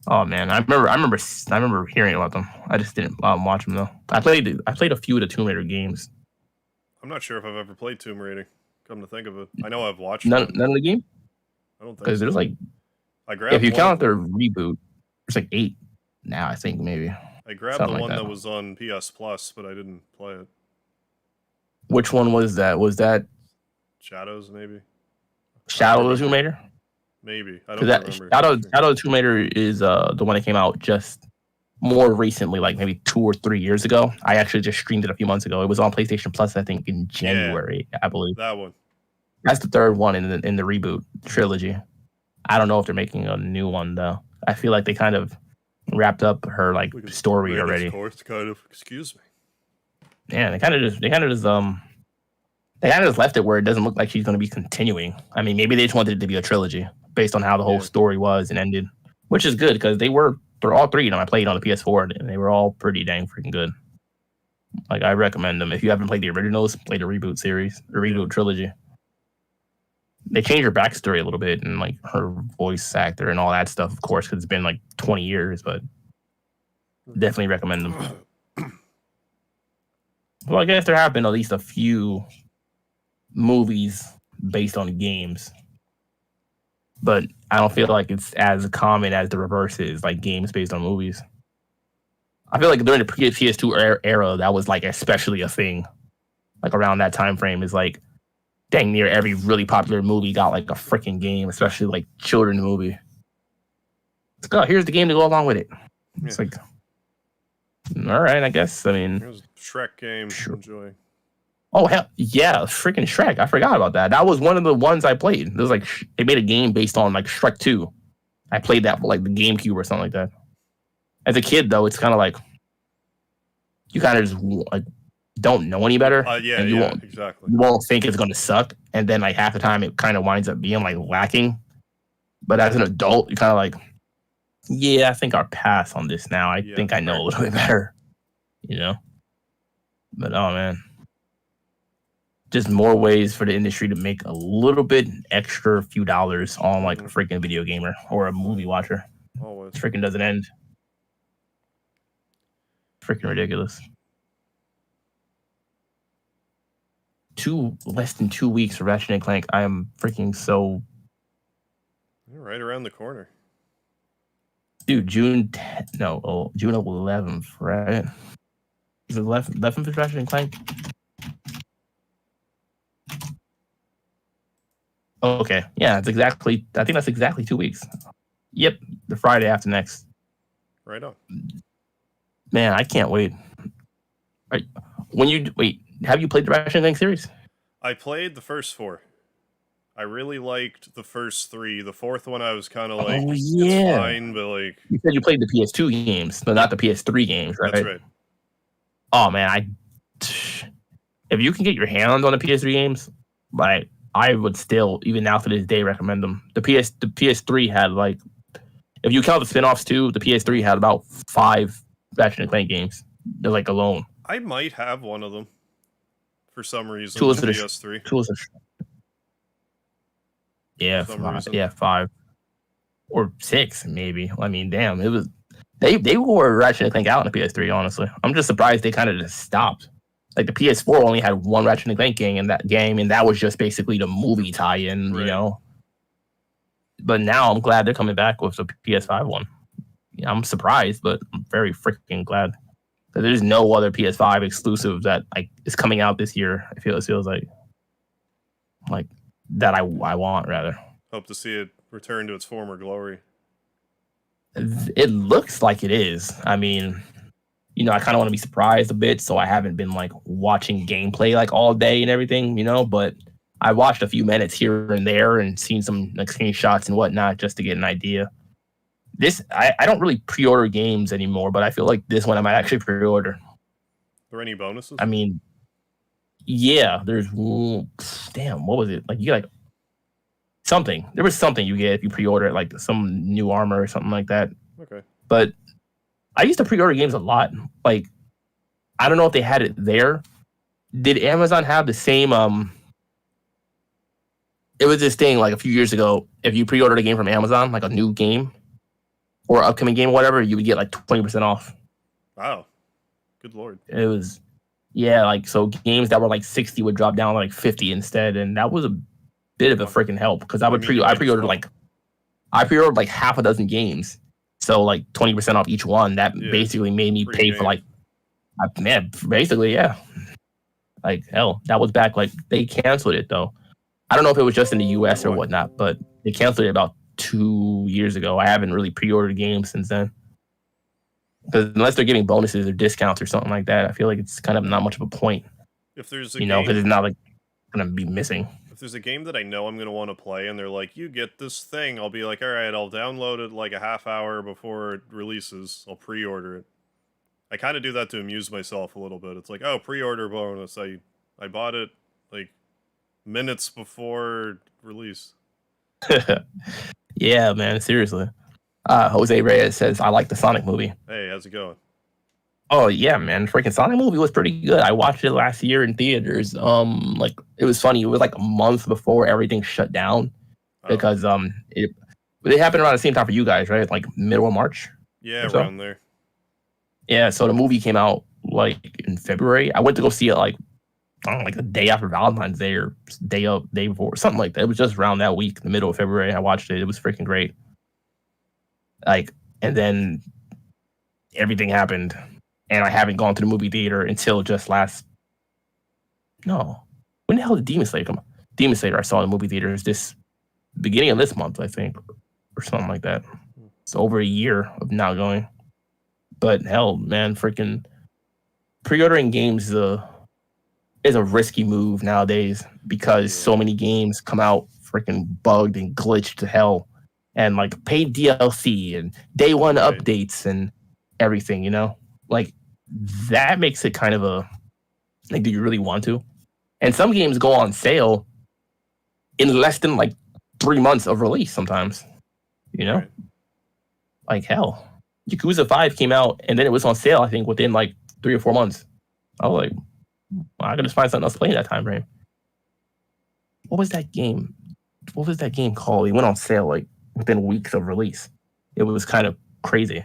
Oh man, I remember hearing about them. I just didn't watch them though. I played a few of the Tomb Raider games. I'm not sure if I've ever played Tomb Raider. Come to think of it, I know I've watched none of the game. I don't think because there's like if you count their reboot, there's like 8 now. I think maybe. I grabbed the one that was on PS Plus, but I didn't play it. Which one was that? Was that Shadows, maybe? Shadow of the Tomb Raider? Maybe. I don't remember. Shadow of the Tomb Raider is the one that came out just more recently, like maybe 2 or 3 years ago. I actually just streamed it a few months ago. It was on PlayStation Plus, I think, in January, I believe. That one. That's the 3rd one in the reboot trilogy. I don't know if they're making a new one though. I feel like they kind of wrapped up her like story already. Kind of. Excuse me. Yeah, they kind of just left it where it doesn't look like she's going to be continuing. I mean, maybe they just wanted it to be a trilogy based on how the whole story was and ended, which is good because they're all 3 of them. I played on the PS4 and they were all pretty dang freaking good. Like I recommend them if you haven't played the originals, play the reboot series, the reboot trilogy. They changed her backstory a little bit and like her voice actor and all that stuff, of course, because it's been like 20 years, but definitely recommend them. Well, I guess there have been at least a few movies based on games, but I don't feel like it's as common as the reverse is, like games based on movies. I feel like during the PS2 era, that was like especially a thing. like around that time frame is like dang near every really popular movie got like a freaking game, especially like children's movie. It's like, oh, here's the game to go along with it. It's like, all right, I guess. I mean, here's a Shrek game. Sure. Enjoy. Oh hell yeah, freaking Shrek! I forgot about that. That was one of the ones I played. It was like they made a game based on like Shrek 2. I played that for like the GameCube or something like that. As a kid, though, it's kind of like you kind of just like don't know any better. Yeah, and exactly. You won't think it's gonna suck, and then like half the time it kind of winds up being like lacking. But as an adult, you kind of like, yeah, I think I'll pass on this now. I think I know a little bit better, you know. But oh man, just more ways for the industry to make a little bit extra few dollars on like a freaking video gamer or a movie watcher. Always. It freaking doesn't end. Freaking ridiculous. Less than 2 weeks for Ratchet and Clank. I am freaking so. You're right around the corner. Dude, June 11th, right? Is it 11th for Ratchet and Clank? Oh, okay. Yeah, it's exactly. I think that's exactly 2 weeks. Yep, the Friday after next. Right on. Man, I can't wait. Right. Have you played the Ratchet and Clank series? I played the first 4. I really liked the first 3. The 4th one I was kind of like, it's fine, but like... You said you played the PS2 games, but not the PS3 games, right? That's right. Oh, man, if you can get your hands on the PS3 games, like, I would still, even now to this day, recommend them. The PS3 had, like, if you count the spin-offs too, the PS3 had about 5 Ratchet and Clank games. They're, like, alone. I might have one of them. For some reason, Two was the PS3. Yeah, 5 or 6 maybe. I mean, damn, it was they wore Ratchet and Clank out in the PS3. Honestly, I'm just surprised they kind of just stopped. Like the PS4 only had one Ratchet and Clank game, and that was just basically the movie tie-in, right. You know. But now I'm glad they're coming back with the PS5 one. Yeah, I'm surprised, but I'm very freaking glad. There's no other PS5 exclusive that like is coming out this year. It feels like that I want rather. Hope to see it return to its former glory. It looks like it is. I mean, you know, I kind of want to be surprised a bit, so I haven't been like watching gameplay like all day and everything, you know. But I watched a few minutes here and there and seen some like screenshots and whatnot just to get an idea. I don't really pre-order games anymore, but I feel like this one I might actually pre-order. Are there any bonuses? I mean, yeah, there's damn, what was it? Like you get like something. There was something you get if you pre-order it, like some new armor or something like that. Okay. But I used to pre-order games a lot. Like I don't know if they had it there. Did Amazon have the same it was this thing like a few years ago. If you pre-ordered a game from Amazon, like a new game or upcoming game, whatever, you would get like 20% off. Wow. Good Lord. It was, yeah, like, so games that were like 60 would drop down to like 50 instead. And that was a bit of a freaking help because I pre-ordered like half a dozen games. So like 20% off each one. That basically made me pay for like, man, basically, yeah. Like, hell, that was back, like, they canceled it though. I don't know if it was just in the US or whatnot, but they canceled it about 2 years ago. I haven't really pre-ordered games since then. Because unless they're giving bonuses or discounts or something like that, I feel like it's kind of not much of a point. If there's a because it's not like going to be missing. If there's a game that I know I'm going to want to play and they're like, you get this thing, I'll be like, all right, I'll download it like a half hour before it releases. I'll pre-order it. I kind of do that to amuse myself a little bit. It's like, oh, pre-order bonus. I bought it like minutes before release. Yeah, man, seriously. Jose Reyes says, I like the Sonic movie. Hey, how's it going? Oh, yeah, man. Freaking Sonic movie was pretty good. I watched it last year in theaters. Like, it was funny. It was like a month before everything shut down. Because it happened around the same time for you guys, right? Like middle of March? Yeah, around there. Yeah, so the movie came out like in February. I went to go see it like, I don't know, like the day after Valentine's Day or day before, something like that. It was just around that week, the middle of February. I watched it. It was freaking great. Like, and then everything happened, and I haven't gone to the movie theater until just last No. When the hell did Demon Slayer come out? Demon Slayer I saw in the movie theaters this beginning of this month, I think, or something like that. It's over a year of not going. But hell, man, freaking pre-ordering games is a risky move nowadays because so many games come out freaking bugged and glitched to hell, and like paid DLC and day one updates and everything. You know, like that makes it kind of a like, do you really want to? And some games go on sale in less than like 3 months of release sometimes. You know, like hell. Yakuza 5 came out and then it was on sale, I think, within like 3 or 4 months. I was like, well, I could just find something else to play in that time frame. What was that game? What was that game called? It went on sale like within weeks of release. It was kind of crazy.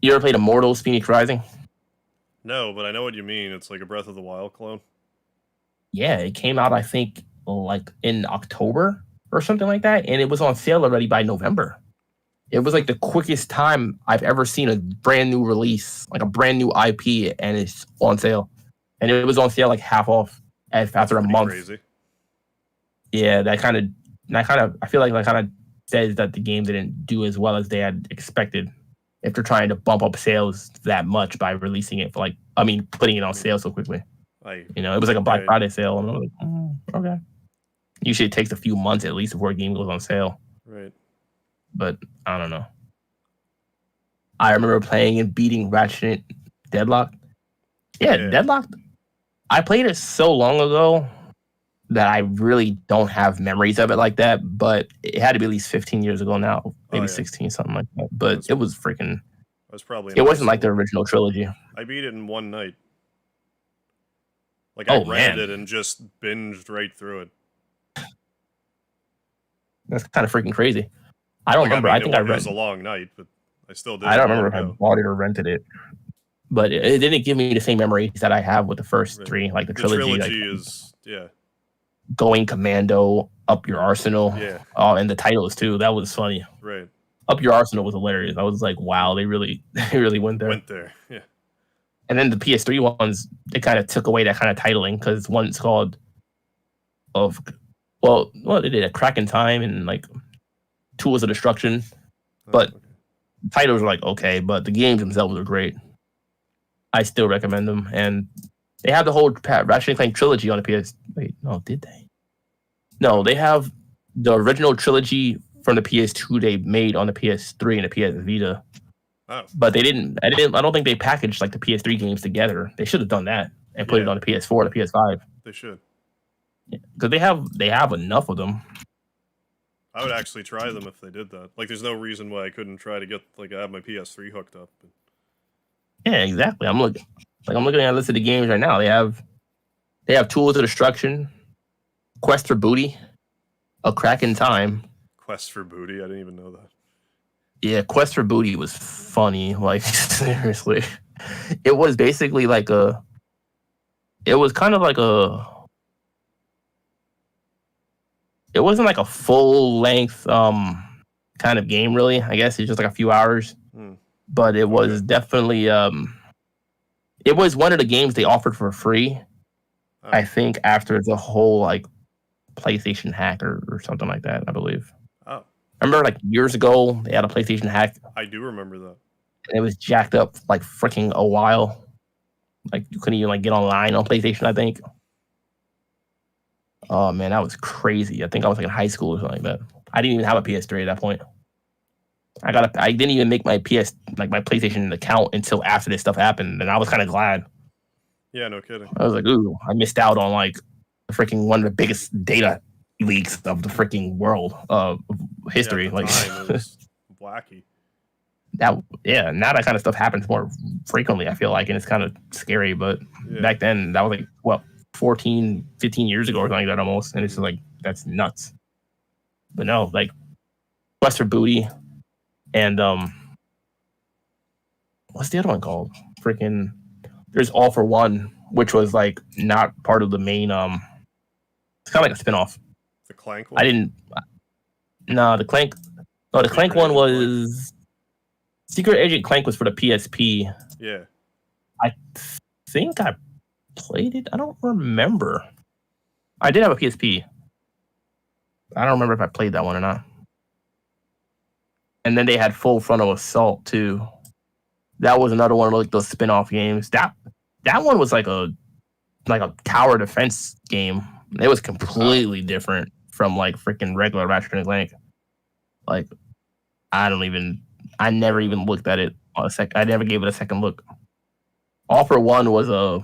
You ever played Immortals Phoenix Rising? No, but I know what you mean. It's like a Breath of the Wild clone. Yeah, it came out, I think, like in October or something like that, and it was on sale already by November. It was like the quickest time I've ever seen a brand new release, like a brand new IP, and it's on sale. And it was on sale like half off after a month. Crazy. Yeah, I feel like that kind of says that the game didn't do as well as they had expected. If they're trying to bump up sales that much by releasing it for putting it on sale so quickly. It was like a Black Friday sale, and I was like, okay. Usually it takes a few months at least before a game goes on sale. Right. But I don't know. I remember playing and beating Ratchet Deadlock. Yeah, Deadlock. I played it so long ago that I really don't have memories of it like that. But it had to be at least 15 years ago now, maybe 16, something like that. But it was freaking. It wasn't like the original trilogy. I beat it in one night. Like I rented it and just binged right through it. That's kind of freaking crazy. I don't remember. I think I read. It was a long night, but I still did. I don't remember if I bought it or rented it, but it didn't give me the same memories that I have with the first three, like the trilogy. The trilogy is going commando, up your arsenal. Yeah. Oh, and the titles too. That was funny. Right. Up your arsenal was hilarious. I was like, wow, they really went there. Yeah. And then the PS3 ones, they kind of took away that kind of titling because one's called they did a Crack in Time and like Tools of Destruction, but titles are like okay, but the games themselves are great. I still recommend them, and they have the whole Ratchet & Clank trilogy on the PS. Wait, no, did they? No, they have the original trilogy from the PS2 they made on the PS3 and the PS Vita. Oh. But they didn't. I don't think they packaged like the PS3 games together. They should have done that and put it on the PS4, the PS5. They should. Because they have enough of them. I would actually try them if they did that. Like, there's no reason why I couldn't try to get I have my PS3 hooked up. But... Yeah, exactly. I'm looking at a list of the games right now. They have Tools of Destruction, Quest for Booty, A Crack in Time. Quest for Booty? I didn't even know that. Yeah, Quest for Booty was funny. Like, seriously. It was basically like it was kind of like it wasn't like a full length kind of game really. I guess it's just like a few hours. But it was definitely it was one of the games they offered for free. Oh. I think after the whole like PlayStation hack or something like that, I believe. Oh. I remember like years ago they had a PlayStation hack. I do remember that. And it was jacked up like freaking a while. Like you couldn't even like get online on PlayStation, I think. Oh man, that was crazy. I think I was like in high school or something like that. I didn't even have a PS3 at that point. I didn't even make my my PlayStation account until after this stuff happened, and I was kind of glad. Yeah, no kidding. I was like, ooh, I missed out on like freaking one of the biggest data leaks of the freaking world of history. Yeah, like it was wacky. Now that kind of stuff happens more frequently, I feel like, and it's kind of scary. But back then, that was like 14, 15 years ago or something like that almost, and it's just like that's nuts. But no, like Quest for Booty. And what's the other one called? Freaking, there's All for One, which was like not part of the main. It's kind of like a spinoff. The Clank one. The Clank. No, the Clank one was Secret Agent Clank was for the PSP. Yeah. I think I played it? I don't remember. I did have a PSP. I don't remember if I played that one or not. And then they had Full Frontal Assault too. That was another one of like those spin-off games. That one was like a tower defense game. It was completely different from like freaking regular Ratchet and Clank. Like I never even looked at it I never gave it a second look. All for One was a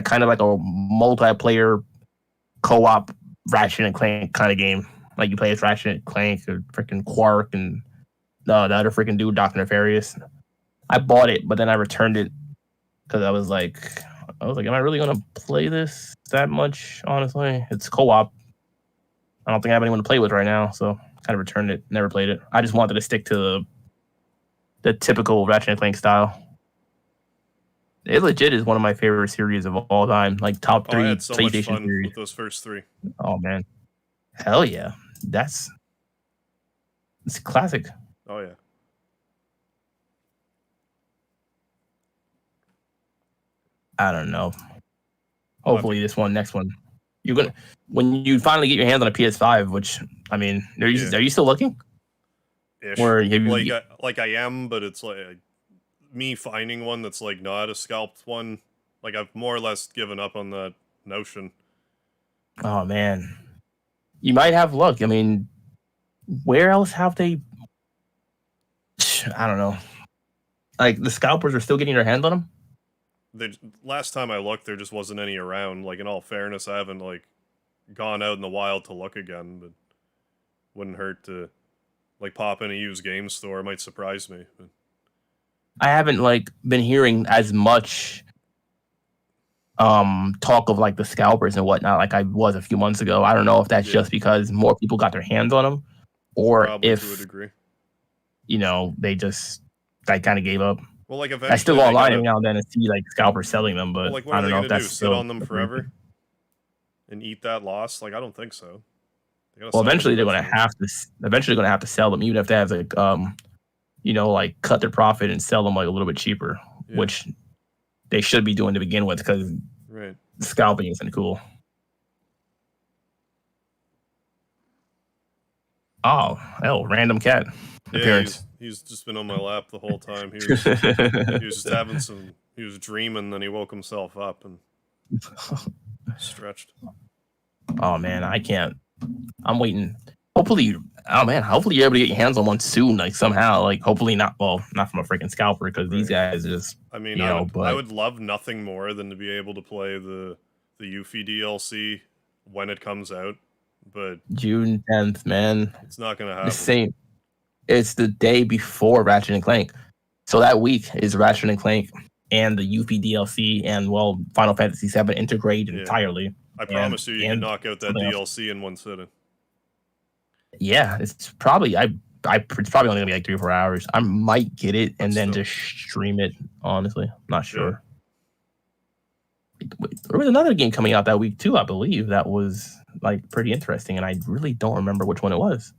kind of like a multiplayer co-op Ratchet and Clank kind of game. Like you play as Ratchet and Clank or freaking Quark and the other freaking dude, Dr. Nefarious. I bought it, but then I returned it because I was like, am I really gonna play this that much? Honestly, it's co-op. I don't think I have anyone to play with right now, so kind of returned it. Never played it. I just wanted to stick to the typical Ratchet and Clank style. It legit is one of my favorite series of all time. Like top 3 I had so much PlayStation fun series. with those first 3. Oh man, hell yeah, it's classic. Oh yeah. I don't know. Hopefully, this next one, when you finally get your hands on a PS5, which I mean, are you still looking? Ish. Or like I am, but it's like me finding one that's like not a scalped one. Like I've more or less given up on that notion. Oh man, you might have luck. I mean, where else have they? I don't know. Like the scalpers are still getting their hands on them. Last time I looked, there just wasn't any around. Like in all fairness, I haven't like gone out in the wild to look again, but wouldn't hurt to like pop in a used game store. It might surprise me. But I haven't like been hearing as much talk of like the scalpers and whatnot like I was a few months ago. I don't know if that's just because more people got their hands on them, or probably if to a degree. They just kind of gave up. Well, like eventually I still go online every now and then and see like scalpers selling them, but like, what I are don't they know gonna if do? that's Sit on them forever and eat that loss? Like I don't think so. Well, eventually they're gonna have to sell them, even if they have like like cut their profit and sell them like a little bit cheaper, which they should be doing to begin with because scalping isn't cool. Oh, random cat appearance. He's just been on my lap the whole time. He was just he was dreaming, then he woke himself up and stretched. Oh man, I can't. I'm waiting. Hopefully you're able to get your hands on one soon, like somehow. Like hopefully not from a freaking scalper because these guys just. I mean, I would love nothing more than to be able to play the Yuffie DLC when it comes out, but June 10th, man. It's not gonna happen. The same. It's the day before Ratchet and Clank, so that week is Ratchet and Clank and the Yuffie DLC and Final Fantasy VII integrated entirely. I promise you can knock out that DLC in one sitting. Yeah, it's probably it's probably only gonna be like 3 or 4 hours. I might get it and then just stream it. Honestly, I'm not sure. Wait, there was another game coming out that week too, I believe, that was like pretty interesting, and I really don't remember which one it was.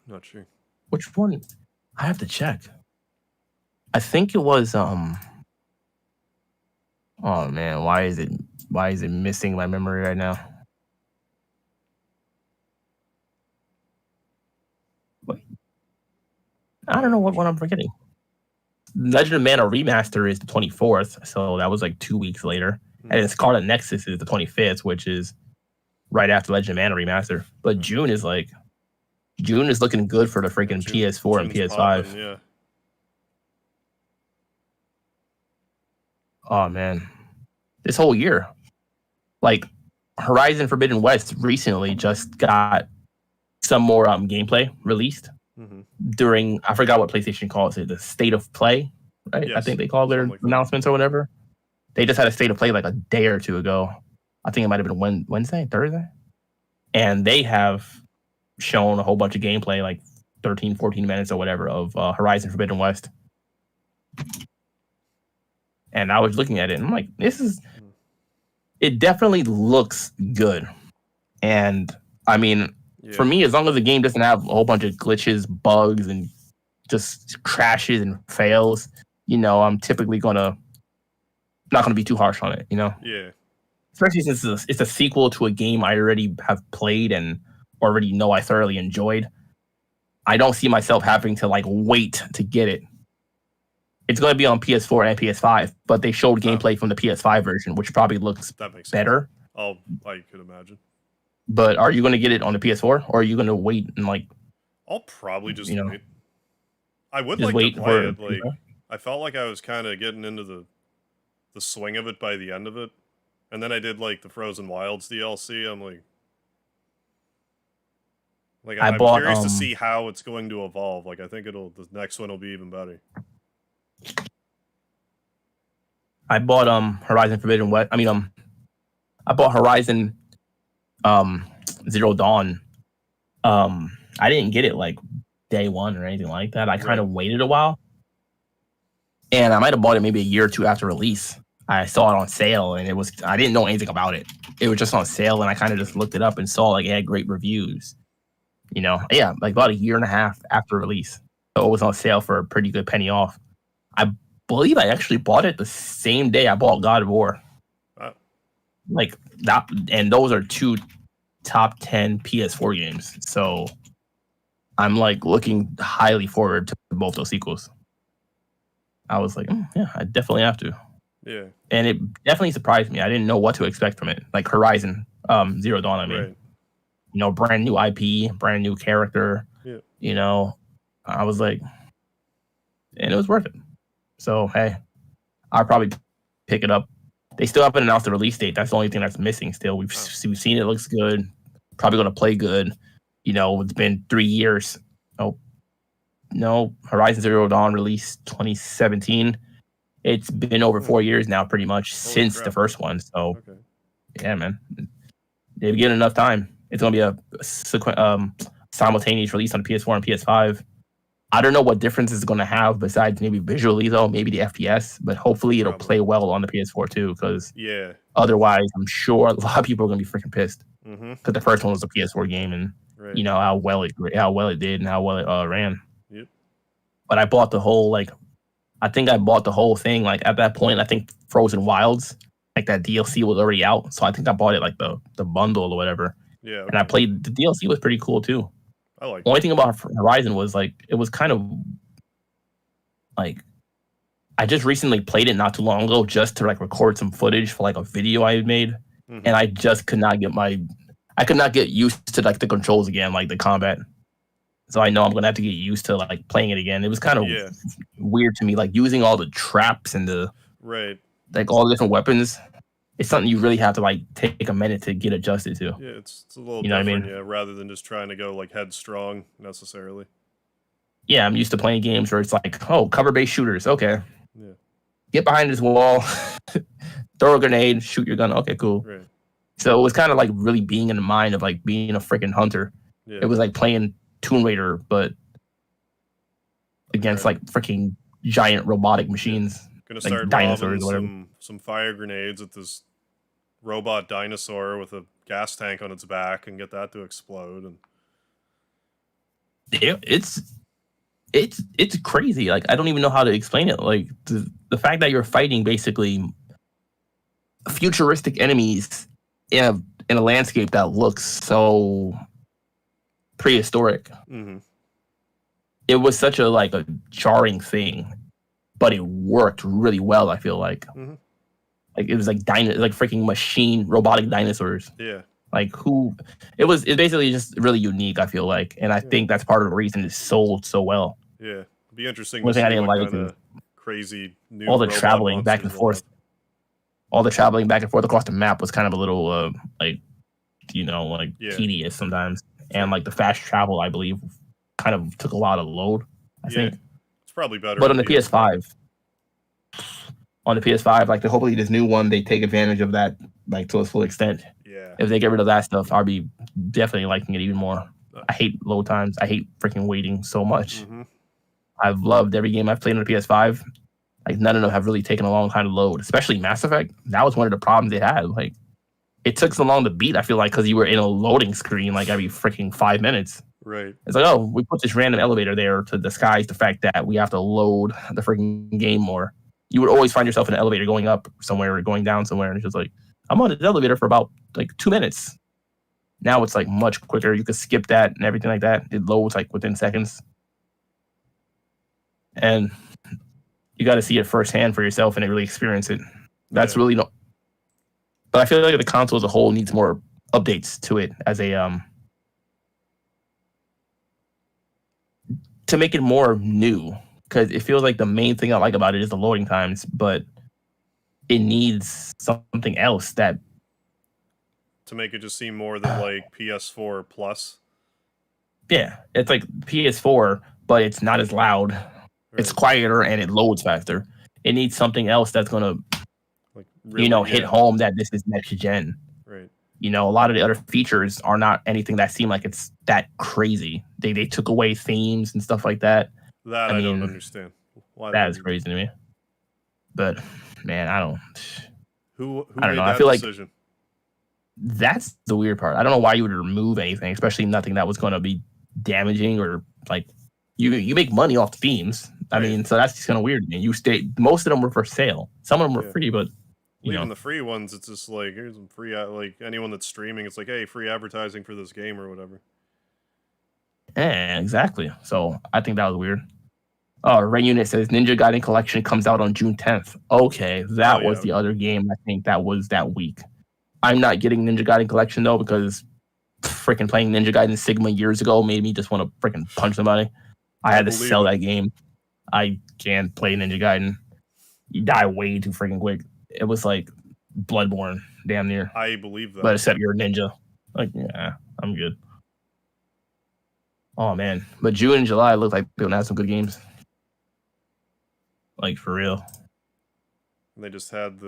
Not sure. Which one? I have to check. I think it was oh man, why is it missing my memory right now? Wait. I don't know what one I'm forgetting. Legend of Mana Remaster is the 24th, so that was like 2 weeks later. And Scarlet Nexus is the 25th, which is right after Legend of Mana Remaster. But June is looking good for the freaking PS4 and PS5. Popping, yeah. Oh man, this whole year, like Horizon Forbidden West recently just got some more gameplay released during, I forgot what PlayStation calls it, the State of Play, right? Yes, I think they call their announcements or whatever. They just had a State of Play like a day or two ago. I think it might have been Wednesday, Thursday, and they have shown a whole bunch of gameplay, like 13, 14 minutes or whatever of Horizon Forbidden West. And I was looking at it and I'm like, it definitely looks good. And I mean, for me, as long as the game doesn't have a whole bunch of glitches, bugs, and just crashes and fails, I'm typically gonna not going to be too harsh on it, you know? Yeah. Especially since it's a sequel to a game I already have played and already know I thoroughly enjoyed. I don't see myself having to like wait to get it. It's going to be on PS4 and PS5, but they showed gameplay from the PS5 version, which probably looks better. I could imagine. But are you going to get it on the PS4, or are you going to wait and like? I'll probably just you know, wait. I would just like wait to play for, it. Like I felt like I was kind of getting into the swing of it by the end of it, and then I did like the Frozen Wilds DLC. I'm I'm curious to see how it's going to evolve. Like I think the next one will be even better. I bought Horizon Forbidden West. I bought Horizon Zero Dawn. I didn't get it like day one or anything like that. I kind of waited a while, and I might have bought it maybe a year or two after release. I saw it on sale, and I didn't know anything about it. It was just on sale, and I kind of just looked it up and saw like it had great reviews. You know, yeah, like about a year and a half after release, so it was on sale for a pretty good penny off. I believe I actually bought it the same day I bought God of War. Wow. Like that, and those are two top 10 PS4 games. So I'm like looking highly forward to both those sequels. I was like, yeah, I definitely have to. Yeah. And it definitely surprised me. I didn't know what to expect from it. Like Horizon Zero Dawn, I mean. Right. You know, brand new IP, brand new character. Yeah. You know, I was like, and it was worth it. So, hey, I'll probably pick it up. They still haven't announced the release date. That's the only thing that's missing still. We've seen it looks good. Probably going to play good. You know, it's been 3 years. Oh, no. Horizon Zero Dawn released 2017. It's been over 4 years now, pretty much, since the first one. So, yeah, man. They've given enough time. It's going to be a simultaneous release on the PS4 and PS5. I don't know what difference it's going to have besides maybe visually, though, maybe the FPS, but hopefully it'll play well on the PS4 too, because otherwise I'm sure a lot of people are going to be freaking pissed. Because the first one was a PS4 game, and you know how well it did and how well it ran. Yep. But I bought the whole I think I bought the whole thing. Like at that point, I think Frozen Wilds, like that DLC was already out, so I think I bought it like the bundle or whatever. Yeah. Okay. And I played the DLC was pretty cool too. I like. Only thing about Horizon was like it was kind of like I just recently played it not too long ago just to like record some footage for like a video I had made, and I just could not get used to like the controls again, like the combat. So I know I'm gonna have to get used to like playing it again. It was kind of weird to me, like using all the traps and the like all the different weapons. It's something you really have to like take a minute to get adjusted to. Yeah, it's a little you know different, what I mean? Yeah, rather than just trying to go like headstrong necessarily. Yeah, I'm used to playing games where it's like, oh, cover-based shooters. Okay. Yeah. Get behind this wall, throw a grenade, shoot your gun. Okay, cool. Right. So it was kind of like really being in the mind of like being a freaking hunter. Yeah. It was like playing Tomb Raider, but against like freaking giant robotic machines. Gonna like start dinosaurs or whatever. some fire grenades at this robot dinosaur with a gas tank on its back and get that to explode. And yeah, it's crazy. Like I don't even know how to explain it. Like the fact that you're fighting basically futuristic enemies in a landscape that looks so prehistoric. It was such a jarring thing, but it worked really well. I feel like like it was like freaking machine robotic dinosaurs. Yeah. Like it's basically just really unique, I feel like. And I think that's part of the reason it sold so well. Yeah. It'd be interesting One to thing see I didn't what like kind of crazy new all the traveling back and forth. All the traveling back and forth across the map was kind of a little tedious sometimes. And like the fast travel, I believe, kind of took a lot of load, I think. It's probably better. But on the PS5, like hopefully this new one, they take advantage of that like to its full extent. Yeah. If they get rid of that stuff, I'll be definitely liking it even more. I hate load times. I hate freaking waiting so much. I've loved every game I've played on the PS5. Like none of them have really taken a long time to load, especially Mass Effect. That was one of the problems they had. Like it took so long to beat, I feel like, because you were in a loading screen like every freaking 5 minutes. Right. It's like, oh, we put this random elevator there to disguise the fact that we have to load the freaking game more. you would always find yourself in an elevator going up somewhere or going down somewhere, and it's just like, I'm on the elevator for about like 2 minutes. Now it's like much quicker. You could skip that and everything like that. It loads like within seconds. And you got to see it firsthand for yourself and really experience it. That's really no. But I feel like the console as a whole needs more updates to it as a to make it more new, because it feels like the main thing I like about it is the loading times, but it needs something else that to make it just seem more than like PS4 Plus. Yeah, it's like PS4, but it's not as loud. Right. It's quieter and it loads faster. It needs something else that's gonna, like, really, hit home that this is next gen. Right. A lot of the other features are not anything that seem like it's that crazy. They took away themes and stuff like that. That I don't understand. Why that is crazy to me. But man, I don't. Who I don't made know. That I feel decision? Like that's the weird part. I don't know why you would remove anything, especially nothing that was going to be damaging or like you make money off the themes. Right. I mean, so that's just kind of weird. And most of them were for sale. Some of them were free, but even the free ones, it's just like, here's some free, like anyone that's streaming, it's like, hey, free advertising for this game or whatever. Yeah, exactly. So I think that was weird. Red Unit says Ninja Gaiden Collection comes out on June 10th. Okay, that was the other game I think that was that week. I'm not getting Ninja Gaiden Collection though, because freaking playing Ninja Gaiden Sigma years ago made me just want to freaking punch somebody. I had to sell that game. I can't play Ninja Gaiden. You die way too freaking quick. It was like Bloodborne, damn near. I believe that. But except you're a ninja. Like, yeah, I'm good. Oh man, but June and July look like they're gonna have some good games. Like for real. And they just had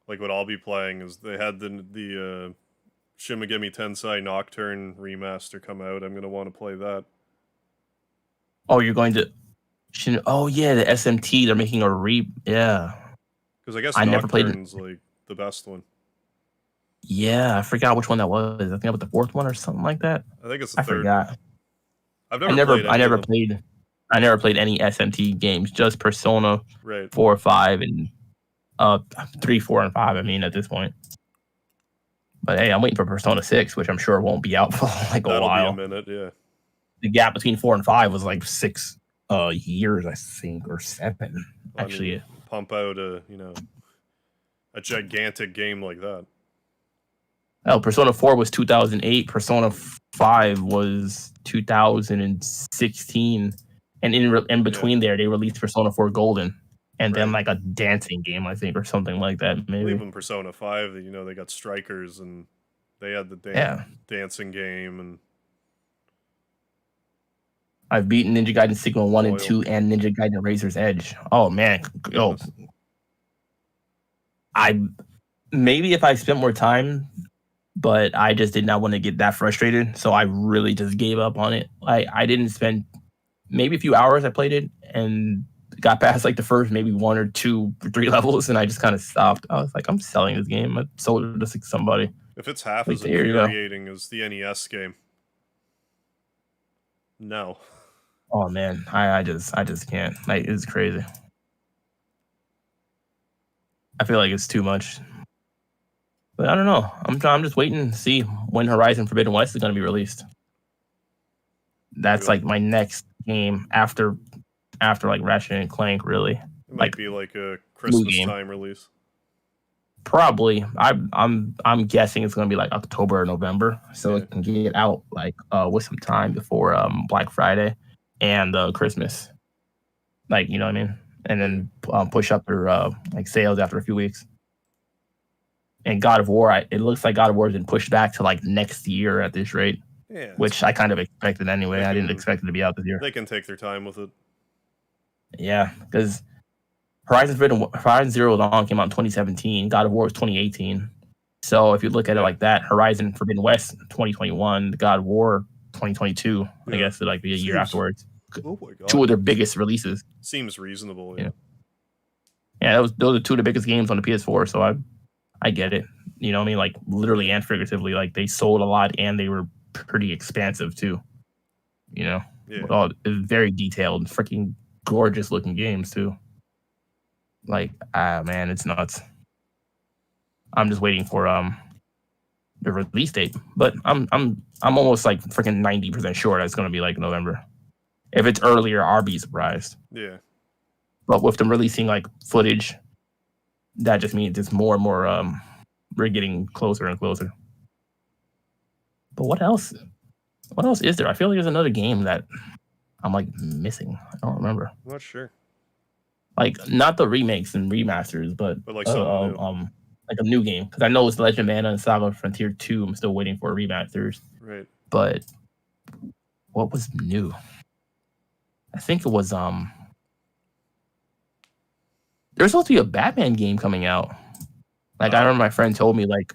like what I'll be playing is they had the Shin Megami Tensei Nocturne remaster come out. I'm gonna want to play that. Oh, you're going to Oh yeah, the SMT. They're making a yeah. Because I guess Nocturne's like the best one. Yeah, I forgot which one that was. I think it was the fourth one or something like that. I think it's the third. I forgot. I never played any SMT games. Just Persona 4, 5, and 3, 4, and 5. I mean, at this point. But hey, I'm waiting for Persona 6, which I'm sure won't be out for like a while. That'll be a minute, yeah. The gap between 4 and 5 was like 6 years, I think, or 7. Actually, mean, pump out a gigantic game like that. Oh, Persona 4 was 2008. Persona 5 was 2016, and in between there, they released Persona 4 Golden, and then like a dancing game, I think, or something like that. Maybe. Even Persona 5, they got Strikers, and they had the dancing game, and I've beaten Ninja Gaiden Sigma 1 and 2 and Ninja Gaiden Razor's Edge. Oh man, maybe if I spent more time. But I just did not want to get that frustrated, so I really just gave up on it. I didn't spend maybe a few hours. I played it and got past like the first maybe 1 or 2 or 3 levels, and I just kind of stopped. I was like, I'm selling this game. I sold it to somebody. If it's half as infuriating as the NES game, no. Oh man, I just can't. Like, it's crazy. I feel like it's too much. But I don't know. I'm just waiting to see when Horizon Forbidden West is going to be released. That's like my next game after like Ratchet and Clank. Really, it might be like a Christmas time release. Probably. I'm guessing it's going to be like October or November, so it can get out like with some time before Black Friday and Christmas. Like, you know what I mean? And then push up their like sales after a few weeks. And God of War, it looks like God of War has been pushed back to like next year at this rate. Yeah, which I kind of expected anyway. I didn't expect it to be out this year. They can take their time with it. Yeah, because Horizon Zero Dawn came out in 2017. God of War was 2018. So if you look at it like that, Horizon Forbidden West 2021, God of War 2022. I guess it'd like be a year afterwards. Oh my God. 2 of their biggest releases. Seems reasonable. Yeah, those are 2 of the biggest games on the PS4. So I get it. You know what I mean? Like literally and figuratively, like they sold a lot and they were pretty expansive too. You know? Yeah. All very detailed, freaking gorgeous looking games too. Like, man, it's nuts. I'm just waiting for the release date, but I'm almost like freaking 90% sure that's gonna be like November. If it's earlier, I'll be surprised. Yeah. But with them releasing like footage, that just means it's more and more. We're getting closer and closer. But what else? What else is there? I feel like there's another game that I'm like missing. I don't remember. I'm not sure. Like not the remakes and remasters, but like something new. Like a new game. Because I know it's Legend of Mana and Saga Frontier 2. I'm still waiting for remasters. Right. But what was new? I think it was there's supposed to be a Batman game coming out. Like I remember my friend told me like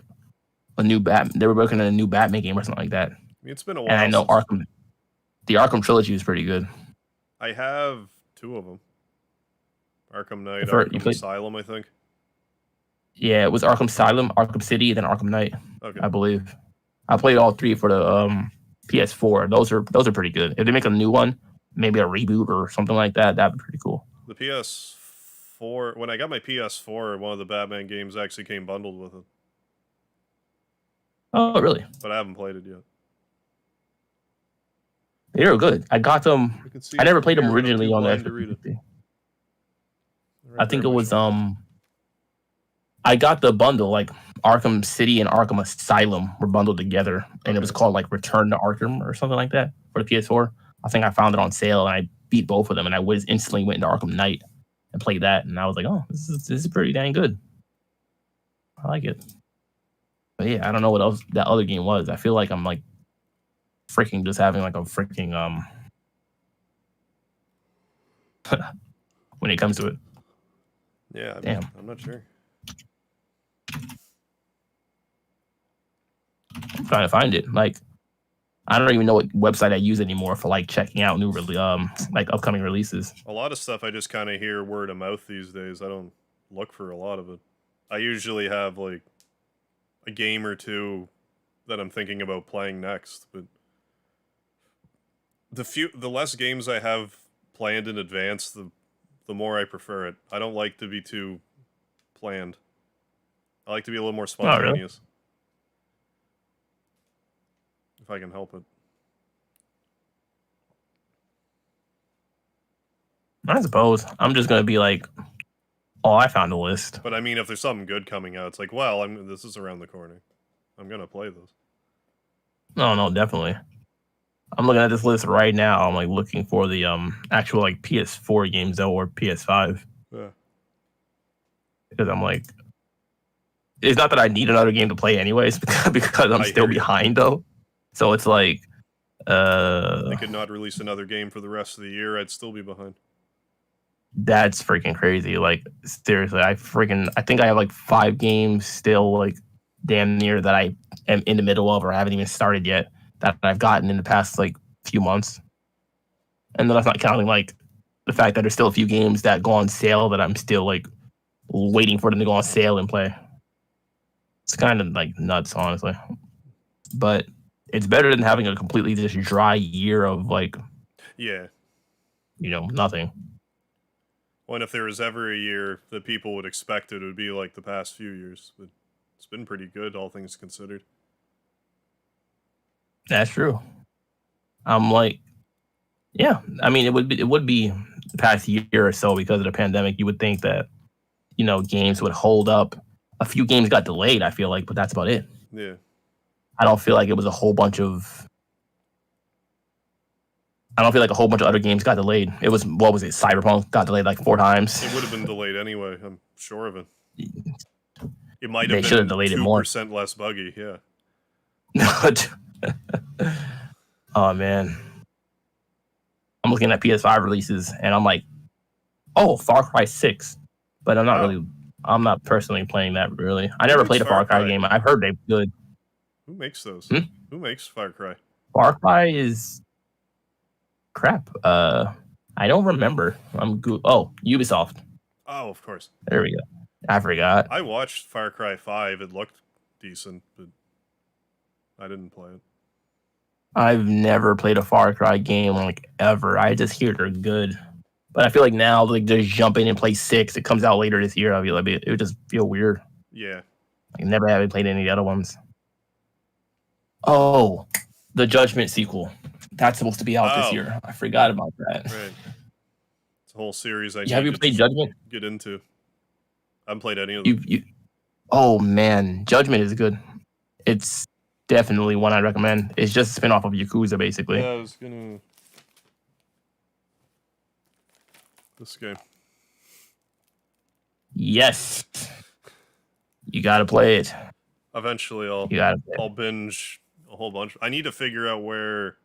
a new they were working on a new Batman game or something like that. I mean, it's been a while. And I know the Arkham trilogy is pretty good. I have 2 of them. Arkham Knight, Arkham Asylum, I think. Yeah, it was Arkham Asylum, Arkham City, then Arkham Knight. Okay. I believe. I played all 3 for the PS4. Those are pretty good. If they make a new one, maybe a reboot or something like that, that'd be pretty cool. The PS4, when I got my PS4, one of the Batman games actually came bundled with it. Oh, really? But I haven't played it yet. They were good. I got them. I never played them originally on the Xbox. I think it was I got the bundle, like Arkham City and Arkham Asylum were bundled together, and it was called like Return to Arkham or something like that for the PS4. I think I found it on sale, and I beat both of them, and I instantly went into Arkham Knight and played that, and I was like, oh, this is pretty dang good. I like it. But yeah, I don't know what else that other game was. I feel like I'm like freaking just having like a freaking when it comes to it. Yeah, damn. I'm not sure. I'm trying to find it. Like, I don't even know what website I use anymore for like checking out new like upcoming releases. A lot of stuff I just kind of hear word of mouth these days. I don't look for a lot of it. I usually have like a game or 2 that I'm thinking about playing next, but the less games I have planned in advance, the more I prefer it. I don't like to be too planned. I like to be a little more spontaneous. Oh, really? If I can help it. I suppose. I'm just gonna be like, oh, I found a list. But I mean, if there's something good coming out, it's like, well, this is around the corner. I'm gonna play this. No, definitely. I'm looking at this list right now. I'm like looking for the actual like PS4 games though, or PS5. Yeah. Because I'm like, it's not that I need another game to play anyways, because I'm still behind though. So it's like, they could not release another game for the rest of the year. I'd still be behind. That's freaking crazy. Like seriously, I think I have like 5 games still like damn near that I am in the middle of or haven't even started yet that I've gotten in the past like few months. And then that's not counting like the fact that there's still a few games that go on sale that I'm still like waiting for them to go on sale and play. It's kind of like nuts, honestly. But it's better than having a completely just dry year of like, yeah, nothing. Well, and if there was ever a year that people would expect it would be like the past few years. But it's been pretty good, all things considered. That's true. I'm like, yeah. I mean, it would be the past year or so because of the pandemic. You would think that, games would hold up. A few games got delayed, I feel like, but that's about it. Yeah. I don't feel like it was a whole bunch of. I don't feel like a whole bunch of other games got delayed. It was, what was it? Cyberpunk got delayed like 4 times. It would have been delayed anyway. I'm sure of it. It might have been delayed 2% less buggy. Yeah. Oh man, I'm looking at PS5 releases and I'm like, oh, Far Cry 6, but I'm not personally playing that really. I never played a Far Cry game. I've heard they're good. Who makes those? Who makes Far Cry? Far Cry is crap. I don't remember. Ubisoft. Oh, of course. There we go. I forgot. I watched Far Cry 5. It looked decent, but I didn't play it. I've never played a Far Cry game like ever. I just hear they're good, But I feel like now, like, just jump in and play 6. It comes out later this year. I feel like it would just feel weird. Yeah. Like, never having played any of the other ones. Oh, the Judgment sequel. That's supposed to be out this year. I forgot about that. Right. It's a whole series I need have you to played Judgment? get into. I haven't played any of them. Oh, man. Judgment is good. It's definitely one I recommend. It's just a spin-off of Yakuza, basically. Yeah, I was gonna... This game. Yes. You gotta play it. Eventually, I'll binge a whole bunch. I need to figure out where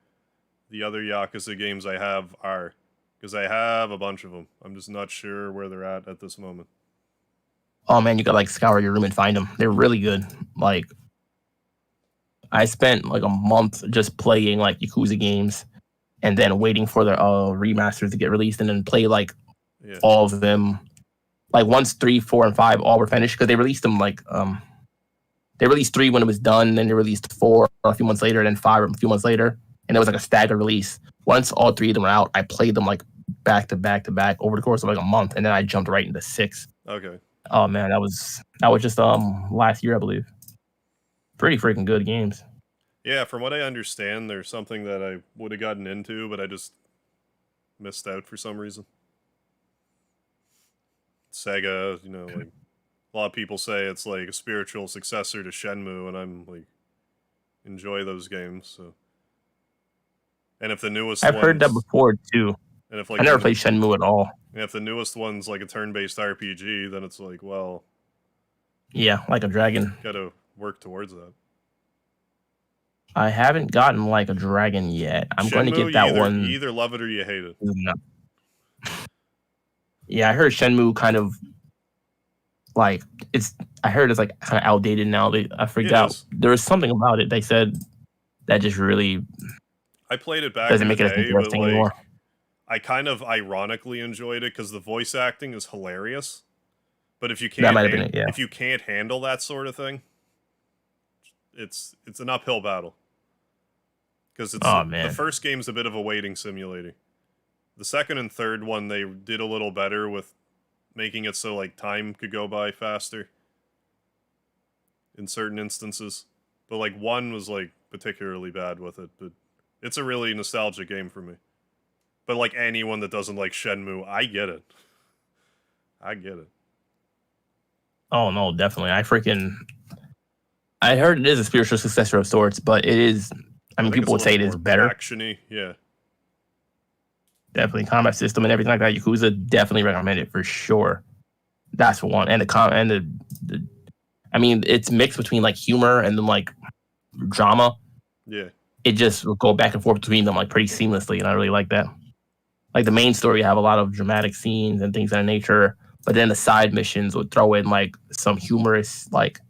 the other Yakuza games I have are, because I have a bunch of them. I'm just not sure where they're at this moment. Oh man, you gotta like scour your room and find them. They're really good. Like, I spent like a month just playing like Yakuza games, and then waiting for the remasters to get released, and then play like all of them. Like once 3, 4, and 5 all were finished, because they released them like they released 3 when it was done, then they released 4 a few months later, then 5 a few months later, and it was like a staggered release. Once all 3 of them were out, I played them like back to back to back over the course of like a month, and then I jumped right into 6. Okay. Oh man, that was just last year, I believe. Pretty freaking good games. Yeah, from what I understand, there's something that I would have gotten into, but I just missed out for some reason. Sega, you know, like a lot of people say it's like a spiritual successor to Shenmue, and I'm like, enjoy those games. So, and if the newest I've heard that before too. And if like I never played Shenmue at all. And if the newest one's like a turn-based RPG, then it's like, well, yeah, like a dragon. Gotta work towards that. I haven't gotten like a dragon yet. I'm going to get that one. You either love it or you hate it. No. Yeah, I heard Shenmue kind of like I heard it's like kind of outdated now. I forgot there was something about it. They said that just really. I played it back. Doesn't make it as interesting anymore. I kind of ironically enjoyed it because the voice acting is hilarious. But if you can't, if you can't handle that sort of thing, it's an uphill battle. Because the first game's a bit of a waiting simulator. The second and third one, they did a little better with making it so like time could go by faster in certain instances. But like 1 was like particularly bad with it. But it's a really nostalgic game for me. But like anyone that doesn't like Shenmue, I get it. I get it. Oh no, definitely. I heard it is a spiritual successor of sorts, but it is. I mean, people would say it is better. Actiony, yeah. Definitely combat system and everything like that. Yakuza, definitely recommend it for sure. That's one, and the I mean, it's mixed between like humor and then like drama. Yeah. It just will go back and forth between them like pretty seamlessly, and I really like that. Like the main story have a lot of dramatic scenes and things of that nature, but then the side missions would throw in like some humorous like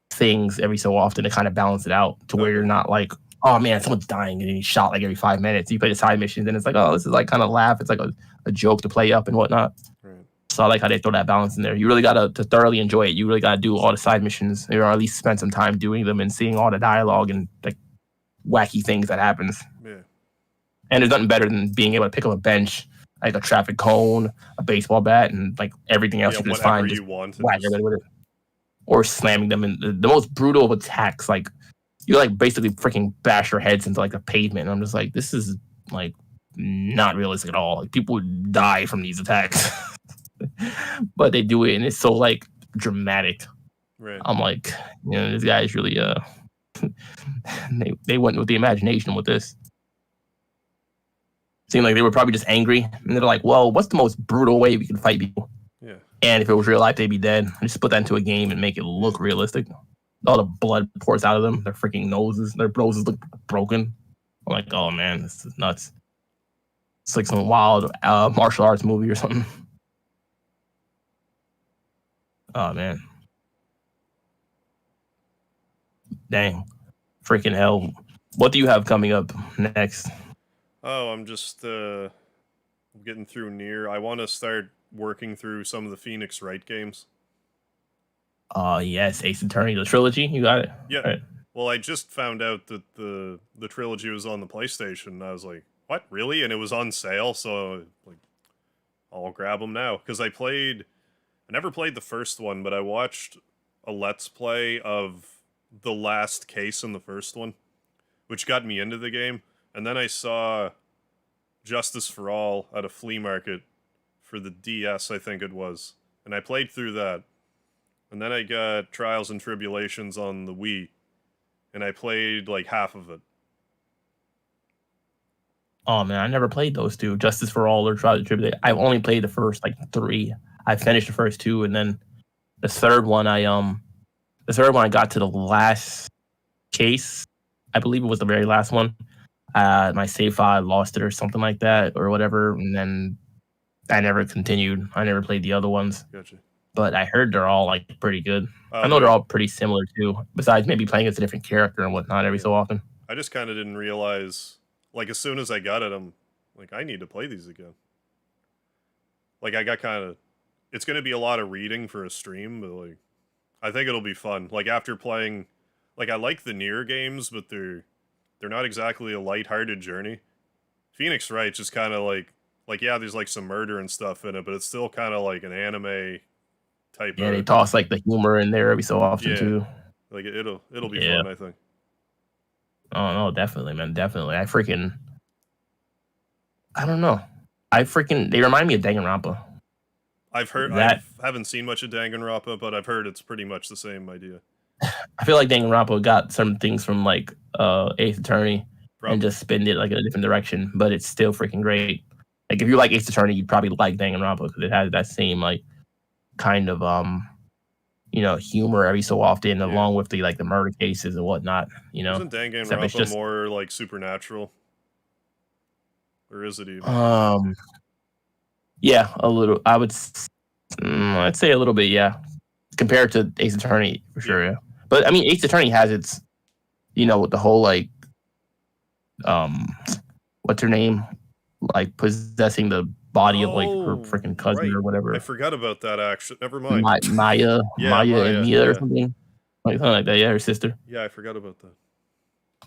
things every so often to kind of balance it out to where you're not like, oh man, someone's dying and he's shot like every 5 minutes. You play the side missions and it's like, oh, this is like kind of laugh. It's like a joke to play up and whatnot. Right. So I like how they throw that balance in there. You really got to thoroughly enjoy it. You really got to do all the side missions, or at least spend some time doing them and seeing all the dialogue and like wacky things that happens. Yeah. And there's nothing better than being able to pick up a bench, like a traffic cone, a baseball bat, and like everything else you can just find. Just whack everybody with it. Or slamming them in the most brutal of attacks. Like you like basically freaking bash your heads into like the pavement. And I'm just like, this is like not realistic at all. Like people would die from these attacks. But they do it and it's so like dramatic. Right. I'm like, you know, this guy is really they went with the imagination with this. Seemed like they were probably just angry, and they're like, well, what's the most brutal way we can fight people? Yeah. And if it was real life, they'd be dead. Just put that into a game and make it look realistic. All the blood pours out of them. Their freaking noses look broken. I'm like, oh man, this is nuts. It's like some wild martial arts movie or something. Oh man. Dang. Freaking hell. What do you have coming up next? Oh, I'm just getting through Nier. I want to start working through some of the Phoenix Wright games. Yes, Ace Attorney, the trilogy. You got it. Yeah. Right. Well, I just found out that the trilogy was on the PlayStation. And I was like, what, really? And it was on sale, so like, I'll grab them now because I never played the first one, but I watched a Let's Play of the last case in the first one, which got me into the game, and then I saw Justice for All at a flea market for the DS, I think it was, and I played through that, and then I got Trials and Tribulations on the Wii, and I played like half of it. Oh man, I never played those two, Justice for All or Trials and Tribulations. I've only played the first like 3. I finished the first 2, and then the third one I got to the last case. I believe it was the very last one. My save file lost it or something like that or whatever, and then I never continued. I never played the other ones. Gotcha. But I heard they're all like pretty good. I know they're all pretty similar too. Besides maybe playing as a different character and whatnot every so often. I just kind of didn't realize, like, as soon as I got it, I'm like, I need to play these again. Like, I got kind of, it's going to be a lot of reading for a stream, but like, I think it'll be fun. Like, after playing, like, I like the Nier games, but they're not exactly a lighthearted journey. Phoenix Wright's just kind of like yeah, there's like some murder and stuff in it, but it's still kind of like an anime type. Yeah, they toss like the humor in there every so often too. Like it'll be fun, I think. Oh no, definitely, man, definitely. I don't know. They remind me of Danganronpa. I've heard I haven't seen much of Danganronpa, but I've heard it's pretty much the same idea. I feel like Danganronpa got some things from like Ace Attorney and just spin it like in a different direction, but it's still freaking great. Like if you like Ace Attorney, you'd probably like Danganronpa because it has that same like kind of humor every so often, along with the murder cases and whatnot. Isn't Danganronpa more like supernatural, or is it even? Yeah, a little. I'd say a little bit, yeah, compared to Ace Attorney for sure. Yeah. But I mean, Ace Attorney has its, with the whole like, what's her name, like possessing the body of like her freaking cousin or whatever. I forgot about that. Actually, never mind. Maya and Mia or something like that. Yeah, her sister. Yeah, I forgot about that.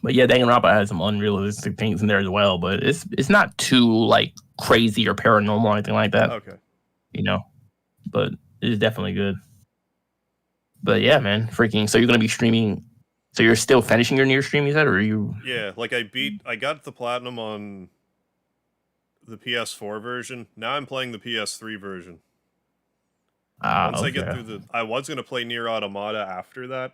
But yeah, Danganronpa has some unrealistic things in there as well. But it's not too like crazy or paranormal or anything like that. Okay. But it is definitely good. But yeah, man, freaking. So you're gonna be streaming. So you're still finishing your Nier stream, you said, or are you? Yeah, like I got the platinum on the PS4 version. Now I'm playing the PS3 version. Once I get through I was gonna play Nier Automata after that,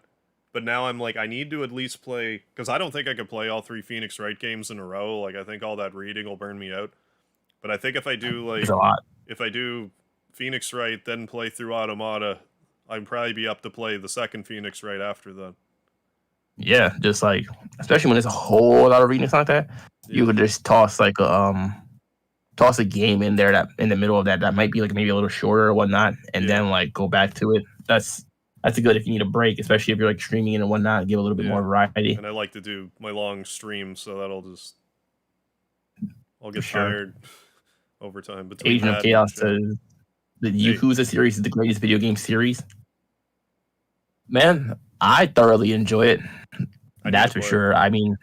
but now I'm like, I need to at least play, because I don't think I could play all 3 Phoenix Wright games in a row. Like I think all that reading will burn me out. But I think if I do if I do Phoenix Wright, then play through Automata, I'd probably be up to play the second Phoenix Wright after that. Yeah, just like, especially when there's a whole lot of reading like that, you could just toss like a game in there that in the middle of that might be like maybe a little shorter or whatnot, and then like go back to it. That's a good if you need a break, especially if you're like streaming and whatnot, give a little bit more variety. And I like to do my long streams, so I'll get tired over time. Between Agent of Chaos says the Yakuza series is the greatest video game series. Man, I thoroughly enjoy it. That's for sure. I mean,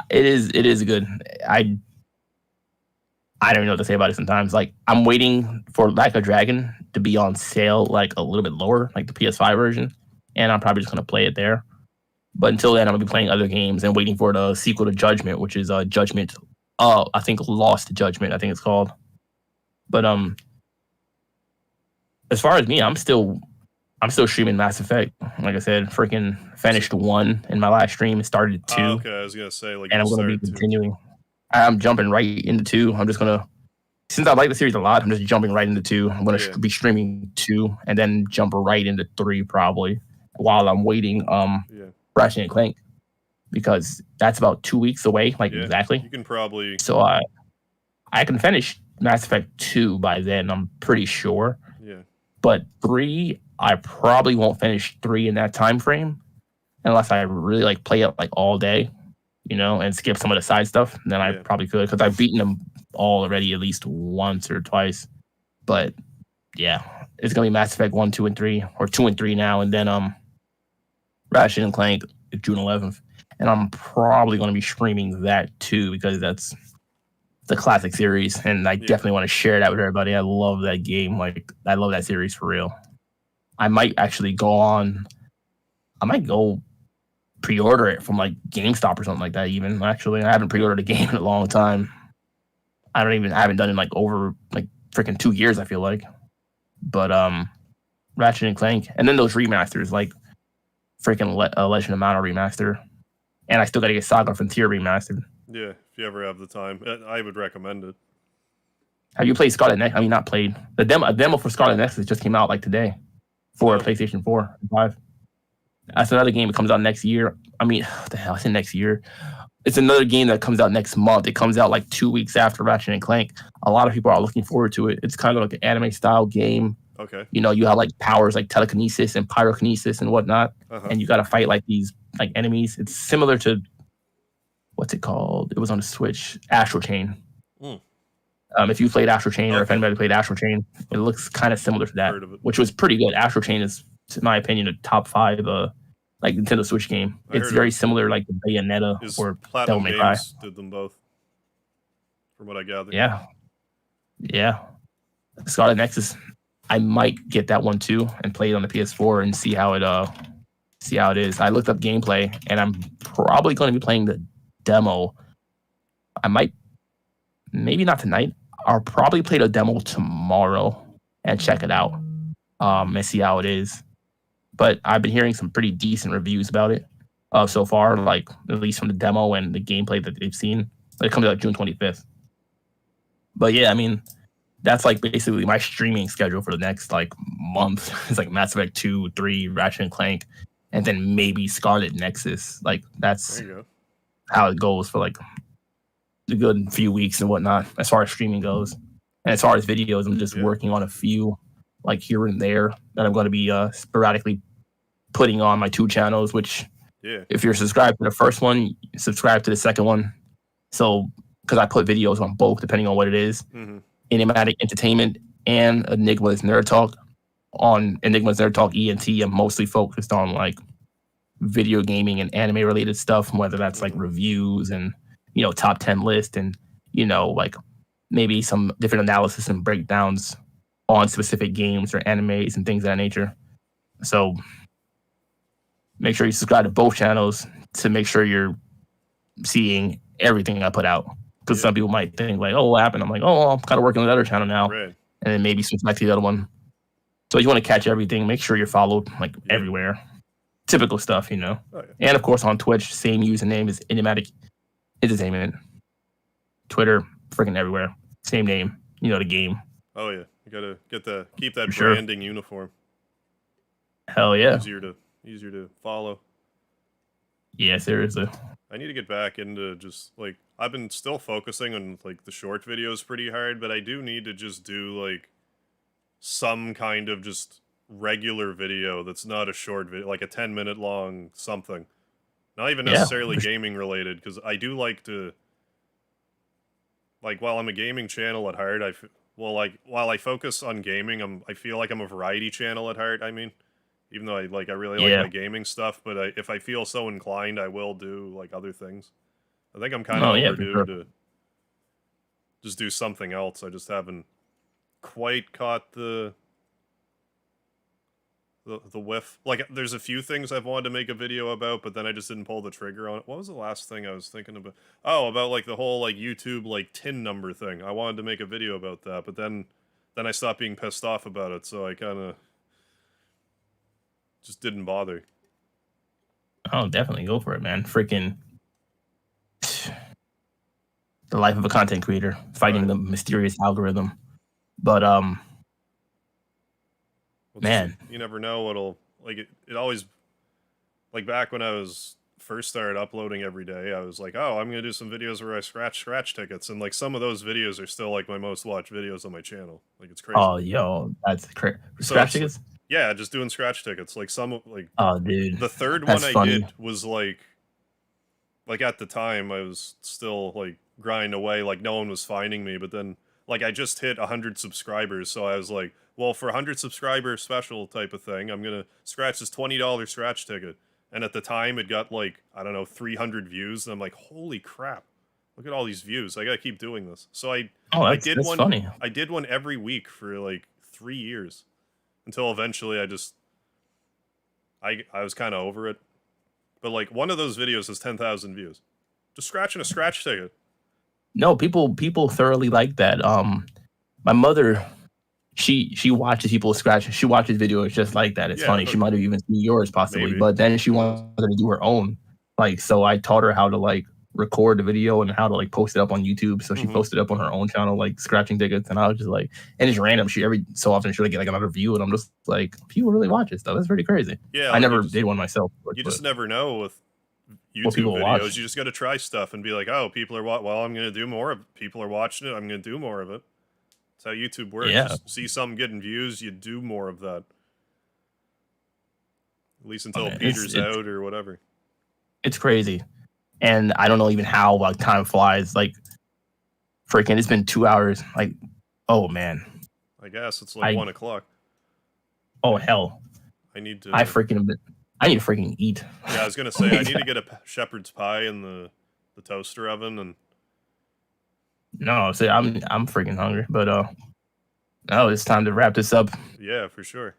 it is good. I don't even know what to say about it sometimes. Like, I'm waiting for Like a Dragon to be on sale, like a little bit lower, like the PS5 version, and I'm probably just gonna play it there. But until then, I'm gonna be playing other games and waiting for the sequel to Judgment, which is Judgment. I think Lost Judgment. I think it's called. But as far as me, I'm still streaming Mass Effect. Like I said, freaking finished 1 in my last stream. Started 2. Okay, I was gonna say and I'm gonna be continuing. I'm jumping right into 2. I'm just gonna, since I like the series a lot, I'm just jumping right into 2. I'm gonna be streaming 2 and then jump right into 3 probably while I'm waiting. Ratchet and Clank, because that's about 2 weeks away. Exactly. You can probably. So I can finish Mass Effect 2 by then. I'm pretty sure. Yeah. But 3, I probably won't finish 3 in that time frame unless I really like play it like all day, and skip some of the side stuff. Then I probably could, because I've beaten them all already at least once or twice. But yeah, it's gonna be Mass Effect 1, 2, and 3, or 2 and 3 now, and then Ratchet and Clank June 11th, and I'm probably gonna be streaming that too, because that's the classic series, and I Yeah. definitely want to share that with everybody. I love that game. Like, I love that series for real. I might actually I might go pre-order it from like GameStop or something like that. Even actually, I haven't pre-ordered a game in a long time. I haven't done it in like over like freaking 2 years. I feel like, but Ratchet and Clank, and then those remasters like freaking Legend of Mana remaster, and I still got to get Saga Frontier remastered. Yeah, if you ever have the time, I would recommend it. Have you played Scarlet Nexus? I mean, not played. The demo, a demo for Scarlet Nexus just came out like today for No. PlayStation 4 and 5. That's another game that comes out next year. I mean, what the hell? I said next year. It's another game that comes out next month. It comes out like 2 weeks after Ratchet and Clank. A lot of people are looking forward to it. It's kind of like an anime style game. Okay. You know, you have like powers like telekinesis and pyrokinesis and whatnot, and you got to fight like these like enemies. It's similar to what's it called? It was on the Switch, Astral Chain. Mm. If you played Astral Chain, or if Okay. anybody played Astral Chain, it looks kind of similar to that, Heard of it. which was pretty good. Astral Chain is, in my opinion, a top 5 like Nintendo Switch game. I It's heard very of it. similar, like the Bayonetta Is or Platinum Devil May Cry. Games did them both, from what I gather. Yeah. Scarlet Nexus. I might get that one too and play it on the PS4 and see how it is. I looked up gameplay and I'm probably going to be playing the demo. I might, maybe not tonight. I'll probably play the demo tomorrow and check it out and see how it is. But I've been hearing some pretty decent reviews about it so far, like at least from the demo and the gameplay that they've seen. It comes out June 25th. But yeah, I mean, that's like basically my streaming schedule for the next like month. It's like Mass Effect 2, 3, Ratchet and Clank, and then maybe Scarlet Nexus. Like that's There you go. how it goes for like a good few weeks and whatnot, as far as streaming goes. And as far as videos, I'm just working on a few like here and there that I'm going to be sporadically putting on my 2 channels, which if you're subscribed to the first one, subscribe to the second one. So, because I put videos on both, depending on what it is. Enigmatic Entertainment and Enigma's Nerd Talk. On Enigma's Nerd Talk ENT, I'm mostly focused on like video gaming and anime related stuff, whether that's like reviews and, you know, top 10 list and, you know, like maybe some different analysis and breakdowns on specific games or animes and things of that nature. So make sure you subscribe to both channels to make sure you're seeing everything I put out. Because some people might think like, oh, what happened? I'm like, oh, I'm kind of working on the other channel now. Right. And then maybe switch back to the other one. So you want to catch everything. Make sure you're followed like everywhere. Typical stuff, you know. Oh, yeah. And of course on Twitch, same username as Enigmatic Entertainment. Twitter, freaking everywhere. Same name. You know the game. Oh yeah. You gotta keep that For branding uniform. Hell yeah. Easier to follow. Yeah, seriously. I need to get back into just like I've been still focusing on like the short videos pretty hard, but I do need to just do like some kind of just regular video that's not a short video, like a 10-minute long something. Not even necessarily gaming related, because I do like to like while I'm a gaming channel at heart, while I focus on gaming, I feel like I'm a variety channel at heart. I mean, even though I really like my gaming stuff, but if I feel so inclined, I will do like other things. I think I'm kind of overdue to just do something else. I just haven't quite caught the whiff. Like, there's a few things I've wanted to make a video about, but then I just didn't pull the trigger on it. What was the last thing I was thinking about? Oh, about like the whole like YouTube like tin number thing. I wanted to make a video about that, but then I stopped being pissed off about it, so I kind of just didn't bother. Oh, definitely go for it, man. Freaking the life of a content creator, fighting the mysterious algorithm. But man, you never know what'll like it always like back when I was first started uploading every day, I was like, oh, I'm gonna do some videos where I scratch tickets, and like some of those videos are still like my most watched videos on my channel. Like, it's crazy. Oh, yo, that's crazy. Scratch tickets? Yeah, just doing scratch tickets. Like some like oh, dude, the third that's one I funny. did was like at the time I was still like grinding away, like no one was finding me, but then like I just hit 100 subscribers, so I was like, well, for 100 subscriber special type of thing, I'm gonna scratch this $20 scratch ticket. And at the time it got like, I don't know, 300 views, and I'm like, holy crap. look at all these views. I gotta keep doing this. So I did that's one. funny. I did one every week for like 3 years, until eventually I was kind of over it. But like one of those videos has 10,000 views, just scratching a scratch ticket. No, people thoroughly like that. My mother, she watches people scratch. She watches videos just like that. It's Yeah, funny. She might have even seen yours possibly, maybe. but then she Who knows? wanted to do her own. Like, so I taught her how to like record the video and how to like post it up on YouTube. So she Mhm. posted up on her own channel, like scratching tickets, and I was just like, and it's random. She every so often she'll get like another view, and I'm just like, people really watch this stuff. That's pretty crazy. Yeah, I like, never did one myself. You just never know with What YouTube people videos. watch. You just got to try stuff and be like, oh, people are well, I'm gonna do more of it. People are watching it. I'm gonna do more of it. That's how YouTube works. Yeah. Just see something getting views, you do more of that. At least until man, Peter's it's- out or whatever. It's crazy. And I don't know even how like time flies. Like freaking it's been 2 hours. Like, oh man. I guess it's like I- 1 o'clock. Oh hell. I need to. I need to freaking eat. Yeah, I was gonna say I need to get a shepherd's pie in the toaster oven, and No, see, I'm freaking hungry. But no, it's time to wrap this up. yeah, for sure.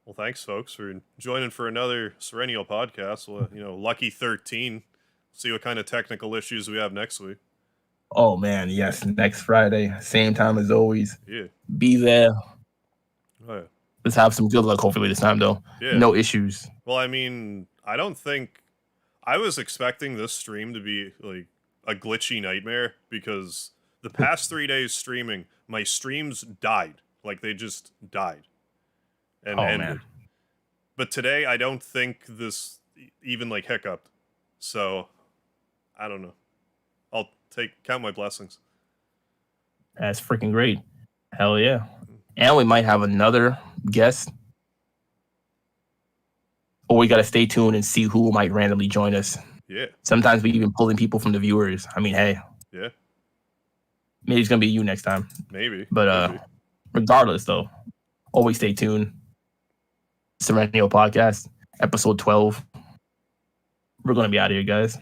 Well, thanks, folks, for joining for another Serenial podcast. Well, lucky 13. See what kind of technical issues we have next week. Oh man, yes. Next Friday, same time as always. Yeah. Be there. Oh yeah. Let's have some good luck hopefully this time though. Yeah. No issues. Well, I mean, I don't think I was expecting this stream to be like a glitchy nightmare, because the past 3 days streaming, my streams died. Like they just died and Oh, ended. man. But today, I don't think this even like hiccuped. So I don't know. I'll count my blessings. That's freaking great. Hell yeah. And we might have another guest. Or we gotta stay tuned and see who might randomly join us. Yeah. Sometimes we even pulling people from the viewers. I mean, hey, Yeah. maybe it's gonna be you next time. Maybe. But Maybe. regardless though, always stay tuned. Serenial Podcast, episode 12. We're gonna be out of here, guys.